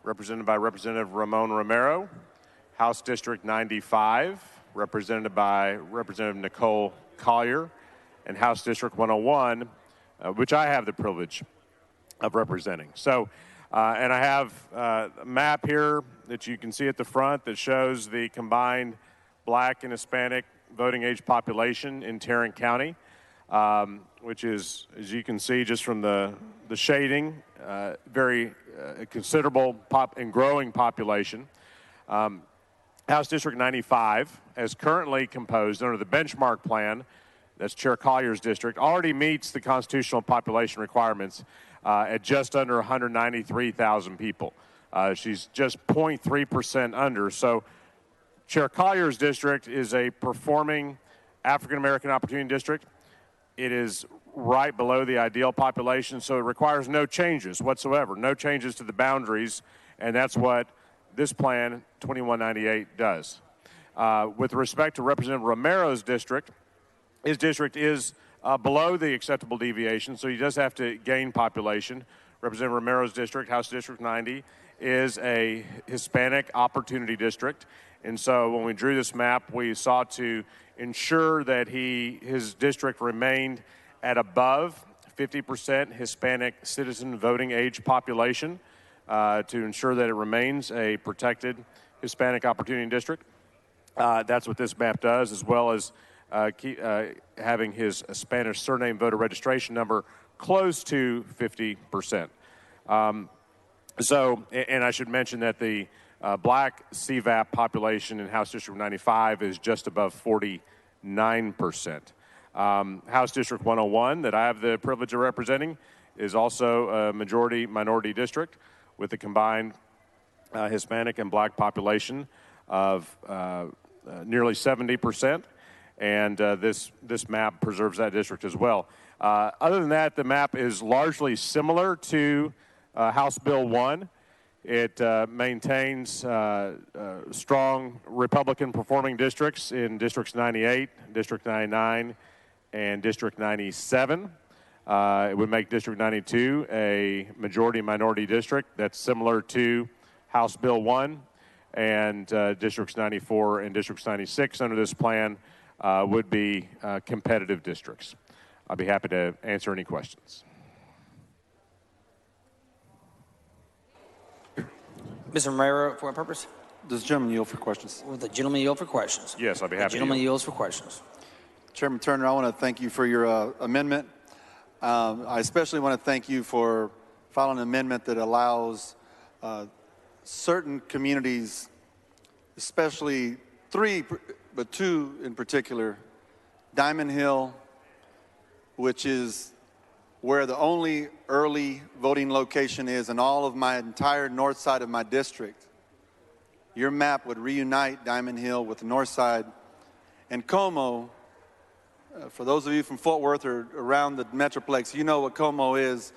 represented by Representative Ramon Romero, House District 95, represented by Representative Nicole Collier, and House District 101, which I have the privilege of representing. So, and I have a map here that you can see at the front that shows the combined Black and Hispanic voting age population in Tarrant County, which is, as you can see just from the shading, very considerable and growing population. House District 95, as currently composed under the benchmark plan, that's Chair Collier's district, already meets the constitutional population requirements at just under 193,000 people. She's just 0.3% under. So Chair Collier's district is a performing African American Opportunity District. It is right below the ideal population, so it requires no changes whatsoever, no changes to the boundaries, and that's what this plan, 2198, does. With respect to Representative Romero's district, his district is below the acceptable deviation, so he does have to gain population. Representative Romero's district, House District 90, is a Hispanic Opportunity District, and so when we drew this map, we sought to ensure that his district remained at above 50% Hispanic citizen voting age population to ensure that it remains a protected Hispanic Opportunity District. That's what this map does, as well as having his Spanish surname voter registration number close to 50%. And I should mention that the Black CVAP population in House District 95 is just above 49%. House District 101, that I have the privilege of representing, is also a majority-minority district with a combined Hispanic and Black population of nearly 70%, and this map preserves that district as well. Other than that, the map is largely similar to House Bill 1. It maintains strong Republican performing districts in Districts 98, District 99, and District 97. It would make District 92 a majority-minority district that's similar to House Bill 1, and Districts 94 and Districts 96 under this plan would be competitive districts. I'll be happy to answer any questions. Mr. Romero, for what purpose? Does the gentleman yield for questions? Will the gentleman yield for questions? Yes, I'll be happy The gentleman to yields for questions. Chairman Turner, I want to thank you for your amendment. I especially want to thank you for filing an amendment that allows certain communities, especially three, but two in particular, Diamond Hill, which is where the only early voting location is in all of my entire north side of my district. Your map would reunite Diamond Hill with the north side. And Como, for those of you from Fort Worth or around the Metroplex, you know what Como is.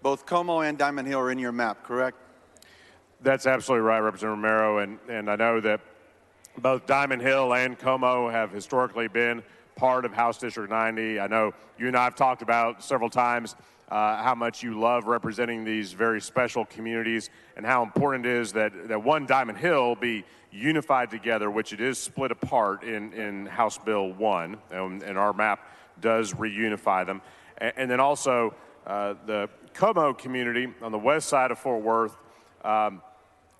Both Como and Diamond Hill are in your map, correct? That's absolutely right, Representative Romero, and I know that both Diamond Hill and Como have historically been part of House District 90. I know you and I have talked about several times how much you love representing these very special communities and how important it is that one Diamond Hill be unified together, which it is split apart in House Bill 1, and our map does reunify them. And then also the Como community on the west side of Fort Worth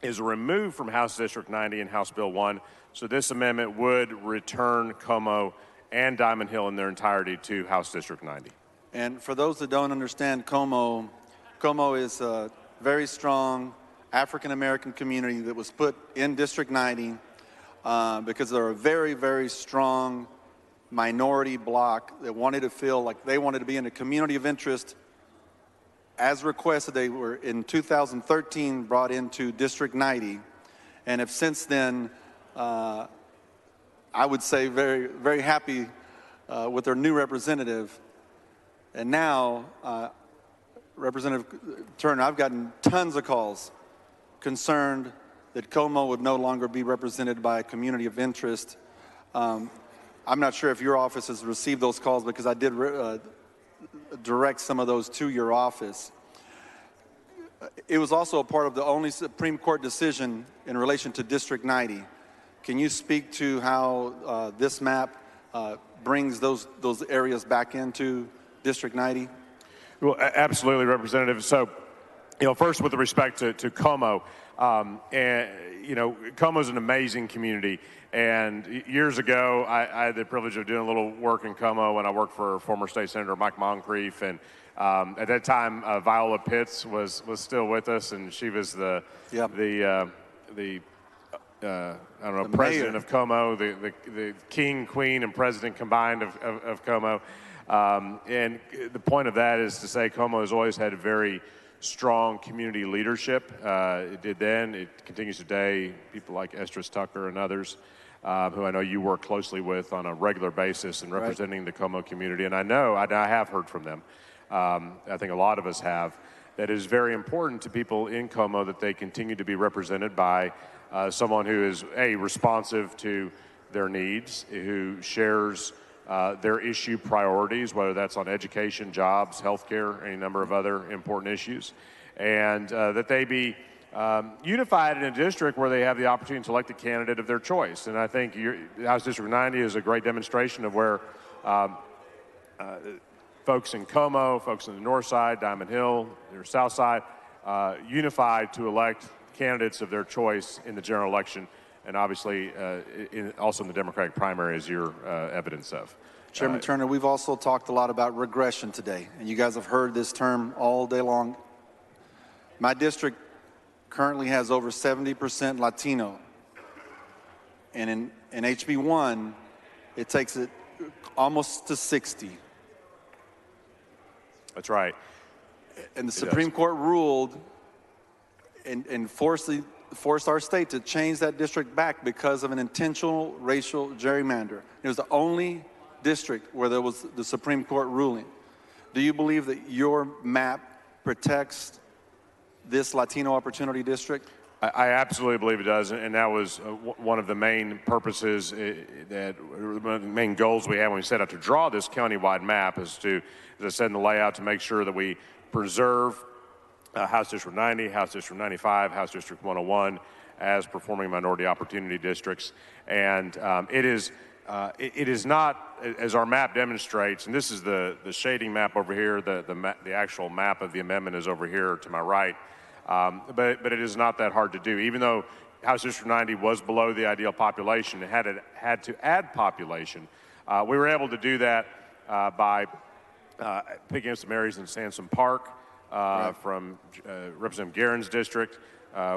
is removed from House District 90 and House Bill 1. So this amendment would return Como and Diamond Hill in their entirety to House District 90. And for those that don't understand Como is a very strong African-American community that was put in District 90 because they're a very, very strong minority block that wanted to feel like they wanted to be in a community of interest. As requested, they were in 2013 brought into District 90 and have since then, I would say, very, very happy with their new representative. And now, Representative Turner, I've gotten tons of calls concerned that Como would no longer be represented by a community of interest. I'm not sure if your office has received those calls because I did direct some of those to your office. It was also a part of the only Supreme Court decision in relation to District 90. Can you speak to how this map brings those areas back into District 90? Well, absolutely, Representative. So, first with respect to Como, and Como is an amazing community. And years ago, I had the privilege of doing a little work in Como when I worked for former State Senator Mike Moncrief. And at that time, Viola Pitts was still with us, and she was the president of Como, the king, queen, and president combined of Como. And the point of that is to say Como has always had a very strong community leadership. It did then, it continues today. People like Estrus Tucker and others who I know you work closely with on a regular basis in representing the Como community. And I have heard from them. I think a lot of us have. That it is very important to people in Como that they continue to be represented by someone who is, responsive to their needs, who shares their issue priorities, whether that's on education, jobs, healthcare, any number of other important issues, and that they be unified in a district where they have the opportunity to elect a candidate of their choice. And I think House District 90 is a great demonstration of where folks in Como, folks on the north side, Diamond Hill, their south side, unified to elect candidates of their choice in the general election, and obviously also in the Democratic primary, as you're evidence of. Chairman Turner, we've also talked a lot about regression today, and you guys have heard this term all day long. My district currently has over 70% Latino, and in HB 1, it takes it almost to 60. That's right. And the Supreme Court ruled and forced our state to change that district back because of an intentional racial gerrymander. It was the only district where there was the Supreme Court ruling. Do you believe that your map protects this Latino Opportunity District? I absolutely believe it does, and that was one of the main purposes, one of the main goals we had when we set out to draw this countywide map is to, as I said in the layout, to make sure that we preserve House District 90, House District 95, House District 101 as performing minority opportunity districts. And it is not, as our map demonstrates, and this is the shading map over here, the actual map of the amendment is over here to my right, but it is not that hard to do. Even though House District 90 was below the ideal population, it had to add population. We were able to do that by picking up some areas in Sansom Park, from Representative Guerin's district,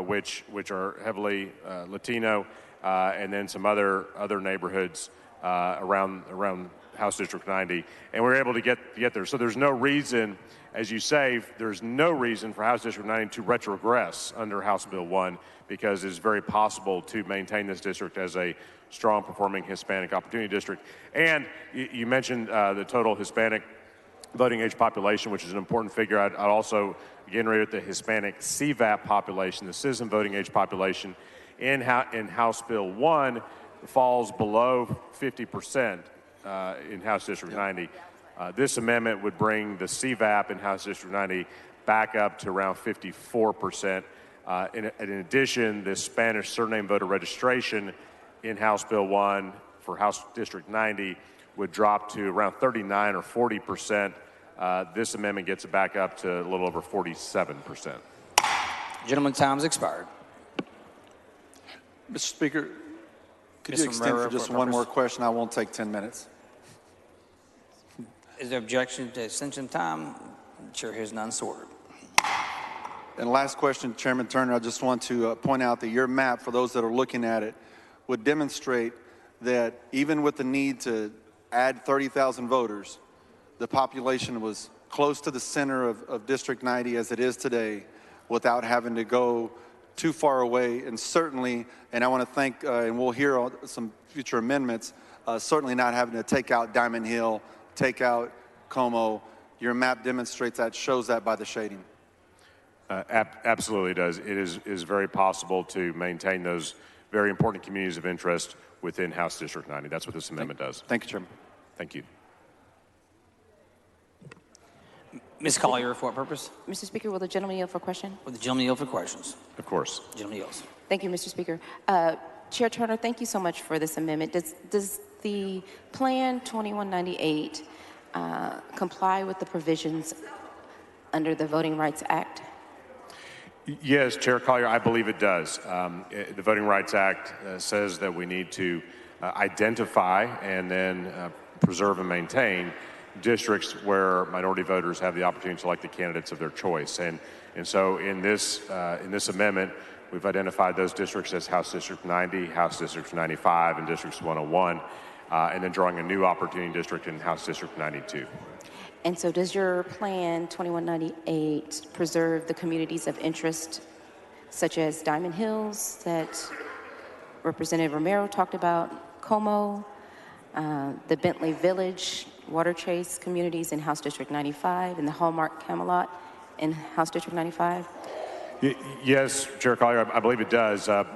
which are heavily Latino, and then some other neighborhoods around House District 90, and we were able to get there. So there's no reason, as you say, there's no reason for House District 90 to retrogress under House Bill 1, because it's very possible to maintain this district as a strong performing Hispanic opportunity district. And you mentioned the total Hispanic voting age population, which is an important figure. I'd also again reiterate the Hispanic CVAP population, the citizen voting age population in House Bill 1 falls below 50% in House District 90. This amendment would bring the CVAP in House District 90 back up to around 54%. In addition, the Spanish surname voter registration in House Bill 1 for House District 90 would drop to around 39 or 40%. This amendment gets it back up to a little over 47%. Gentleman's time's expired. Mr. Speaker, could you Mr. extend Romero, for just for one purpose? more question? I won't take 10 minutes. Is there objection to extension of time? Chair hears none, so ordered. And last question, Chairman Turner, I just want to point out that your map, for those that are looking at it, would demonstrate that even with the need to add 30,000 voters, the population was close to the center of District 90 as it is today without having to go too far away. And certainly, and I want to thank, and we'll hear some future amendments, certainly not having to take out Diamond Hill, take out Como. Your map demonstrates that, shows that by the shading. Absolutely does. It is very possible to maintain those very important communities of interest within House District 90. That's what this amendment does. Thank you, Chairman. Thank you. Ms. Collier, for what purpose? Mr. Speaker, will the gentleman yield for question? Will the gentleman yield for questions? Of course. Gentleman yields. Thank you, Mr. Speaker. Chair Turner, thank you so much for this amendment. Does the Plan 2198 comply with the provisions under the Voting Rights Act? Yes, Chair Collier, I believe it does. The Voting Rights Act says that we need to identify and then preserve and maintain districts where minority voters have the opportunity to select the candidates of their choice. And so in this amendment, we've identified those districts as House District 90, House District 95, and Districts 101, and then drawing a new opportunity district in House District 92. And so does your Plan 2198 preserve the communities of interest, such as Diamond Hills that Representative Romero talked about, Como, the Bentley Village, Water Chase communities in House District 95, and the Hallmark Camelot in House District 95? Yes, Chair Collier, I believe it does. As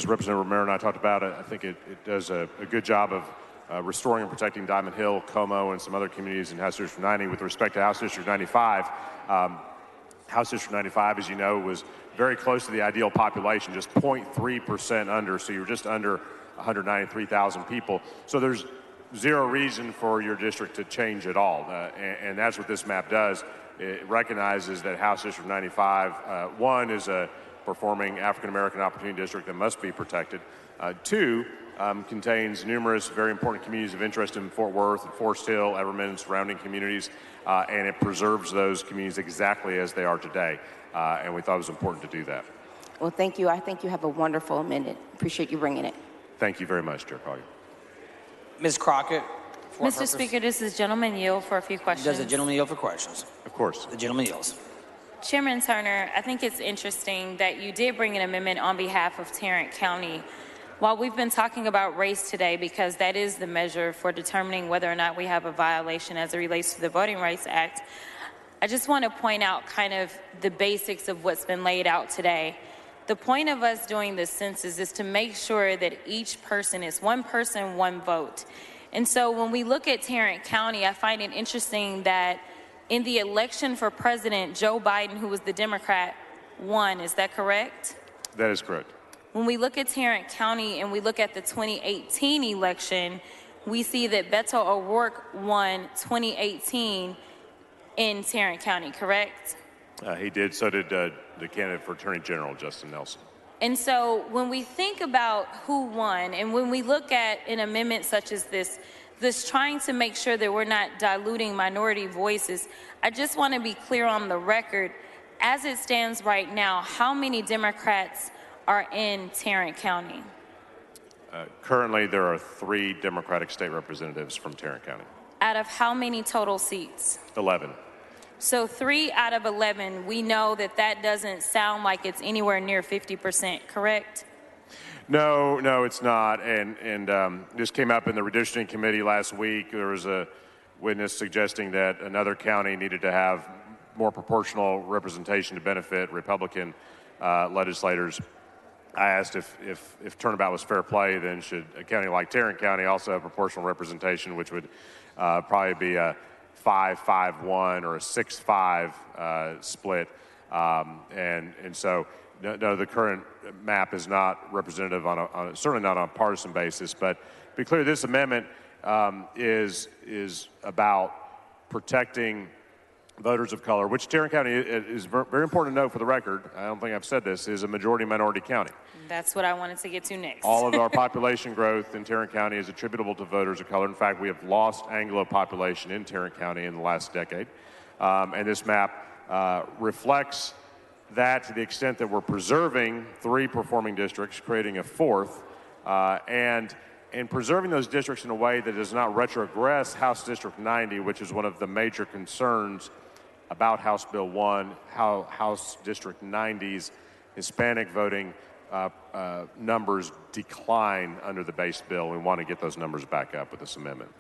Representative Romero and I talked about it, I think it does a good job of restoring and protecting Diamond Hill, Como, and some other communities in House District 90. With respect to House District 95, House District 95, as you know, was very close to the ideal population, just 0.3% under, so you're just under 193,000 people. So there's zero reason for your district to change at all, and that's what this map does. It recognizes that House District 95, one, is a performing African American opportunity district that must be protected. Two, contains numerous very important communities of interest in Fort Worth, and Forest Hill, Everman, and surrounding communities, and it preserves those communities exactly as they are today. And we thought it was important to do that. Well, thank you. I think you have a wonderful amendment. Appreciate you bringing it. Thank you very much, Chair Collier. Ms. Crockett. For what Mr. purpose? Speaker, does the gentleman yield for a few questions? Does the gentleman yield for questions? Of course. The gentleman yields. Chairman Turner, I think it's interesting that you did bring an amendment on behalf of Tarrant County. While we've been talking about race today, because that is the measure for determining whether or not we have a violation as it relates to the Voting Rights Act, I just want to point out kind of the basics of what's been laid out today. The point of us doing this census is to make sure that each person is one person, one vote. And so when we look at Tarrant County, I find it interesting that in the election for president, Joe Biden, who was the Democrat, won. Is that correct? That is correct. When we look at Tarrant County and we look at the 2018 election, we see that Beto O'Rourke won 2018 in Tarrant County, correct? He did. So did the candidate for Attorney General, Justin Nelson. And so when we think about who won, and when we look at an amendment such as this trying to make sure that we're not diluting minority voices, I just want to be clear on the record. As it stands right now, how many Democrats are in Tarrant County? Currently, there are 3 Democratic state representatives from Tarrant County. Out of how many total seats? 11. So 3 out of 11, we know that that doesn't sound like it's anywhere near 50%, correct? No, it's not. And this came up in the redistricting committee last week. There was a witness suggesting that another county needed to have more proportional representation to benefit Republican legislators. I asked if turnabout was fair play, then should a county like Tarrant County also have proportional representation, which would probably be 5-5-1 or a 6-5 split. And so, no, the current map is not representative certainly not on a partisan basis. But to be clear, this amendment is about protecting voters of color, which Tarrant County is very important to note for the record. I don't think I've said this, is a majority minority county. That's what I wanted to get to next. All of our population growth in Tarrant County is attributable to voters of color. In fact, we have lost Anglo population in Tarrant County in the last decade. And this map reflects that to the extent that we're preserving 3 performing districts, creating a 4th, and preserving those districts in a way that does not retrogress House District 90, which is one of the major concerns about House Bill 1, how House District 90's Hispanic voting numbers decline under the base bill. We want to get those numbers back up with this amendment.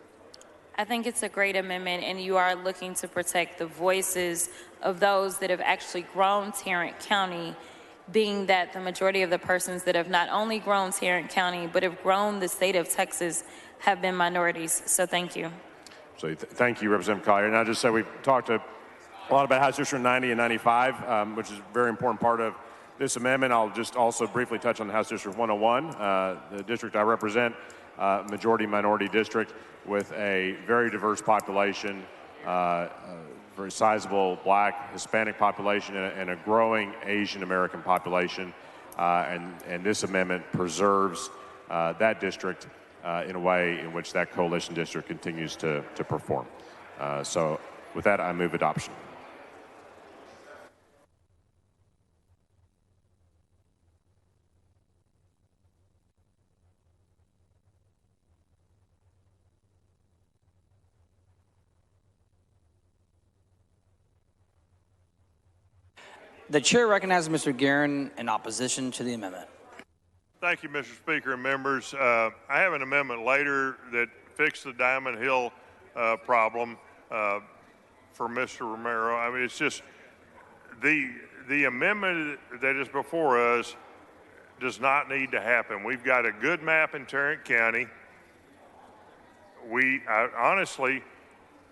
I think it's a great amendment, and you are looking to protect the voices of those that have actually grown Tarrant County, being that the majority of the persons that have not only grown Tarrant County, but have grown the state of Texas have been minorities. So thank you. So thank you, Representative Collier. And I'll just say we've talked a lot about House District 90 and 95, which is a very important part of this amendment. I'll just also briefly touch on House District 101, the district I represent, majority minority district with a very diverse population, very sizable Black, Hispanic population, and a growing Asian American population. And this amendment preserves that district in a way in which that coalition district continues to perform. So with that, I move adoption. The chair recognizes Mr. Guerin in opposition to the amendment. Thank you, Mr. Speaker and members. I have an amendment later that fixed the Diamond Hill problem for Mr. Romero. I mean, it's just the amendment that is before us does not need to happen. We've got a good map in Tarrant County. Honestly,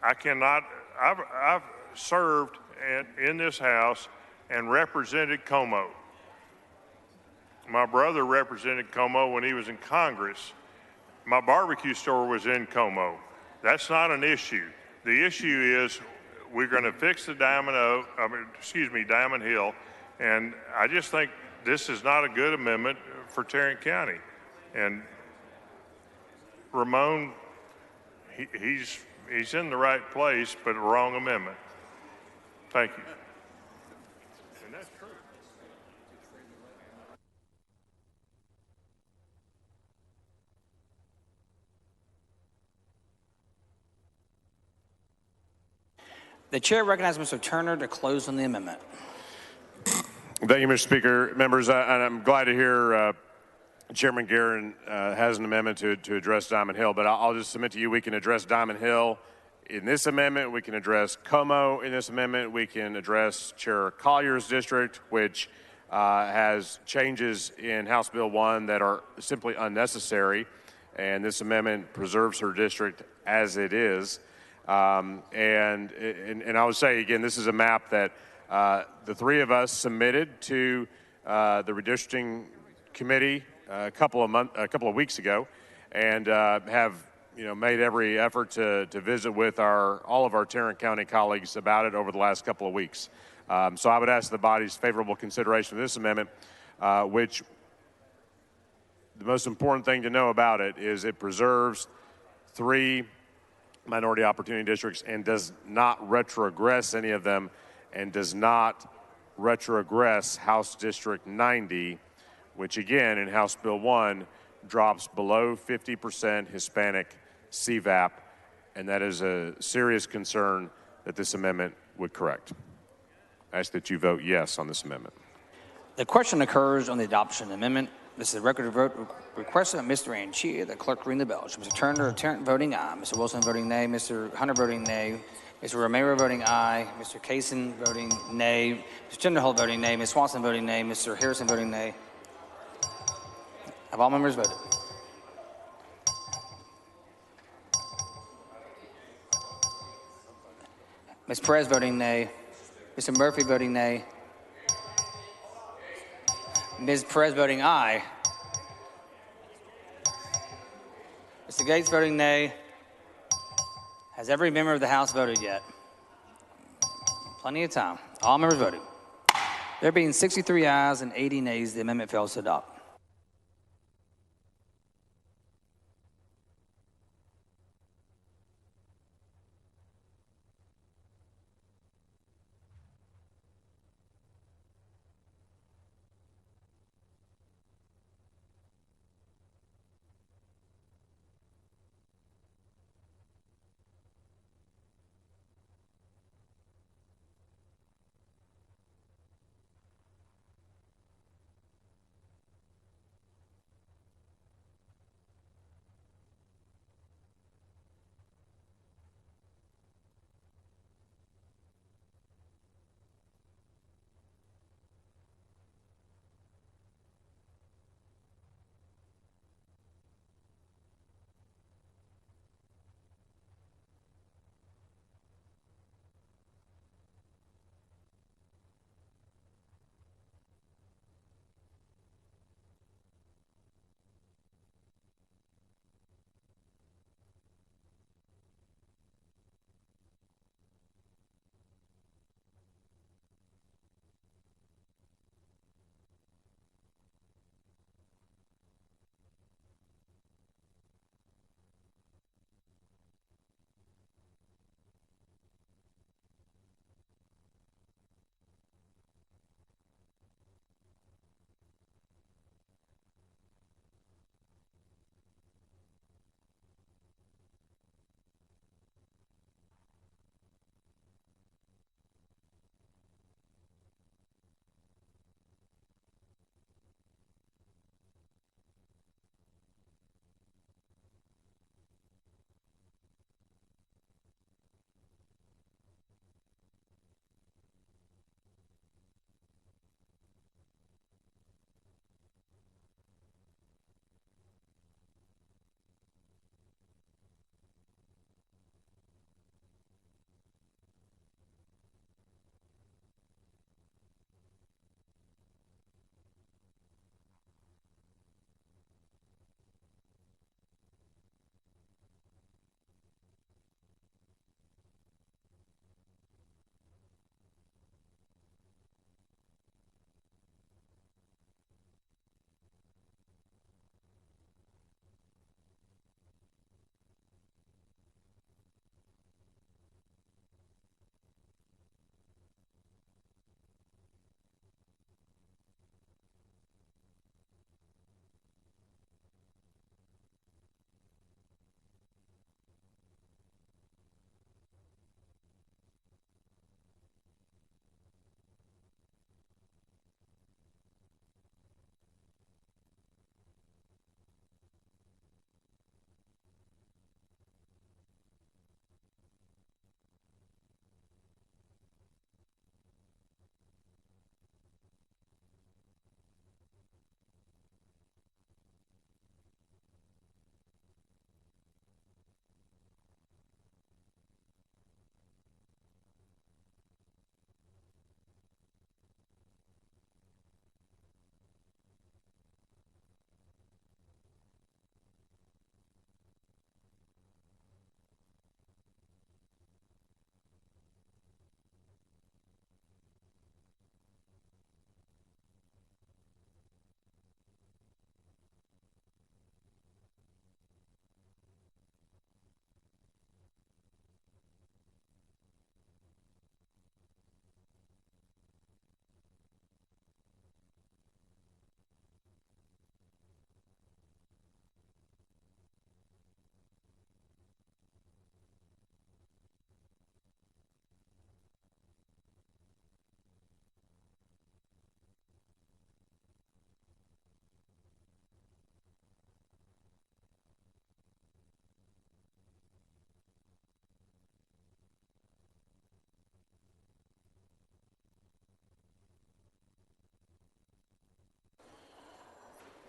I've served in this House and represented Como. My brother represented Como when he was in Congress. My barbecue store was in Como. That's not an issue. The issue is we're going to fix the Diamond Hill, and I just think this is not a good amendment for Tarrant County. And Ramon, he's in the right place, but the wrong amendment. Thank you. And that's true. The chair recognizes Mr. Turner to close on the amendment. Thank you, Mr. Speaker. Members, and I'm glad to hear Chairman Guerin has an amendment to address Diamond Hill, but I'll just submit to you we can address Diamond Hill in this amendment. We can address Como in this amendment. We can address Chair Collier's district, which has changes in House Bill 1 that are simply unnecessary, and this amendment preserves her district as it is. And I would say, again, this is a map that the three of us submitted to the redistricting committee a couple of weeks ago, and have made every effort to visit with all of our Tarrant County colleagues about it over the last couple of weeks. So I would ask the body's favorable consideration of this amendment, which the most important thing to know about it is it preserves 3 minority opportunity districts and does not retrogress any of them, and does not retrogress House District 90, which again in House Bill 1 drops below 50% Hispanic CVAP, and that is a serious concern that this amendment would correct. I ask that you vote yes on this amendment. The question occurs on the adoption of the amendment. This is a record of vote requested by Mr. Anchia. The clerk ring the bell. Mr. Turner of Tarrant voting aye. Mr. Wilson voting nay. Mr. Hunter voting nay. Mr. Romero voting aye. Mr. Kaysen voting nay. Mr. Tinderholt voting nay. Ms. Swanson voting nay. Mr. Harrison voting nay. Have all members voted? Ms. Perez voting nay. Mr. Murphy voting nay. Ms. Perez voting aye. Mr. Gates voting nay. Has every member of the House voted yet? Plenty of time. All members voted. There being 63 ayes and 80 nays, the amendment fails to adopt.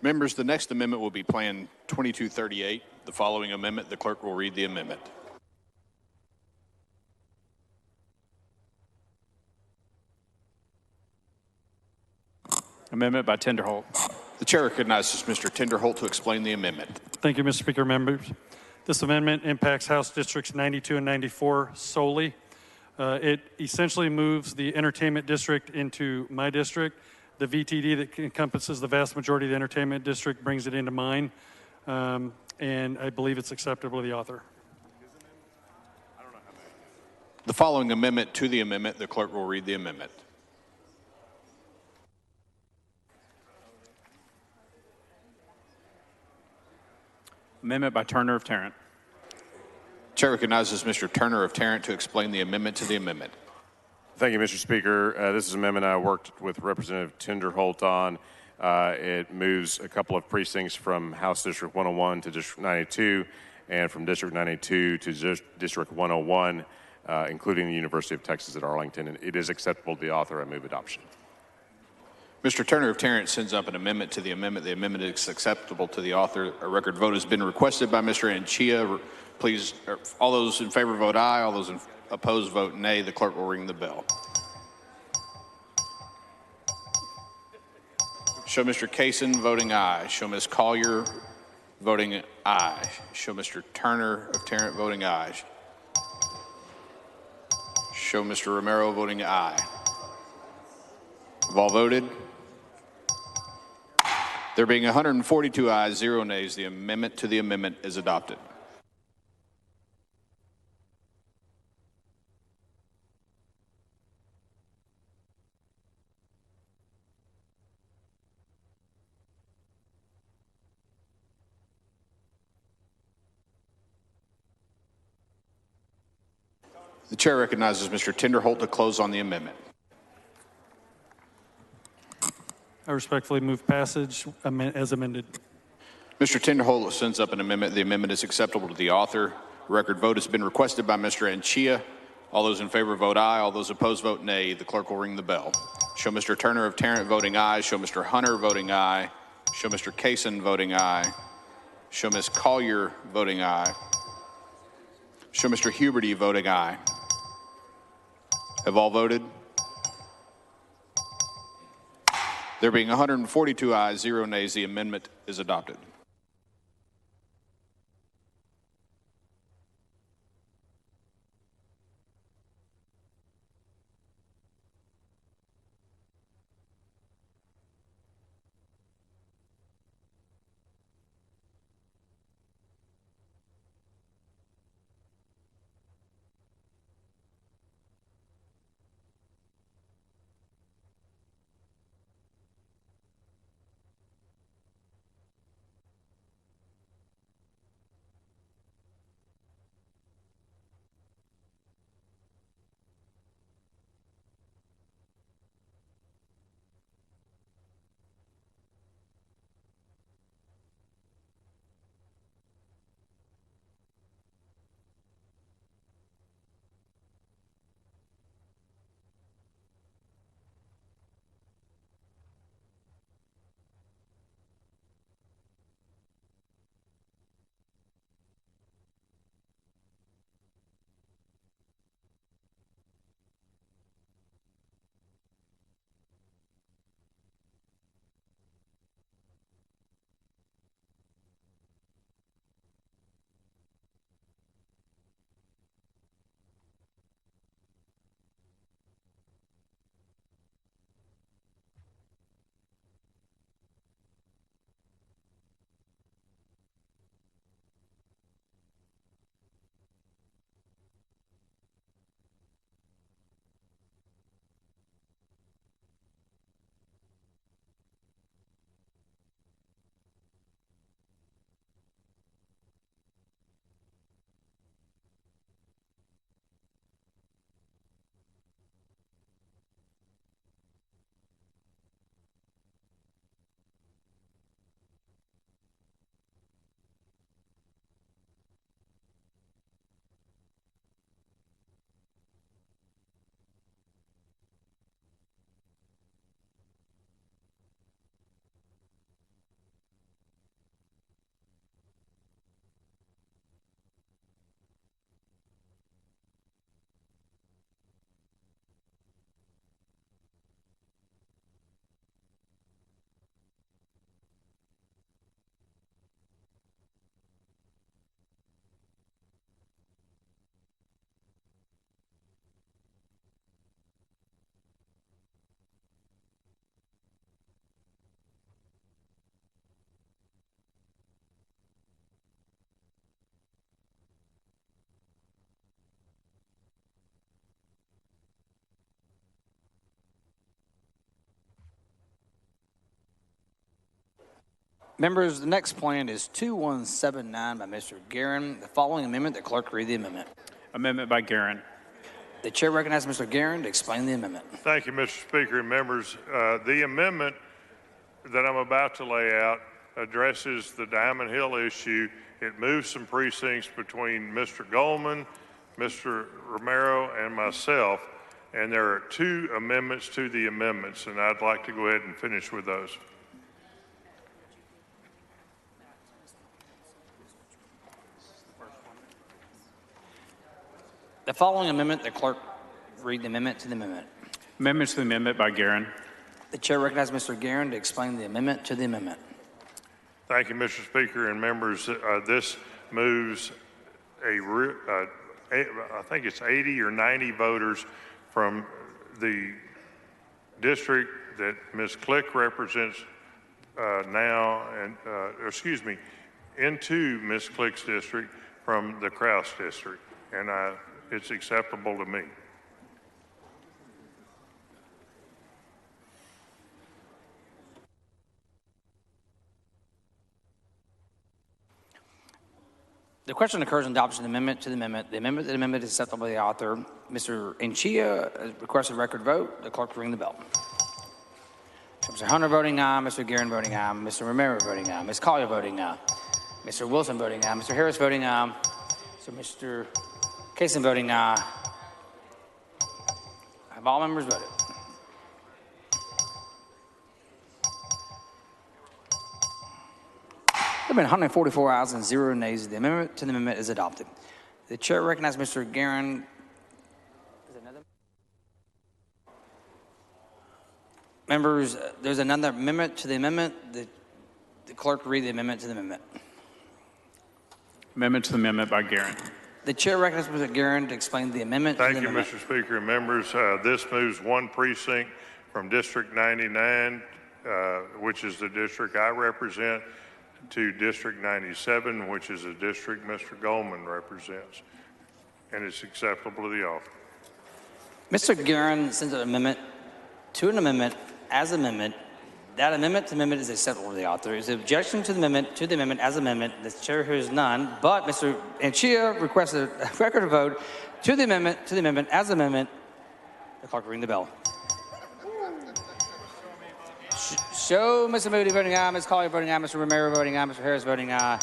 Members, the next amendment will be Plan 2238. The following amendment, the clerk will read the amendment. Amendment by Tinderholt. The chair recognizes Mr. Tinderholt to explain the amendment. Thank you, Mr. Speaker. Members, this amendment impacts House Districts 92 and 94 solely. It essentially moves the entertainment district into my district. The VTD that encompasses the vast majority of the entertainment district brings it into mine, and I believe it's acceptable to the author. The following amendment to the amendment, the clerk will read the amendment. Amendment by Turner of Tarrant. Chair recognizes Mr. Turner of Tarrant to explain the amendment to the amendment. Thank you, Mr. Speaker. This is an amendment I worked with Representative Tinderholt on. It moves a couple of precincts from House District 101 to District 92, and from District 92 to District 101, including the University of Texas at Arlington. And it is acceptable to the author. I move adoption. Mr. Turner of Tarrant sends up an amendment to the amendment. The amendment is acceptable to the author. A record vote has been requested by Mr. Anchia. Please, all those in favor vote aye. All those opposed vote nay. The clerk will ring the bell. Show Mr. Kaysen voting aye. Show Ms. Collier voting aye. Show Mr. Turner of Tarrant voting aye. Show Mr. Romero voting aye. Have all voted? There being 142 ayes, 0 nays, the amendment to the amendment is adopted. The chair recognizes Mr. Tinderholt to close on the amendment. I respectfully move passage as amended. Mr. Tinderholt sends up an amendment. The amendment is acceptable to the author. A record vote has been requested by Mr. Anchia. All those in favor vote aye. All those opposed vote nay. The clerk will ring the bell. Show Mr. Turner of Tarrant voting aye. Show Mr. Hunter voting aye. Show Mr. Kaysen voting aye. Show Ms. Collier voting aye. Show Mr. Huberty voting aye. Have all voted? There being 142 ayes, 0 nays, the amendment is adopted. Members, the next plan is 2179 by Mr. Guerin. The following amendment, the clerk read the amendment. Amendment by Guerin. The chair recognizes Mr. Guerin to explain the amendment. Thank you, Mr. Speaker and members. The amendment that I'm about to lay out addresses the Diamond Hill issue. It moves some precincts between Mr. Goldman, Mr. Romero, and myself, and there are 2 amendments to the amendments, and I'd like to go ahead and finish with those. The following amendment, the clerk read the amendment to the amendment. Amendment to the amendment by Guerin. The chair recognizes Mr. Guerin to explain the amendment to the amendment. Thank you, Mr. Speaker and members. This moves I think it's 80 or 90 voters from the district that Ms. Click represents now, and into Ms. Click's district from the Krause district, and it's acceptable to me. The question occurs in adoption of the amendment to the amendment. The amendment is acceptable by the author. Mr. Anchia requests a record vote. The clerk will ring the bell. Mr. Hunter voting aye, Mr. Guerin voting aye, Mr. Romero voting aye, Ms. Collier voting aye, Mr. Wilson voting aye, Mr. Harris voting aye, so Mr. Kaysen voting aye. Have all members voted? There have been 144 ayes and 0 nays. The amendment to the amendment is adopted. The chair recognizes Mr. Guerin. Members, there's another amendment to the amendment. The clerk will read the amendment to the amendment. Amendment to the amendment by Guerin. The chair recognizes Mr. Guerin to explain the amendment to the amendment. Thank you, Mr. Speaker and members. This moves 1 precinct from District 99, which is the district I represent, to District 97, which is a district Mr. Goldman represents, and it's acceptable to the offer. Mr. Guerin sends an amendment to an amendment as amendment. That amendment to amendment is acceptable to the author. Is there objection to the amendment as amendment? The chair hears none, but Mr. Anchia requests a record of vote to the amendment as amendment. The clerk will ring the bell. Show Mr. Moody voting aye, Ms. Collier voting aye, Mr. Romero voting aye, Mr. Harris voting aye.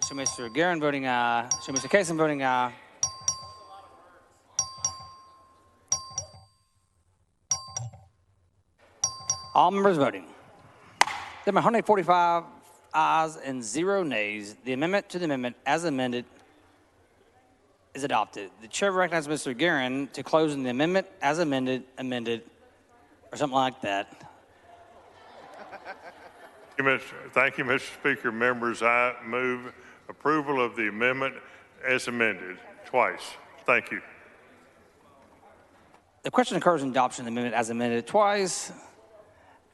Show Mr. Guerin voting aye. Show Mr. Kaysen voting aye. All members voting. There are 145 ayes and 0 nays. The amendment to the amendment as amended is adopted. The chair recognizes Mr. Guerin to close in the amendment as amended, or something like that. Thank you, Mr. Speaker. Members, I move approval of the amendment as amended twice. Thank you. The question occurs in adoption of the amendment as amended twice.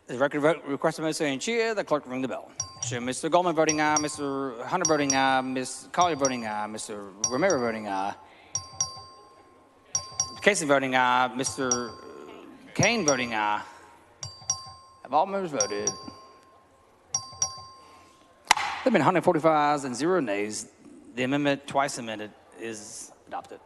The record vote requested by Mr. Anchia. The clerk will ring the bell. Show Mr. Goldman voting aye, Mr. Hunter voting aye, Ms. Collier voting aye, Mr. Romero voting aye, Kaysen voting aye, Mr. Cain voting aye. Have all members voted? There have been 145 ayes and 0 nays. The amendment, twice amended, is adopted.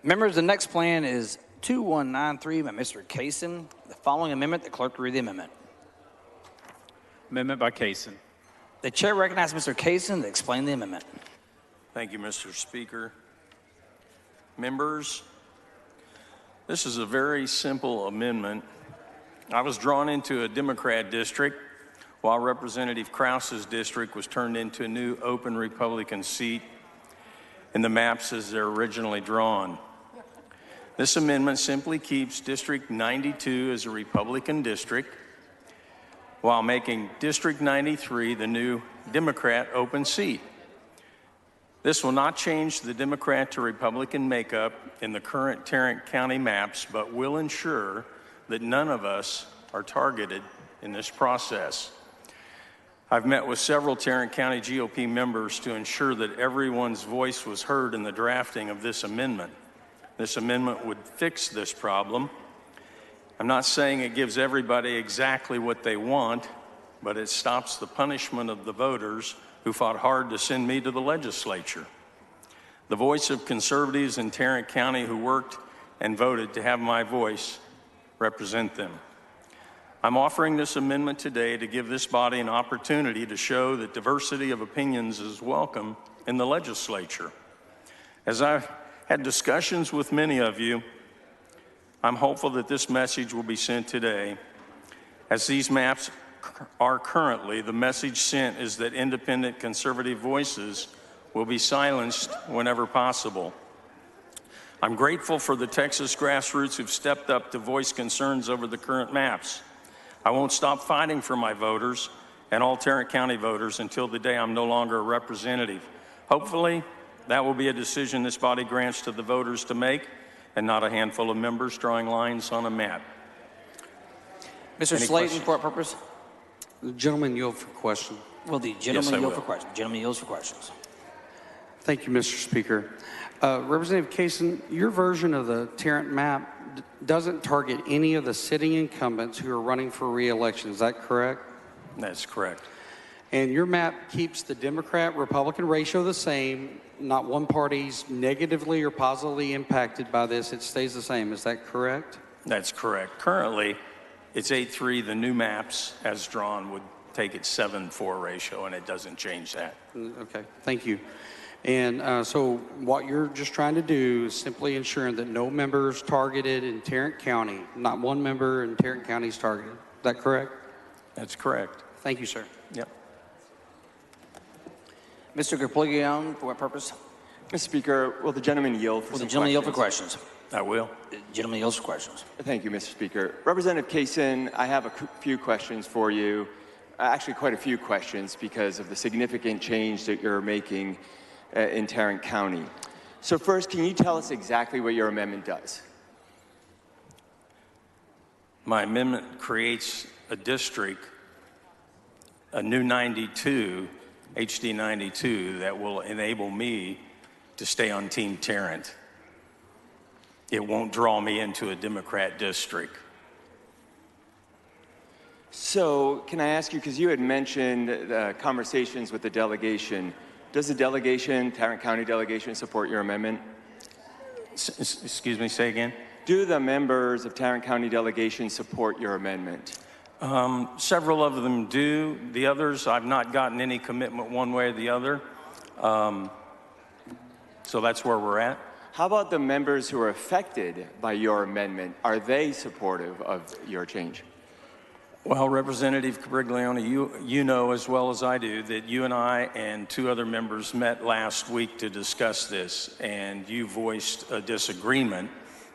Members, the next plan is 2193 by Mr. Kaysen. The following amendment, the clerk will read the amendment. Amendment by Kaysen. The chair recognizes Mr. Kaysen to explain the amendment. Thank you, Mr. Speaker. Members, this is a very simple amendment. I was drawn into a Democrat district while Representative Krause's district was turned into a new open Republican seat. in the maps as they're originally drawn. This amendment simply keeps District 92 as a Republican district while making District 93 the new Democrat open seat. This will not change the Democrat to Republican makeup in the current Tarrant County maps, but will ensure that none of us are targeted in this process. I've met with several Tarrant County GOP members to ensure that everyone's voice was heard in the drafting of this amendment. This amendment would fix this problem. I'm not saying it gives everybody exactly what they want, but it stops the punishment of the voters who fought hard to send me to the legislature. The voice of conservatives in Tarrant County who worked and voted to have my voice represent them. I'm offering this amendment today to give this body an opportunity to show that diversity of opinions is welcome in the legislature. As I've had discussions with many of you, I'm hopeful that this message will be sent today. As these maps are currently, the message sent is that independent conservative voices will be silenced whenever possible. I'm grateful for the Texas grassroots who've stepped up to voice concerns over the current maps. I won't stop fighting for my voters and all Tarrant County voters until the day I'm no longer a representative. Hopefully, that will be a decision this body grants to the voters to make and not a handful of members drawing lines on a map. Mr. Slayton, for what purpose? The gentleman yield for question. Will the gentleman yield for questions? Gentleman yields for questions. Thank you, Mr. Speaker. Representative Kaysen, your version of the Tarrant map doesn't target any of the sitting incumbents who are running for re-election. Is that correct? That's correct. And your map keeps the Democrat-Republican ratio the same. Not one party's negatively or positively impacted by this. It stays the same. Is that correct? That's correct. Currently, it's 8-3. The new maps, as drawn, would take it 7-4 ratio, and it doesn't change that. Okay, thank you. And so what you're just trying to do is simply ensuring that no members targeted in Tarrant County, not one member in Tarrant County is targeted. Is that correct? That's correct. Thank you, sir. Yep. Mr. Capliglione, for what purpose? Mr. Speaker, will the gentleman yield for Will some the gentleman yield for questions? questions? I will. The gentleman yields for questions. Thank you, Mr. Speaker. Representative Kaysen, I have a few questions for you. Actually, quite a few questions because of the significant change that you're making in Tarrant County. So first, can you tell us exactly what your amendment does? My amendment creates a district, a new 92, HD 92, that will enable me to stay on Team Tarrant. It won't draw me into a Democrat district. So can I ask you, because you had mentioned conversations with the delegation, does the delegation, Tarrant County delegation, support your amendment? Excuse me, say again? Do the members of Tarrant County delegation support your amendment? Several of them do. The others, I've not gotten any commitment one way or the other. So that's where we're at. How about the members who are affected by your amendment? Are they supportive of your change? Well, Representative Capriglione, you know as well as I do that you and I and two other members met last week to discuss this, and you voiced a disagreement,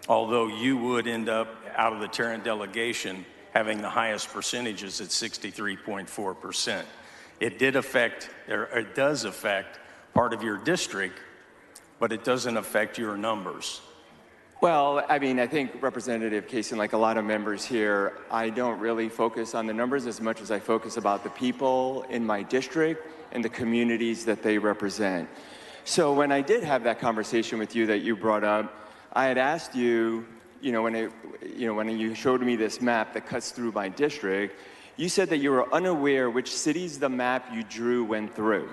although you would end up out of the Tarrant delegation having the highest percentages at 63.4%. It did affect, or it does affect part of your district, but it doesn't affect your numbers. Well, I mean, I think Representative Kaysen, like a lot of members here, I don't really focus on the numbers as much as I focus about the people in my district and the communities that they represent. So when I did have that conversation with you that you brought up, I had asked you, when you showed me this map that cuts through my district, you said that you were unaware which cities the map you drew went through.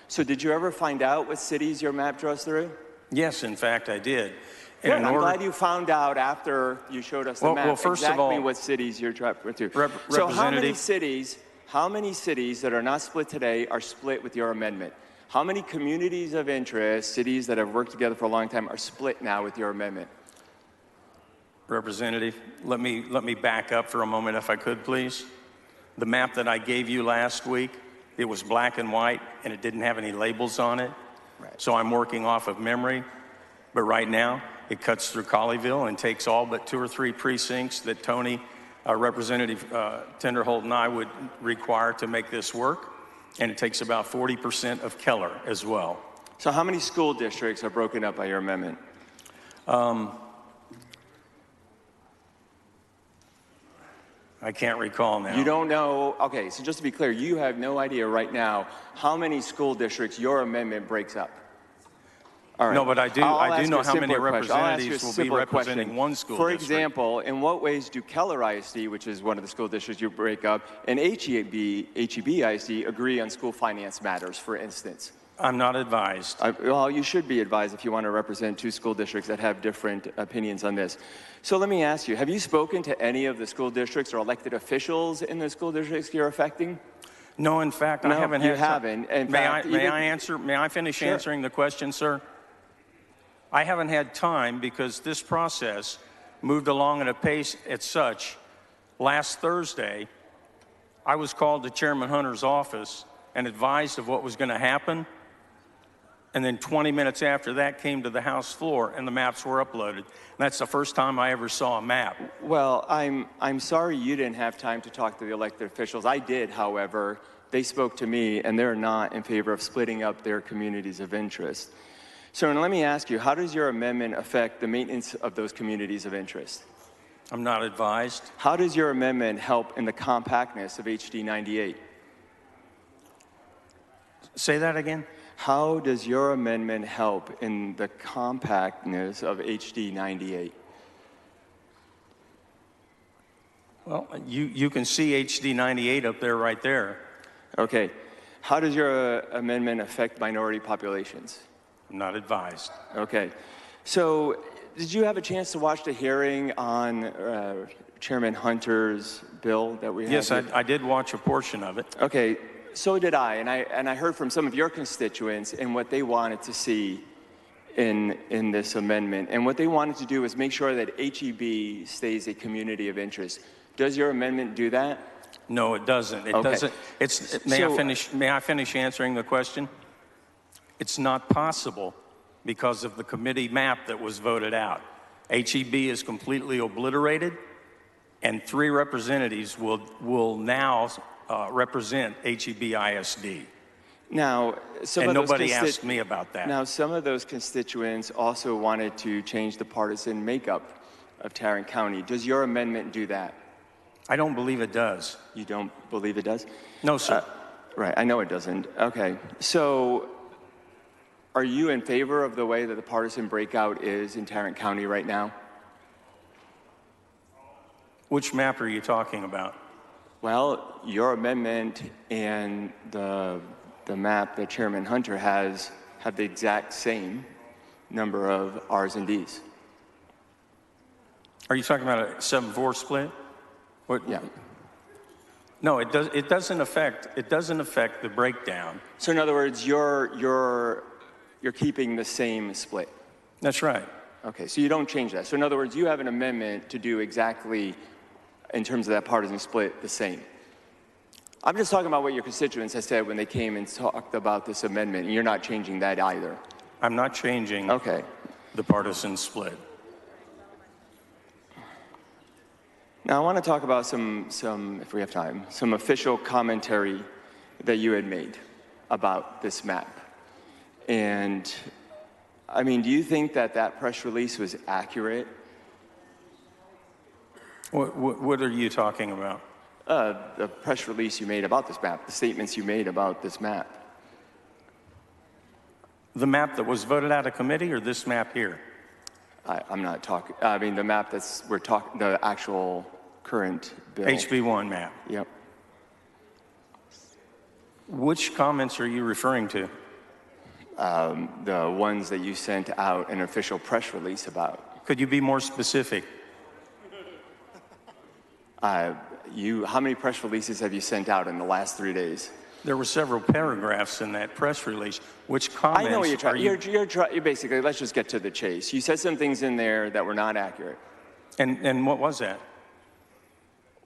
So did you ever find out what cities your map draws through? Yes, in fact, I did. Good. I'm glad you found out after you showed us the map first exactly of all, what cities you're went to. So how many cities that are not split today are split with your amendment? How many communities of interest, cities that have worked together for a long time, are split now with your amendment? Representative, let me back up for a moment if I could, please. The map that I gave you last week, it was black and white and it didn't have any labels on it. So I'm working off of memory, but right now it cuts through Colleyville and takes all but 2 or 3 precincts that Tony, Representative Tenderholt, and I would require to make this work, and it takes about 40% of Keller as well. So how many school districts are broken up by your amendment? I can't recall now. You don't know? Okay, so just to be clear, you have no idea right now how many school districts your amendment breaks up. All right. No, but I do know how many representatives representatives will be representing one school For district. example, in what ways do Keller ISD, which is one of the school districts you break up, and HEB ISD agree on school finance matters, for instance? I'm not advised. Well, you should be advised if you want to represent 2 school districts that have different opinions on this. So let me ask you, have you spoken to any of the school districts or elected officials in the school districts you're affecting? No, in fact, I haven't. You haven't. May I finish answering the question, sir? I haven't had time because this process moved along at a pace at such. Last Thursday, I was called to Chairman Hunter's office and advised of what was going to happen. And then 20 minutes after that came to the House floor and the maps were uploaded. And that's the first time I ever saw a map. Well, I'm sorry you didn't have time to talk to the elected officials. I did, however. They spoke to me, and they're not in favor of splitting up their communities of interest. So let me ask you, how does your amendment affect the maintenance of those communities of interest? I'm not advised. How does your amendment help in the compactness of HD 98? Say that again? How does your amendment help in the compactness of HD 98? Well, you can see HD 98 up there right there. Okay. How does your amendment affect minority populations? I'm not advised. Okay. So did you have a chance to watch the hearing on Chairman Hunter's bill that we had? Yes, I did watch a portion of it. Okay. So did I, and I heard from some of your constituents and what they wanted to see in this amendment. And what they wanted to do was make sure that HEB stays a community of interest. Does your amendment do that? No, it doesn't. It doesn't. May I finish answering the question? It's not possible because of the committee map that was voted out. HEB is completely obliterated, and 3 representatives will now represent HEB ISD. Now, nobody asked me about that. Now, some of those constituents also wanted to change the partisan makeup of Tarrant County. Does your amendment do that? I don't believe it does. You don't believe it does? No, sir. Right, I know it doesn't. Okay, so are you in favor of the way that the partisan breakout is in Tarrant County right now? Which map are you talking about? Well, your amendment and the map that Chairman Hunter has have the exact same number of R's and D's. Are you talking about a 7-4 split? What? Yeah. No, it does. It doesn't affect the breakdown. So in other words, you're keeping the same split. That's right. Okay, so you don't change that. So in other words, you have an amendment to do exactly, in terms of that partisan split, the same. I'm just talking about what your constituents have said when they came and talked about this amendment, and you're not changing that either. I'm not changing the partisan split. Now, I want to talk about some, if we have time, some official commentary that you had made about this map. And, I mean, do you think that that press release was accurate? What are you talking about? The press release you made about this map, the statements you made about this map. The map that was voted out of committee, or this map here? I'm not talking, I mean, the map we're talking, the actual current bill. HB1 map. Yep. Which comments are you referring to? The ones that you sent out an official press release about. Could you be more specific? How many press releases have you sent out in the last 3 days? There were several paragraphs in that press release. Which comments I know what you're trying. are you... You're basically, let's just get to the chase. You said some things in there that were not accurate. And what was that?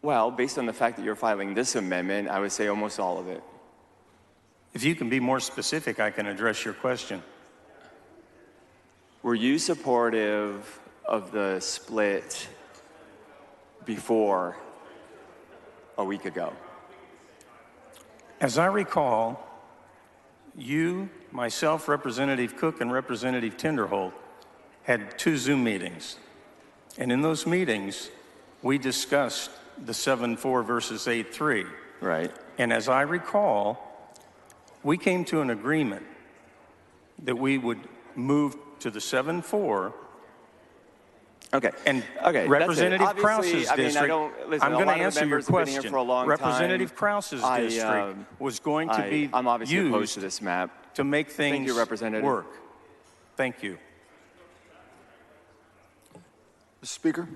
Well, based on the fact that you're filing this amendment, I would say almost all of it. If you can be more specific, I can address your question. were you supportive of the split before a week ago? As I recall, you, myself, Representative Cook, and Representative Tinderholt had 2 Zoom meetings. And in those meetings, we discussed the 7-4 versus 8-3. Right. And as I recall, we came to an agreement that we would move to the 7-4. Okay. And okay, Representative Krause's I mean, district, I don't, listen, I'm going to answer your question. For a long Representative time. Krause's district was going to be I'm obviously opposed used to this map. to make things Thank you, Representative. work. Thank you. Mr. Speaker.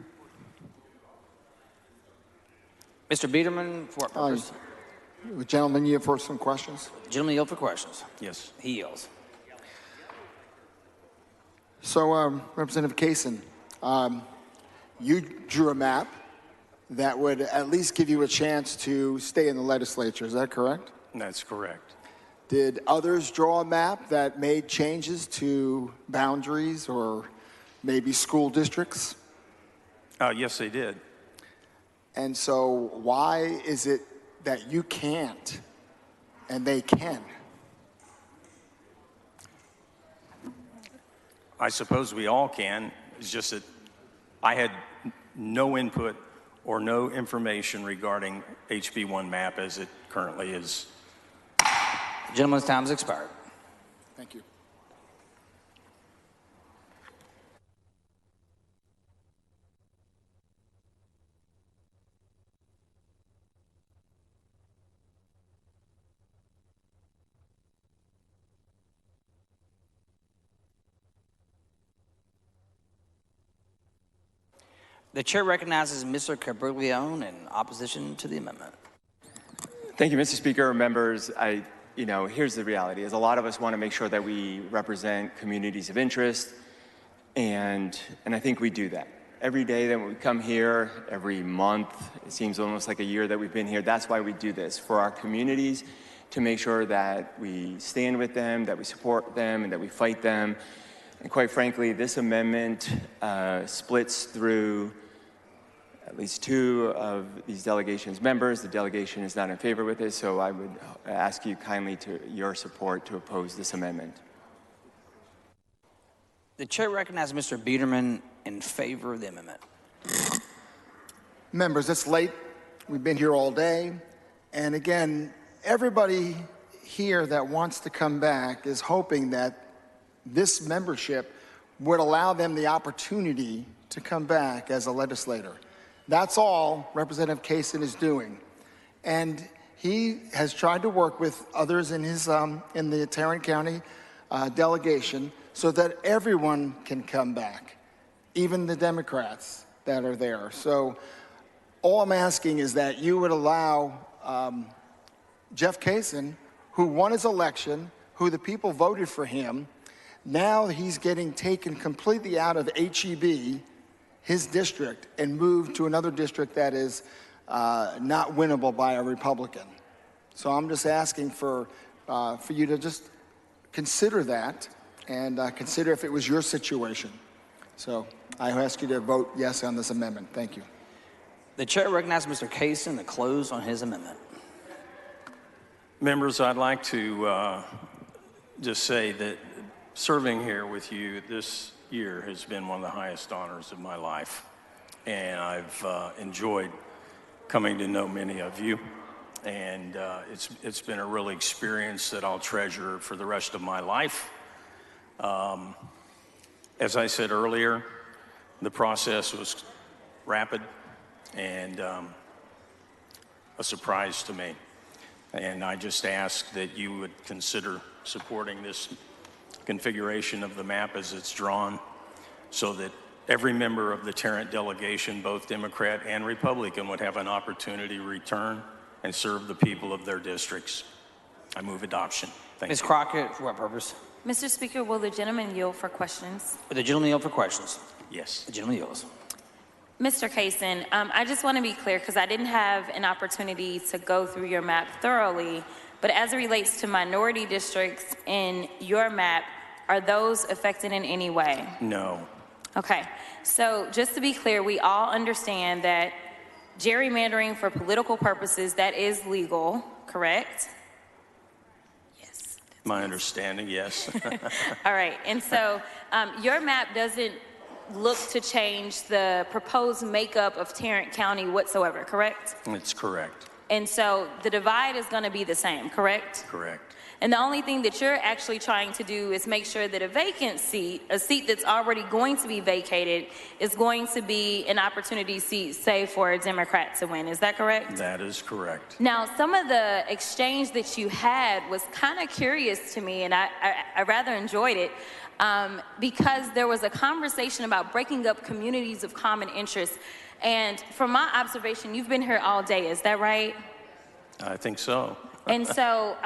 Mr. Biederman, for what purpose? The gentleman yield for some questions. Gentleman yield for questions. Yes. He yields. So, Representative Cason, you drew a map that would at least give you a chance to stay in the legislature. Is that correct? That's correct. Did others draw a map that made changes to boundaries or maybe school districts? Yes, they did. And so why is it that you can't and they can? I suppose we all can. It's just that I had no input or no information regarding HB1 map as it currently is. The gentleman's time has expired. Thank you. The chair recognizes Mr. Cabriglione in opposition to the amendment. Thank you, Mr. Speaker. Members, here's the reality: is a lot of us want to make sure that we represent communities of interest, and I think we do that every day that we come here, every month. It seems almost like a year that we've been here. That's why we do this, for our communities, to make sure that we stand with them, that we support them, and that we fight them. And quite frankly, this amendment splits through at least 2 of these delegation's members. The delegation is not in favor with this, so I would ask you kindly to your support to oppose this amendment. The chair recognizes Mr. Biederman in favor of the amendment. Members, it's late. We've been here all day. And again, everybody here that wants to come back is hoping that this membership would allow them the opportunity to come back as a legislator. That's all Representative Cason is doing. And he has tried to work with others in his in the Tarrant County delegation so that everyone can come back, even the Democrats that are there. So all I'm asking is that you would allow Jeff Cason, who won his election, who the people voted for him. Now he's getting taken completely out of HEB, his district, and moved to another district that is not winnable by a Republican. So I'm just asking for you to just consider that and consider if it was your situation. So I ask you to vote yes on this amendment. Thank you. The chair recognizes Mr. Cason to close on his amendment. Members, I'd like to just say that serving here with you this year has been one of the highest honors of my life. And I've enjoyed coming to know many of you. And it's been a real experience that I'll treasure for the rest of my life. As I said earlier, the process was rapid and a surprise to me. And I just ask that you would consider supporting this configuration of the map as it's drawn so that every member of the Tarrant delegation, both Democrat and Republican, would have an opportunity to return and serve the people of their districts. I move adoption. Thank you. Ms. Crockett, for what purpose? Mr. Speaker, will the gentleman yield for questions? Will the gentleman yield for questions? Yes. The gentleman yields. Mr. Cason, I just want to be clear because I didn't have an opportunity to go through your map thoroughly, but as it relates to minority districts in your map, are those affected in any way? No. Okay, so just to be clear, we all understand that gerrymandering for political purposes, that is legal, correct? My understanding, yes. All right, and so your map doesn't look to change the proposed makeup of Tarrant County whatsoever, correct? It's correct. And so the divide is going to be the same, correct? Correct. And the only thing that you're actually trying to do is make sure that a vacant seat, a seat that's already going to be vacated, is going to be an opportunity seat, say, for a Democrat to win. Is that correct? That is correct. Now, some of the exchange that you had was kind of curious to me, and I rather enjoyed it, because there was a conversation about breaking up communities of common interest. And from my observation, you've been here all day, is that right? I think so. And so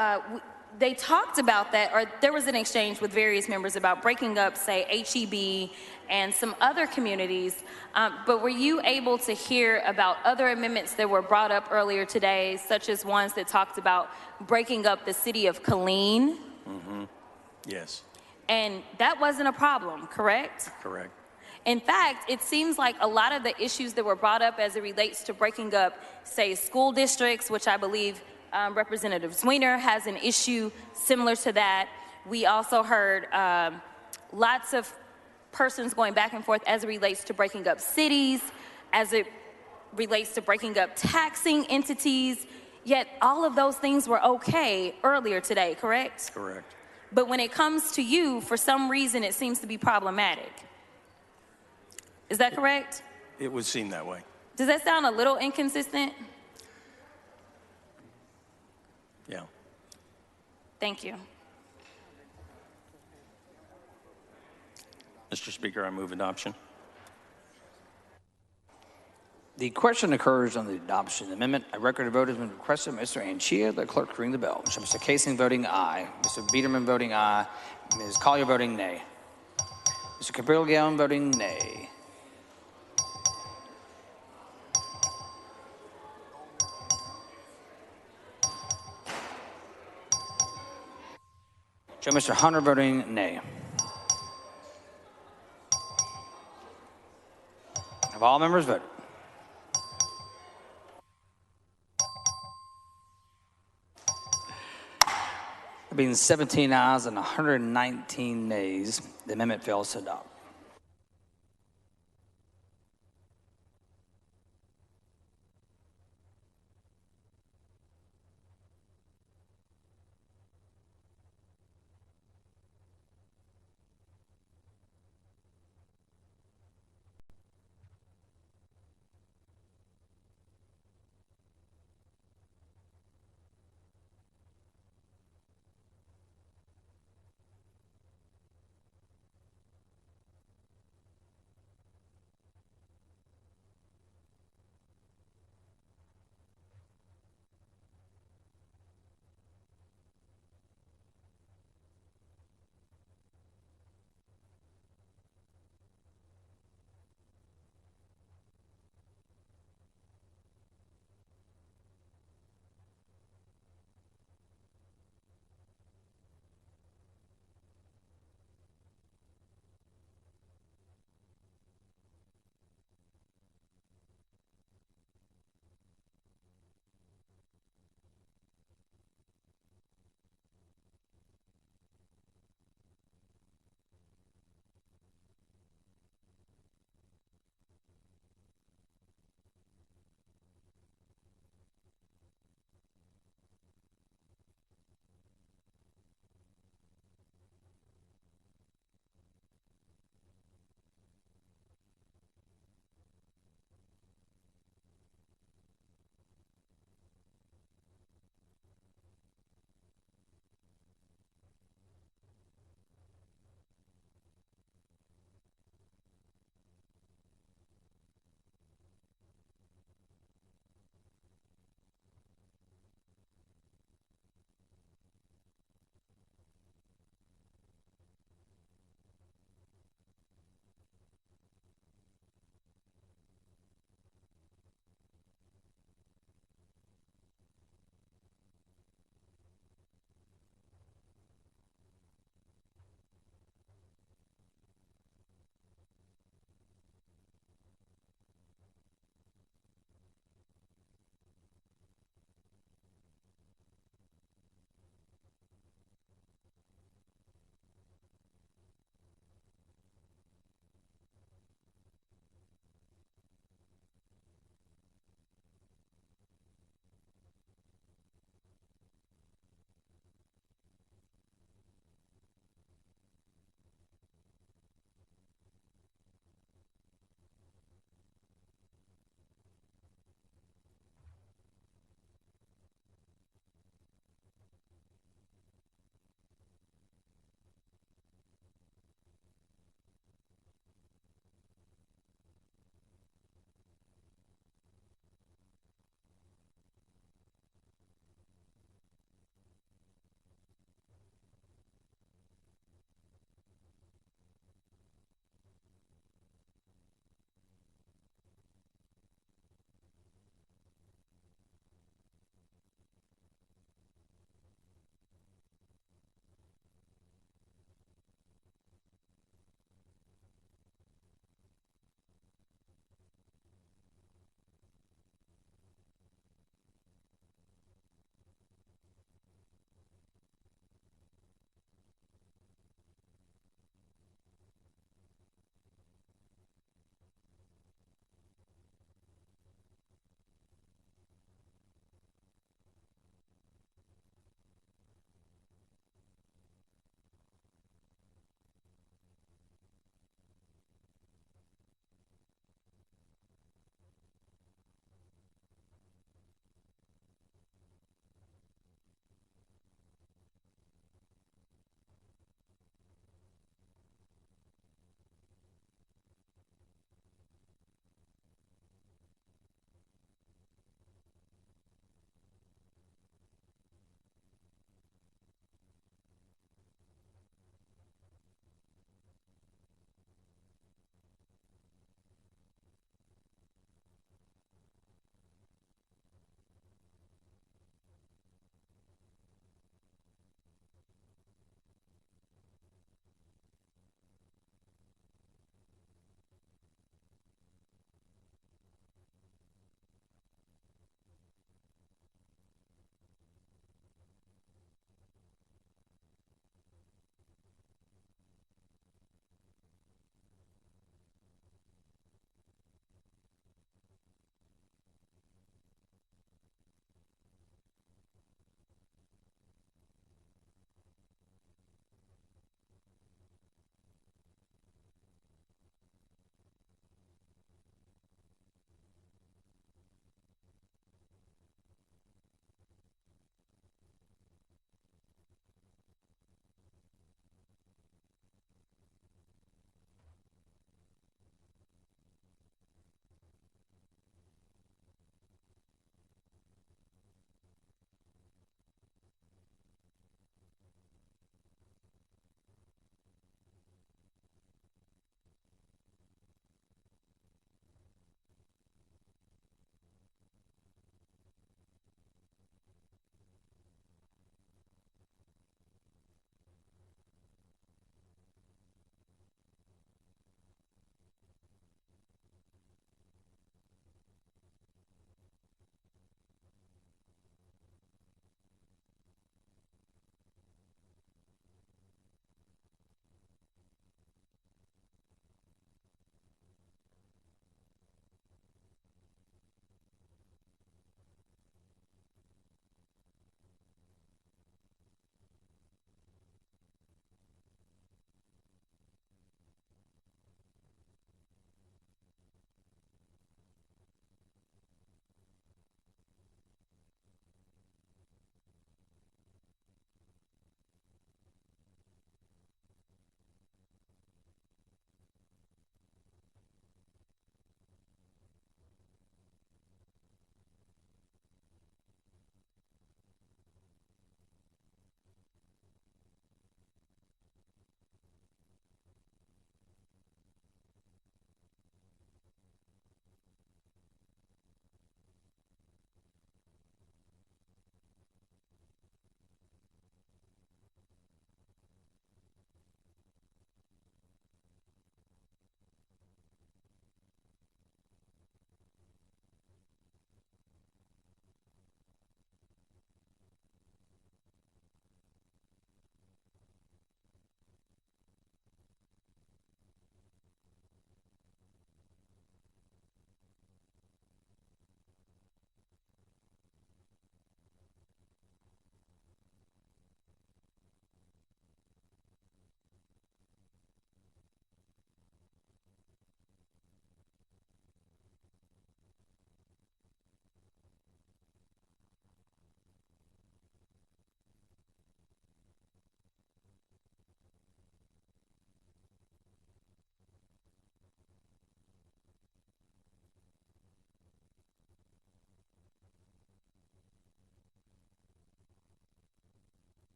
they talked about that, or there was an exchange with various members about breaking up, say, HEB and some other communities. But were you able to hear about other amendments that were brought up earlier today, such as ones that talked about breaking up the city of Killeen? Mm-hmm. Yes. And that wasn't a problem, correct? Correct. In fact, it seems like a lot of the issues that were brought up as it relates to breaking up, say, school districts, which I believe Representative Zwiener has an issue similar to that. We also heard lots of persons going back and forth as it relates to breaking up cities, as it relates to breaking up taxing entities, yet all of those things were okay earlier today, correct? Correct. But when it comes to you, for some reason, it seems to be problematic. Is that correct? It would seem that way. Does that sound a little inconsistent? Yeah. Thank you. Mr. Speaker, I move adoption. The question occurs on the adoption of the amendment. A record of vote has been requested. Mr. Anchia, the clerk, ring the bell. Mr. Casing voting aye. Mr. Biederman voting aye. Ms. Collier voting nay. Mr. Cabrillo voting nay. Show Mr. Hunter voting nay. Have all members voted? There being 17 ayes and 119 nays, the amendment fails to adopt.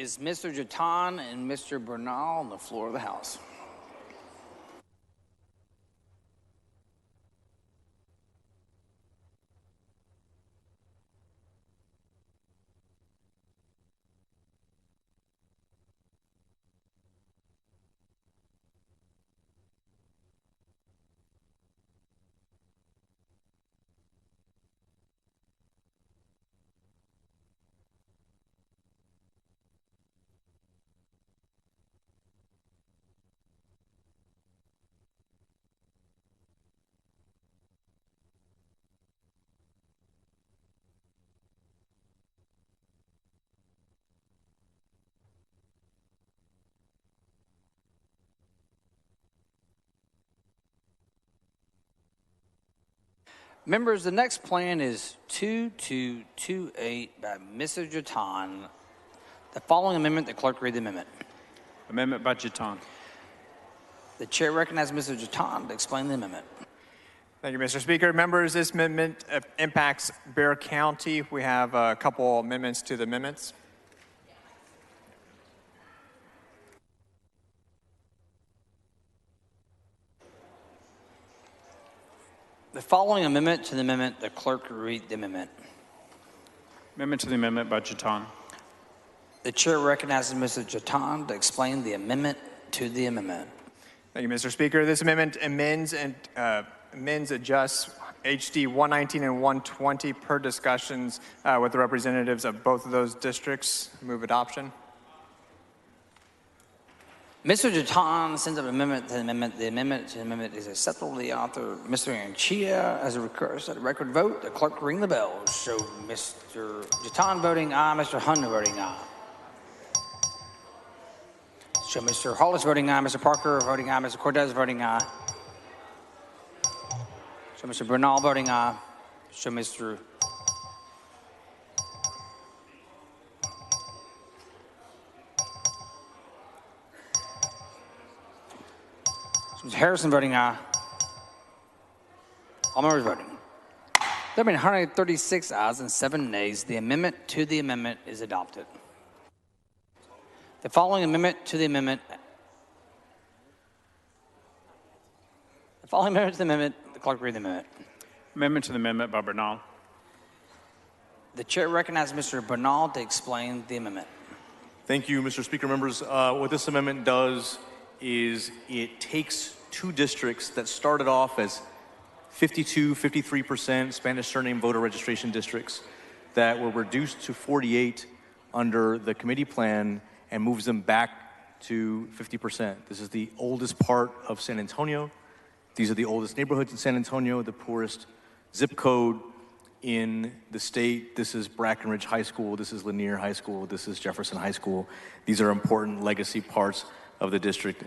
Is Mr. Jatan and Mr. Bernal on the floor of the House? Members, the next plan is 2228 by Mr. Jatan. The following amendment, the clerk read the amendment. Amendment by Jatan. The chair recognizes Mr. Jatan to explain the amendment. Thank you, Mr. Speaker. Members, this amendment impacts Bexar County. We have a couple amendments to the amendments. The following amendment to the amendment, the clerk read the amendment. Amendment to the amendment by Jatan. The chair recognizes Mr. Jatan to explain the amendment to the amendment. Thank you, Mr. Speaker. This amendment amends, adjusts HD 119 and 120 per discussions with the representatives of both of those districts. Move adoption. Mr. Jatan sends up an amendment to the amendment. The amendment to the amendment is acceptable to the author. Mr. Anchia, as a request at a record vote, the clerk ring the bell. Show Mr. Jatan voting aye, Mr. Hunter voting aye. Show Mr. Hollis voting aye, Mr. Parker voting aye, Mr. Cortez voting aye. Show Mr. Bernal voting aye. Show Mr. Mr. Harrison voting aye. All members voting. There have been 136 ayes and 7 nays. The amendment to the amendment is adopted. The following amendment to the amendment. The following amendment to the amendment. The clerk read the amendment. Amendment to the amendment by Bernal. The chair recognizes Mr. Bernal to explain the amendment. Thank you, Mr. Speaker. Members, what this amendment does is it takes two districts that started off as 52, 53% Spanish surname voter registration districts that were reduced to 48 under the committee plan and moves them back to 50%. This is the oldest part of San Antonio. These are the oldest neighborhoods in San Antonio, the poorest zip code in the state. This is Brackenridge High School, this is Lanier High School, this is Jefferson High School. These are important legacy parts of the district.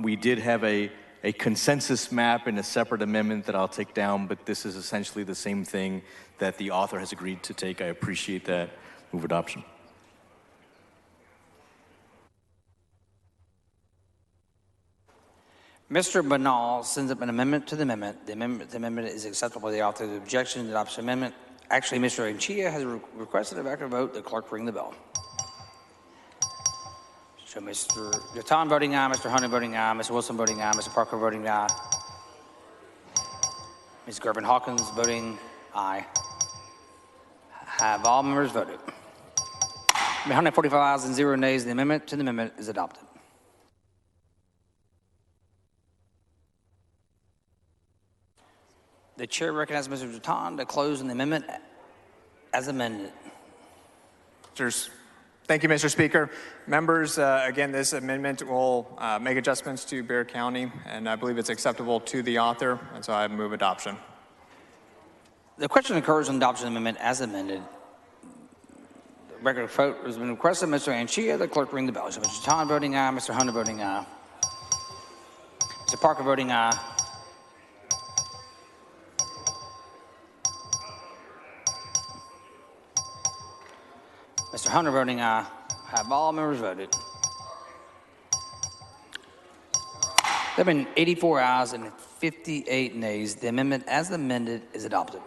We did have a consensus map in a separate amendment that I'll take down, but this is essentially the same thing that the author has agreed to take. I appreciate that. Move adoption. Mr. Bernal sends up an amendment to the amendment. The amendment is acceptable to the author. The objection to the adoption amendment. Actually, Mr. Anchia has requested a record vote. The clerk ring the bell. So Mr. Jatan voting aye, Mr. Hunter voting aye, Mr. Wilson voting aye, Mr. Parker voting aye, Ms. Gervin Hawkins voting aye. Have all members voted? 145 ayes and 0 nays. The amendment to the amendment is adopted. The chair recognizes Mr. Jatan to close on the amendment as amended. Thank you, Mr. Speaker. Members, again, this amendment will make adjustments to Bexar County, and I believe it's acceptable to the author, and so I move adoption. The question occurs on adoption amendment as amended. The record vote has been requested. Mr. Anchia, the clerk ring the bell. So Mr. Jatan voting aye, Mr. Hunter voting aye, Mr. Parker voting aye, Mr. Hunter voting aye. Have all members voted? There have been 84 ayes and 58 nays. The amendment as amended is adopted.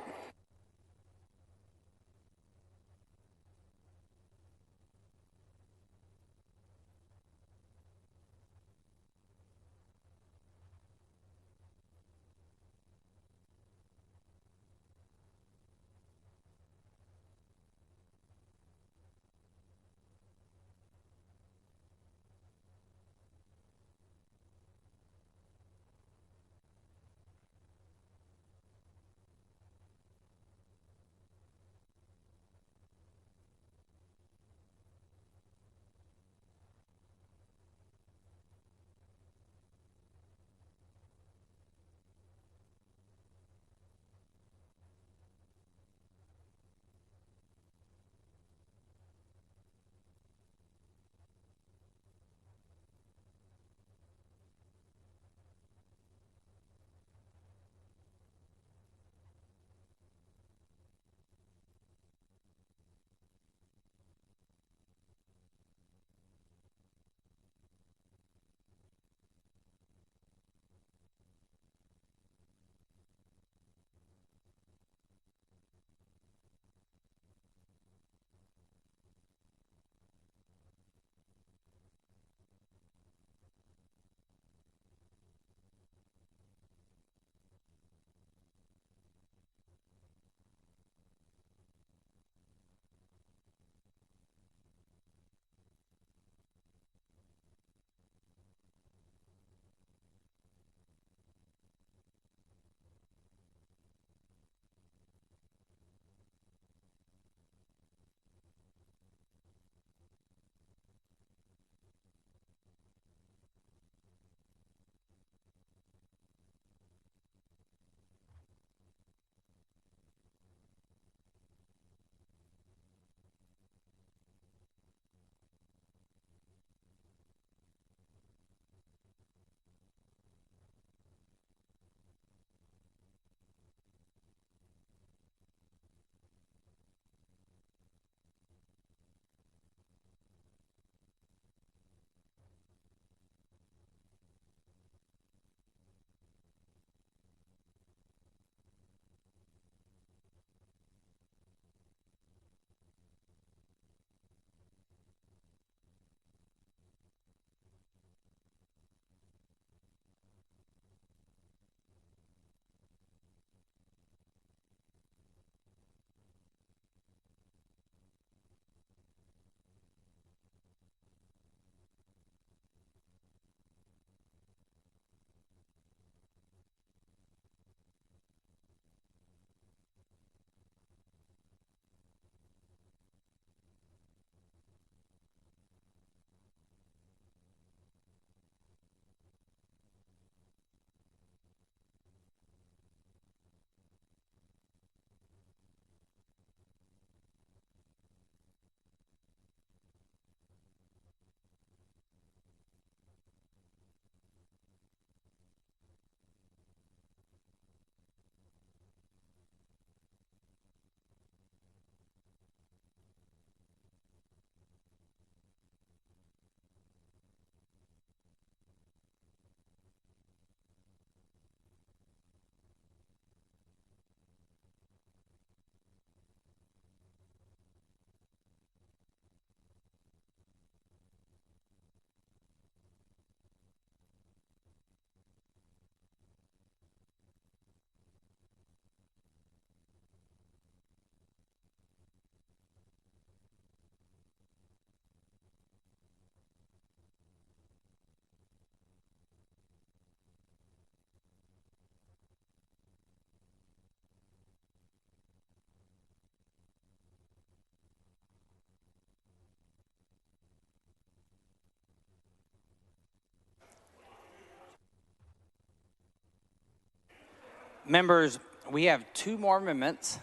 Members, we have 2 more amendments,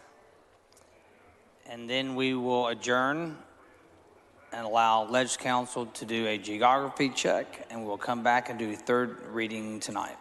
and then we will adjourn and allow Ledge Council to do a geography check, and we'll come back and do 3rd reading tonight.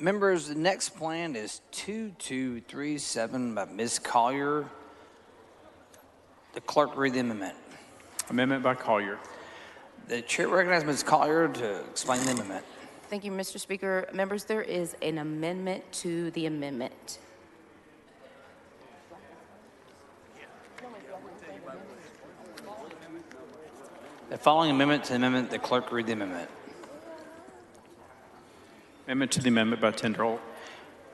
Members, the next plan is 2237 by Ms. Collier. The clerk read the amendment. Amendment by Collier. The chair recognizes Ms. Collier to explain the amendment. Thank you, Mr. Speaker. Members, there is an amendment to the amendment. The following amendment to the amendment, the clerk read the amendment. Amendment to the amendment by Tinderholt.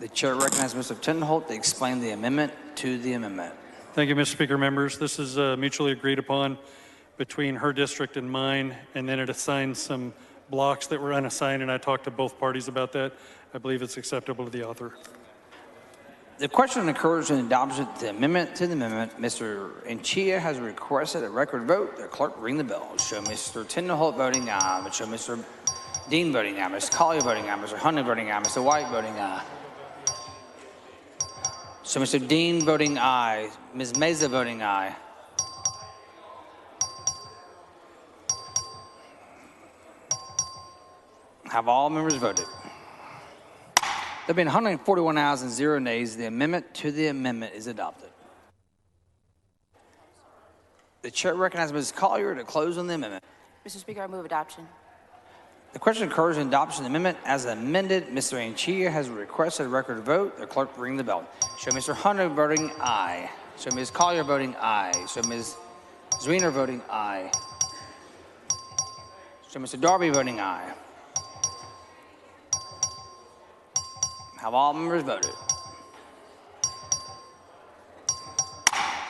The chair recognizes Mr. Tinderholt to explain the amendment to the amendment. Thank you, Mr. Speaker. Members, this is mutually agreed upon between her district and mine, and then it assigns some blocks that were unassigned, and I talked to both parties about that. I believe it's acceptable to the author. The question occurs in adoption of the amendment to the amendment. Mr. Anchia has requested a record vote. The clerk ring the bell. Show Mr. Tinderholt voting aye. Show Mr. Dean voting aye. Mr. Collier voting aye. Mr. Hunter voting aye. Mr. White voting aye. So Mr. Dean voting aye. Ms. Meza voting aye. Have all members voted? There have been 141 ayes and 0 nays. The amendment to the amendment is adopted. The chair recognizes Ms. Collier to close on the amendment. Mr. Speaker, I move adoption. The question occurs in adoption of the amendment as amended. Mr. Anchia has requested a record vote. The clerk ring the bell. Show Mr. Hunter voting aye. Show Ms. Collier voting aye. Show Ms. Zwiener voting aye. Show Mr. Darby voting aye. Have all members voted?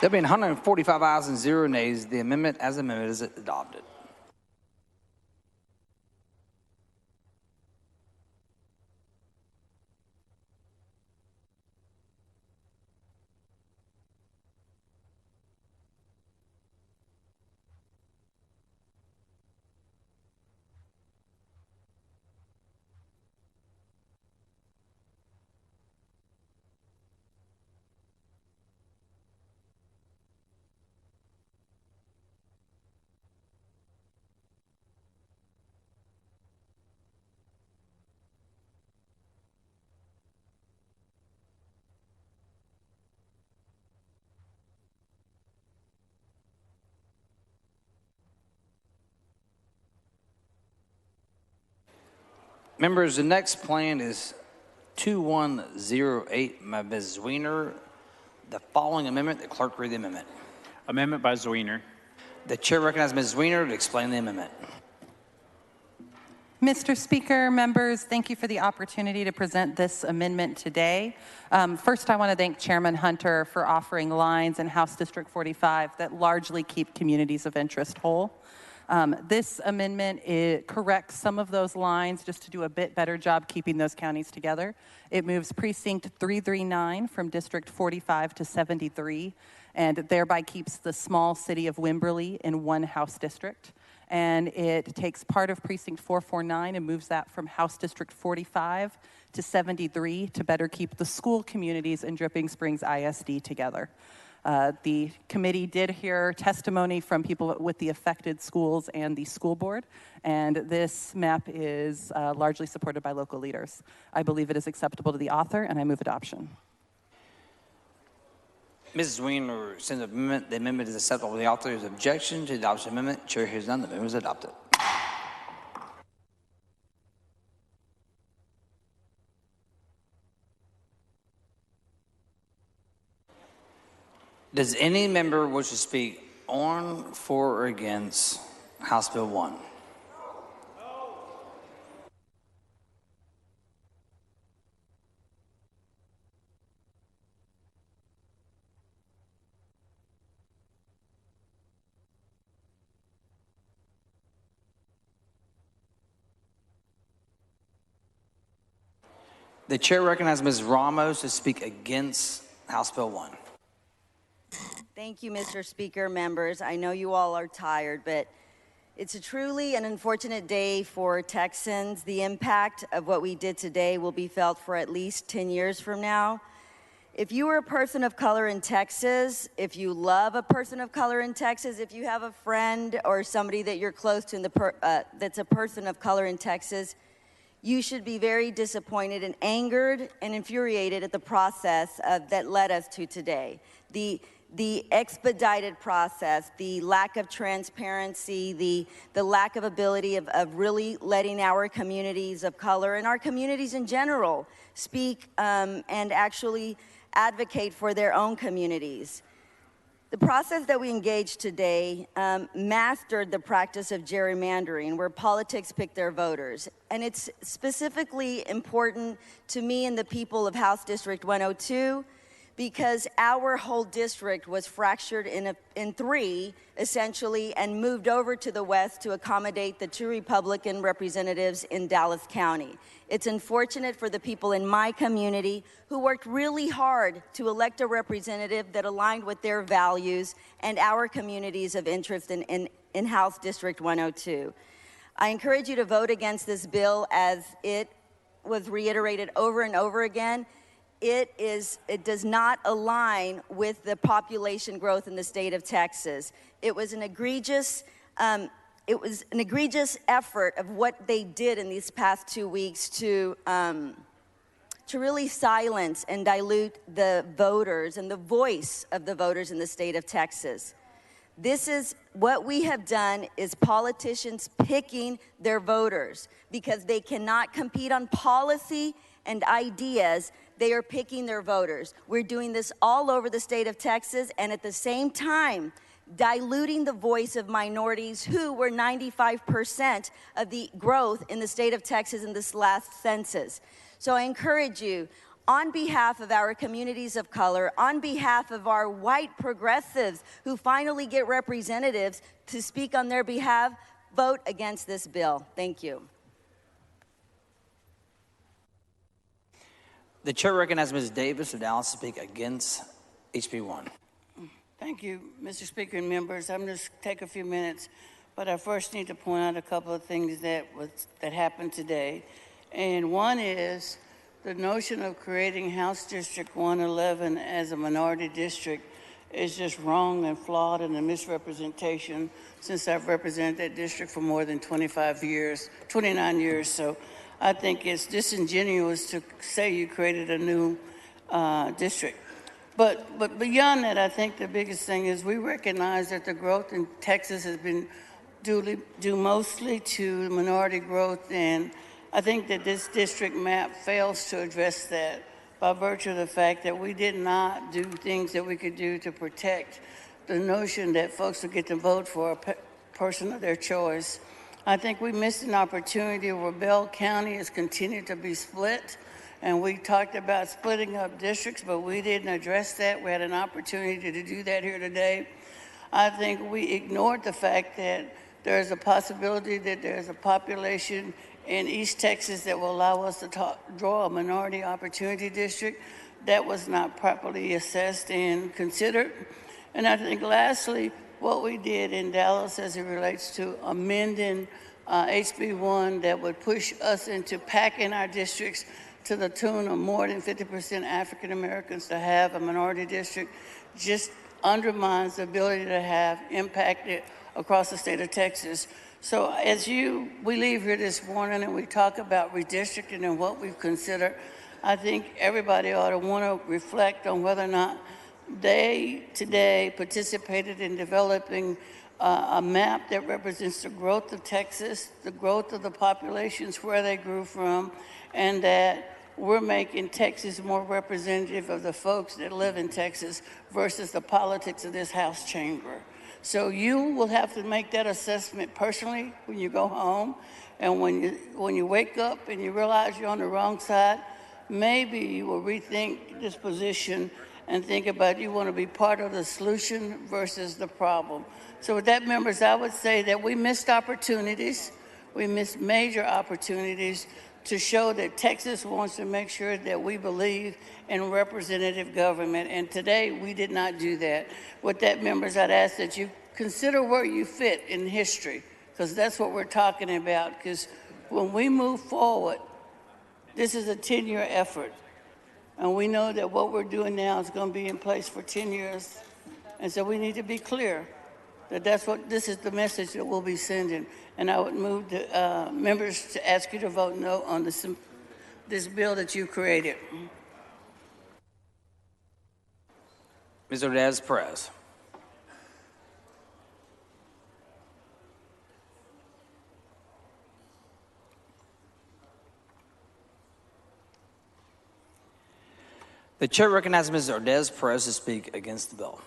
There have been 145 ayes and 0 nays. The amendment as amended is adopted. Members, the next plan is 2108 by Ms. Zwiener. The following amendment, the clerk read the amendment. Amendment by Zwiener. The chair recognizes Ms. Zwiener to explain the amendment. Mr. Speaker, members, thank you for the opportunity to present this amendment today. First, I want to thank Chairman Hunter for offering lines in House District 45 that largely keep communities of interest whole. This amendment corrects some of those lines just to do a bit better job keeping those counties together. It moves precinct 339 from District 45 to 73, and thereby keeps the small city of Wimberley in one House district. And it takes part of precinct 449 and moves that from House District 45 to 73 to better keep the school communities in Dripping Springs ISD together. The committee did hear testimony from people with the affected schools and the school board, and this map is largely supported by local leaders. I believe it is acceptable to the author, and I move adoption. Ms. Zwiener sends an amendment. The amendment is acceptable to the author's objection to the adoption amendment. Chair hears none. The amendment is adopted. Does any member wish to speak on, for, or against House Bill 1? The chair recognizes Ms. Ramos to speak against House Bill 1. Thank you, Mr. Speaker, members. I know you all are tired, but it's a truly an unfortunate day for Texans. The impact of what we did today will be felt for at least 10 years from now. If you are a person of color in Texas, if you love a person of color in Texas, if you have a friend or somebody that you're close to that's a person of color in Texas, You should be very disappointed and angered and infuriated at the process that led us to today. The expedited process, the lack of transparency, the lack of ability of really letting our communities of color and our communities in general speak and actually advocate for their own communities. The process that we engaged today mastered the practice of gerrymandering, where politics pick their voters. And it's specifically important to me and the people of House District 102 because our whole district was fractured in three, essentially, and moved over to the west to accommodate the two Republican representatives in Dallas County. It's unfortunate for the people in my community who worked really hard to elect a representative that aligned with their values and our communities of interest in House District 102. I encourage you to vote against this bill as it was reiterated over and over again. It does not align with the population growth in the state of Texas. It was an egregious effort of what they did in these past 2 weeks to really silence and dilute the voters and the voice of the voters in the state of Texas. This is what we have done is politicians picking their voters because they cannot compete on policy and ideas. They are picking their voters. We're doing this all over the state of Texas, and at the same time, diluting the voice of minorities who were 95% of the growth in the state of Texas in this last census. So I encourage you, on behalf of our communities of color, on behalf of our white progressives who finally get representatives to speak on their behalf, vote against this bill. Thank you. The chair recognizes Ms. Davis of Dallas to speak against HB 1. Thank you, Mr. Speaker and members. I'm just take a few minutes, but I first need to point out a couple of things that happened today. And one is the notion of creating House District 111 as a minority district is just wrong and flawed and a misrepresentation since I've represented that district for more than 29 years. So I think it's disingenuous to say you created a new district. But beyond that, I think the biggest thing is we recognize that the growth in Texas has been due mostly to minority growth, and I think that this district map fails to address that by virtue of the fact that we did not do things that we could do to protect the notion that folks will get to vote for a person of their choice. I think we missed an opportunity where Bell County has continued to be split, and we talked about splitting up districts, but we didn't address that. We had an opportunity to do that here today. I think we ignored the fact that there's a possibility that there's a population in East Texas that will allow us to draw a minority opportunity district. That was not properly assessed and considered. And I think lastly, what we did in Dallas as it relates to amending HB 1 that would push us into packing our districts to the tune of more than 50% African Americans to have a minority district just undermines the ability to have impact across the state of Texas. So as we leave here this morning and we talk about redistricting and what we've considered, I think everybody ought to want to reflect on whether or not they today participated in developing a map that represents the growth of Texas, the growth of the populations where they grew from, and that we're making Texas more representative of the folks that live in Texas versus the politics of this House chamber. So you will have to make that assessment personally when you go home, and when you wake up and you realize you're on the wrong side, maybe you will rethink this position and think about you want to be part of the solution versus the problem. So with that, members, I would say that we missed opportunities. We missed major opportunities to show that Texas wants to make sure that we believe in representative government. And today, we did not do that. With that, members, I'd ask that you consider where you fit in history, because that's what we're talking about. Because when we move forward, this is a 10-year effort. And we know that what we're doing now is going to be in place for 10 years. And so we need to be clear This is the message that we'll be sending. And I would move the members to ask you to vote no on this bill that you created. Ms. Ordaz Perez. The chair recognizes Ms. Ordaz Perez to speak against the bill.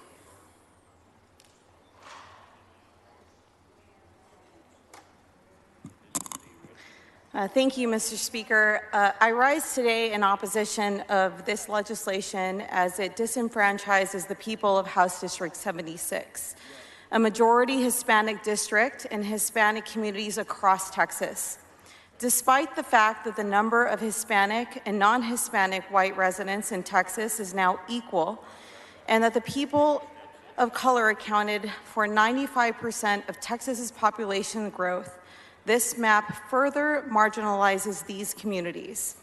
Thank you, Mr. Speaker. I rise today in opposition of this legislation as it disenfranchises the people of House District 76, a majority Hispanic district and Hispanic communities across Texas. Despite the fact that the number of Hispanic and non-Hispanic white residents in Texas is now equal, and that the people of color accounted for 95% of Texas's population growth, this map further marginalizes these communities.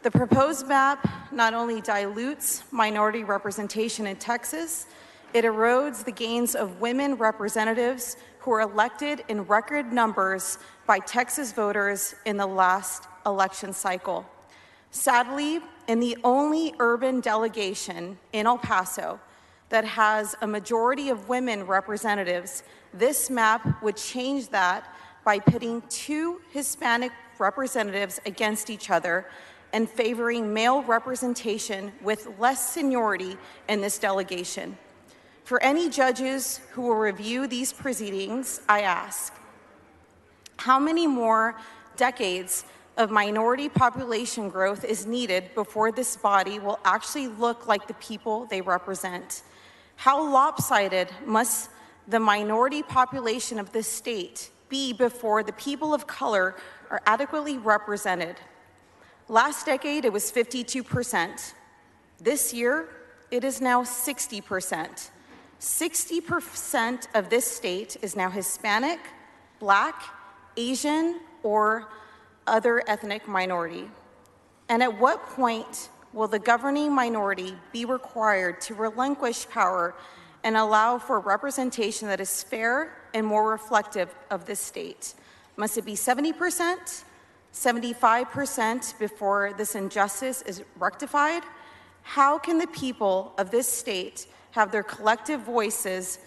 The proposed map not only dilutes minority representation in Texas, it erodes the gains of women representatives who were elected in record numbers by Texas voters in the last election cycle. Sadly, in the only urban delegation in El Paso that has a majority of women representatives, this map would change that by pitting two Hispanic representatives against each other and favoring male representation with less seniority in this delegation. For any judges who will review these proceedings, I ask, how many more decades of minority population growth is needed before this body will actually look like the people they represent? How lopsided must the minority population of this state be before the people of color are adequately represented? Last decade, it was 52%. This year, it is now 60%. 60% of this state is now Hispanic, Black, Asian, or other ethnic minority. And at what point will the governing minority be required to relinquish power and allow for representation that is fair and more reflective of this state? Must it be 70%, 75% before this injustice is rectified? How can the people of this state have their collective voices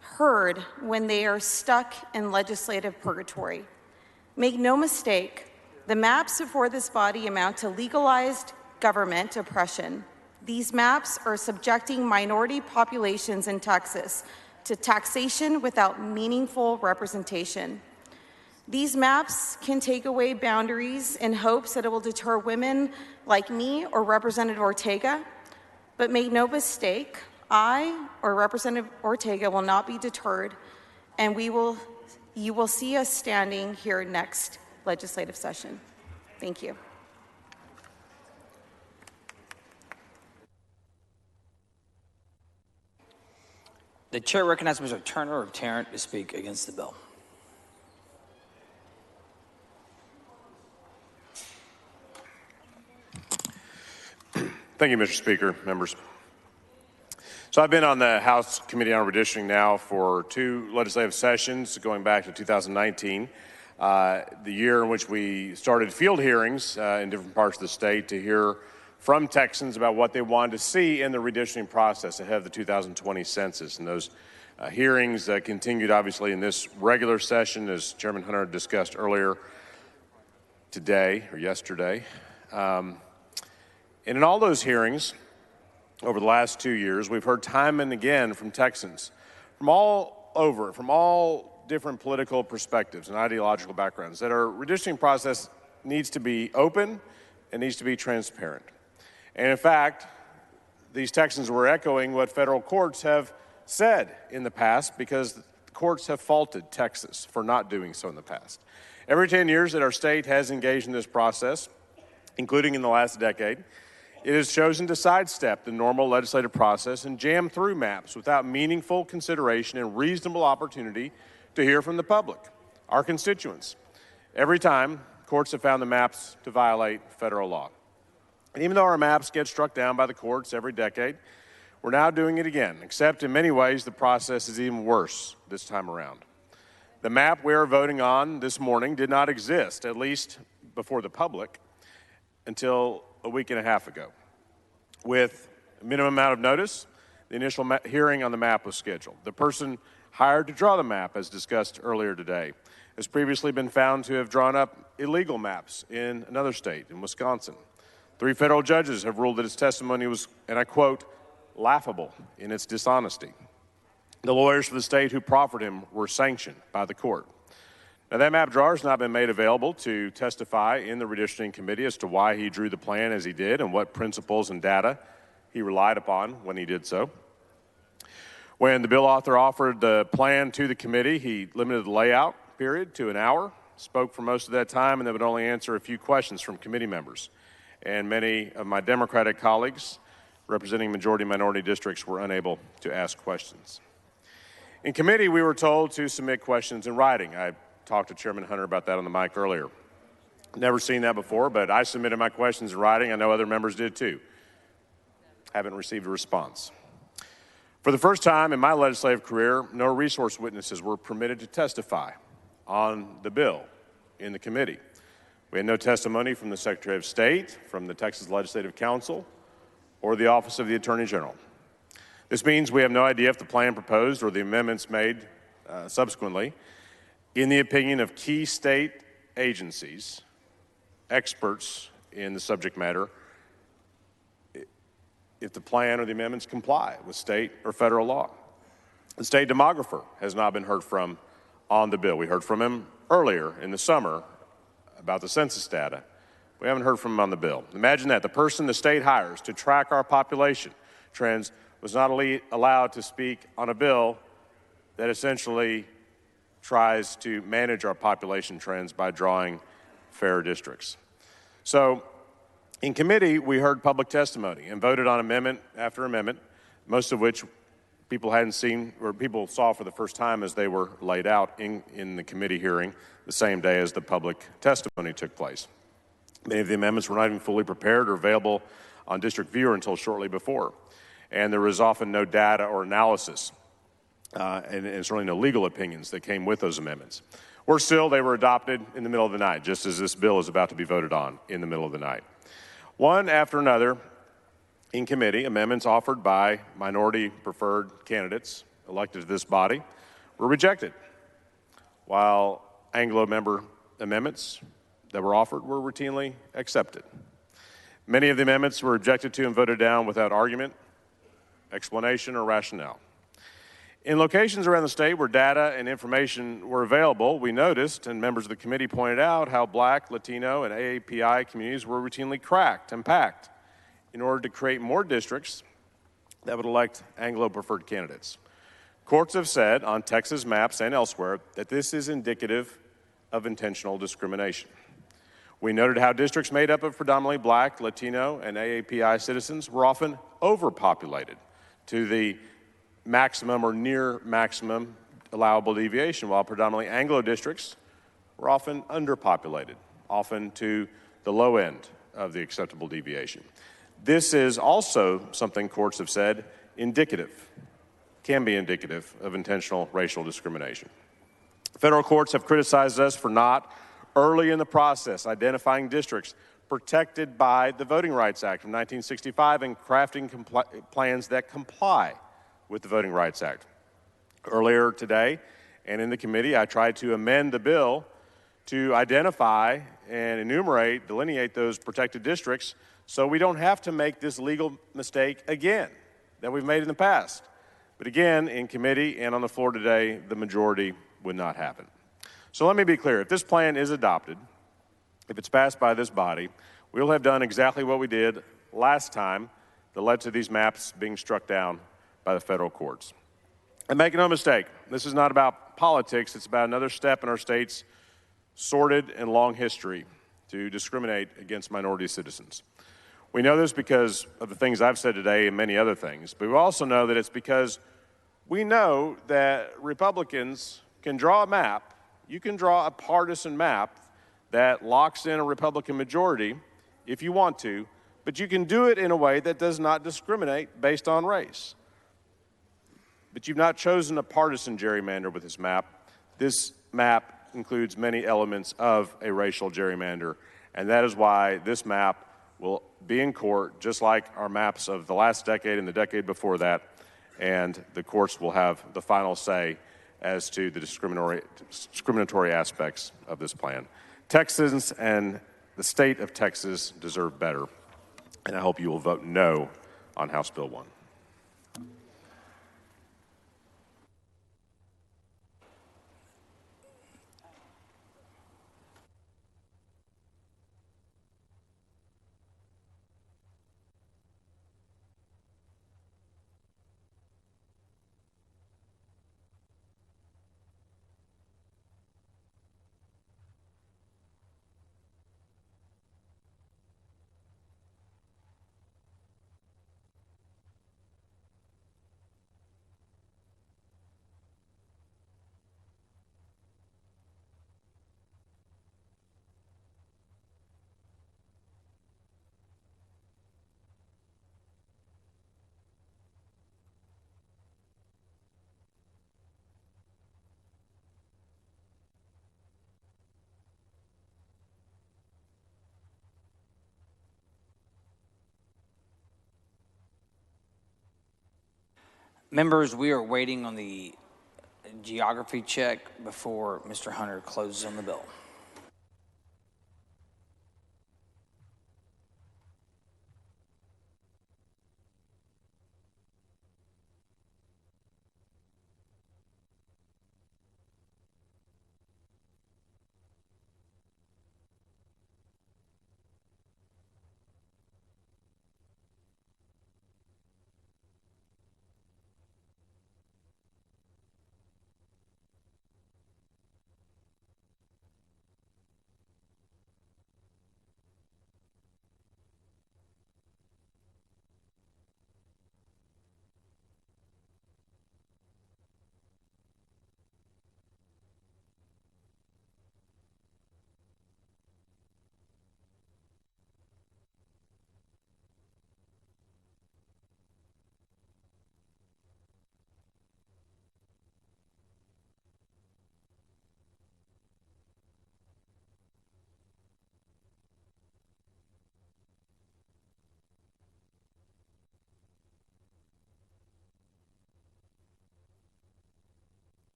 heard when they are stuck in legislative purgatory? Make no mistake, the maps before this body amount to legalized government oppression. These maps are subjecting minority populations in Texas to taxation without meaningful representation. These maps can take away boundaries in hopes that it will deter women like me or Representative Ortega, but make no mistake, I or Representative Ortega will not be deterred, and you will see us standing here next legislative session. Thank you. The chair recognizes Mr. Turner of Tarrant to speak against the bill. Thank you, Mr. Speaker, members. So I've been on the House Committee on Redistricting now for 2 legislative sessions going back to 2019, the year in which we started field hearings in different parts of the state to hear from Texans about what they wanted to see in the redistricting process ahead of the 2020 census. And those hearings continued obviously in this regular session, as Chairman Hunter discussed earlier today or yesterday. And in all those hearings over the last 2 years, we've heard time and again from Texans from all over, from all different political perspectives and ideological backgrounds, that our redistricting process needs to be open and needs to be transparent. And in fact, these Texans were echoing what federal courts have said in the past, because the courts have faulted Texas for not doing so in the past. Every 10 years that our state has engaged in this process, including in the last decade, it has chosen to sidestep the normal legislative process and jam through maps without meaningful consideration and reasonable opportunity to hear from the public, our constituents. Every time, courts have found the maps to violate federal law. And even though our maps get struck down by the courts every decade, We're now doing it again, except in many ways the process is even worse this time around. The map we are voting on this morning did not exist, at least before the public, until a week and a half ago. With a minimum amount of notice, the initial hearing on the map was scheduled. The person hired to draw the map, as discussed earlier today, has previously been found to have drawn up illegal maps in another state, in Wisconsin. 3 federal judges have ruled that his testimony was, and I quote, laughable in its dishonesty. The lawyers for the state who proffered him were sanctioned by the court. Now, that map drawer has not been made available to testify in the redistricting committee as to why he drew the plan as he did and what principles and data he relied upon when he did so. When the bill author offered the plan to the committee, he limited the layout period to an hour, spoke for most of that time, and then would only answer a few questions from committee members. And many of my Democratic colleagues representing majority-minority districts were unable to ask questions. In committee, we were told to submit questions in writing. I talked to Chairman Hunter about that on the mic earlier. Never seen that before, but I submitted my questions in writing. I know other members did too. Haven't received a response. For the first time in my legislative career, no resource witnesses were permitted to testify on the bill in the committee. We had no testimony from the Secretary of State, from the Texas Legislative Council, or the Office of the Attorney General. This means we have no idea if the plan proposed or the amendments made subsequently, in the opinion of key state agencies, experts in the subject matter, if the plan or the amendments comply with state or federal law. The state demographer has not been heard from on the bill. We heard from him earlier in the summer about the census data. We haven't heard from him on the bill. Imagine that. The person the state hires to track our population trends was not allowed to speak on a bill that essentially tries to manage our population trends by drawing fair districts. So in committee, we heard public testimony and voted on amendment after amendment, most of which people hadn't seen or people saw for the first time as they were laid out in the committee hearing the same day as the public testimony took place. Many of the amendments were not even fully prepared or available on District Viewer until shortly before. And there was often no data or analysis, and certainly no legal opinions that came with those amendments. Worse still, they were adopted in the middle of the night, just as this bill is about to be voted on in the middle of the night. One after another, in committee, amendments offered by minority-preferred candidates elected to this body were rejected, while Anglo-member amendments that were offered were routinely accepted. Many of the amendments were objected to and voted down without argument, explanation, or rationale. In locations around the state where data and information were available, we noticed, and members of the committee pointed out, how Black, Latino, and AAPI communities were routinely cracked and packed in order to create more districts that would elect Anglo-preferred candidates. Courts have said on Texas maps and elsewhere that this is indicative of intentional discrimination. We noted how districts made up of predominantly Black, Latino, and AAPI citizens were often overpopulated to the maximum or near maximum allowable deviation, while predominantly Anglo districts were often underpopulated, often to the low end of the acceptable deviation. This is also something courts have said can be indicative of intentional racial discrimination. Federal courts have criticized us for not early in the process identifying districts protected by the Voting Rights Act of 1965 and crafting plans that comply with the Voting Rights Act. Earlier today and in the committee, I tried to amend the bill to identify and delineate those protected districts so we don't have to make this legal mistake again that we've made in the past. But again, in committee and on the floor today, the majority would not happen. So let me be clear. If this plan is adopted, if it's passed by this body, we'll have done exactly what we did last time that led to these maps being struck down by the federal courts. And make no mistake, this is not about politics. It's about another step in our state's sordid and long history to discriminate against minority citizens. We know this because of the things I've said today and many other things, but we also know that it's because we know that Republicans can draw a map. You can draw a partisan map that locks in a Republican majority if you want to, but you can do it in a way that does not discriminate based on race. But you've not chosen a partisan gerrymander with this map. This map includes many elements of a racial gerrymander, and that is why this map will be in court just like our maps of the last decade and the decade before that, and the courts will have the final say as to the discriminatory aspects of this plan. Texans and the state of Texas deserve better, and I hope you will vote no on House Bill 1. Members, we are waiting on the geography check before Mr. Hunter closes on the bill.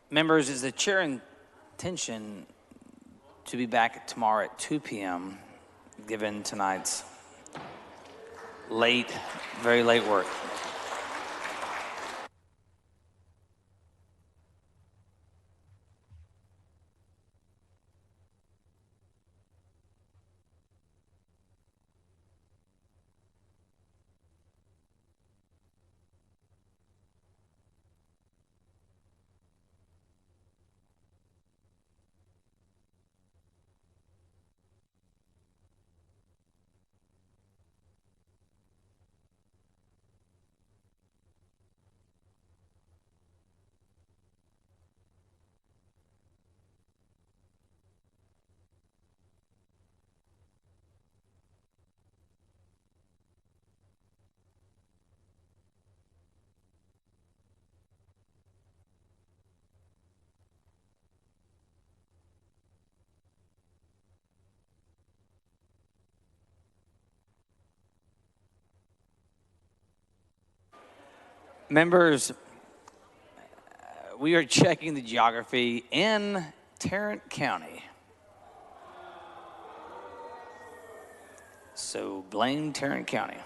Members, is the chair intention to be back tomorrow at 2 p.m., given tonight's very late work? Members, we are checking the geography in Tarrant County. So blame Tarrant County.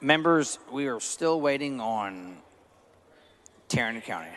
Members, we are still waiting on Tarrant County.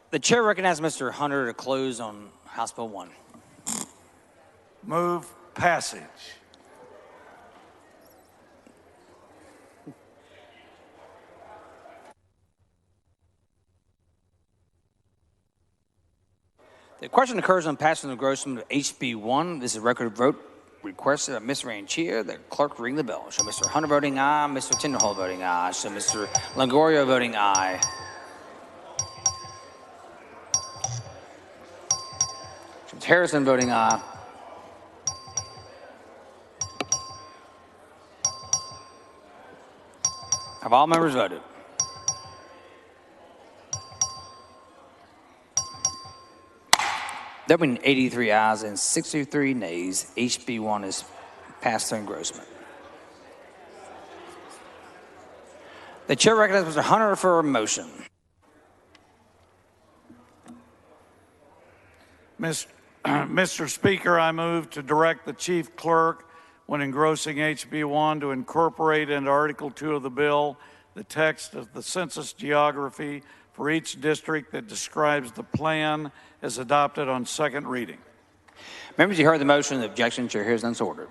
The chair recognizes Mr. Hunter to close on House Bill 1. Move passage. The question occurs on passing the engrossment of HB 1. This is a record vote requested by Ms. Ranchia. The clerk ring the bell. Show Mr. Hunter voting aye, Mr. Tinderhold voting aye. Show Mr. Longoria voting aye. Show Mr. Harrison voting aye. Have all members voted? There being 83 ayes and 63 nays, HB 1 is passed through engrossment. The chair recognizes Mr. Hunter for a motion. Mr. Speaker, I move to direct the chief clerk when engrossing HB 1 to incorporate into Article 2 of the bill the text of the census geography for each district that describes the plan as adopted on second reading. Members, you heard the motion. The objection, chair hears none, so ordered.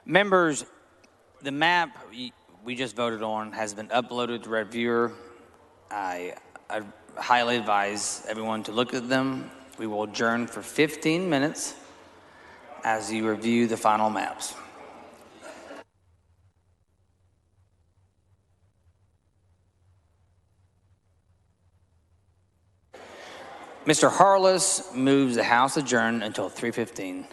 Members, the map we just voted on has been uploaded to Red Viewer. I highly advise everyone to look at them. We will adjourn for 15 minutes as you review the final maps. Mr. Harless moves the House adjourn until 3:15.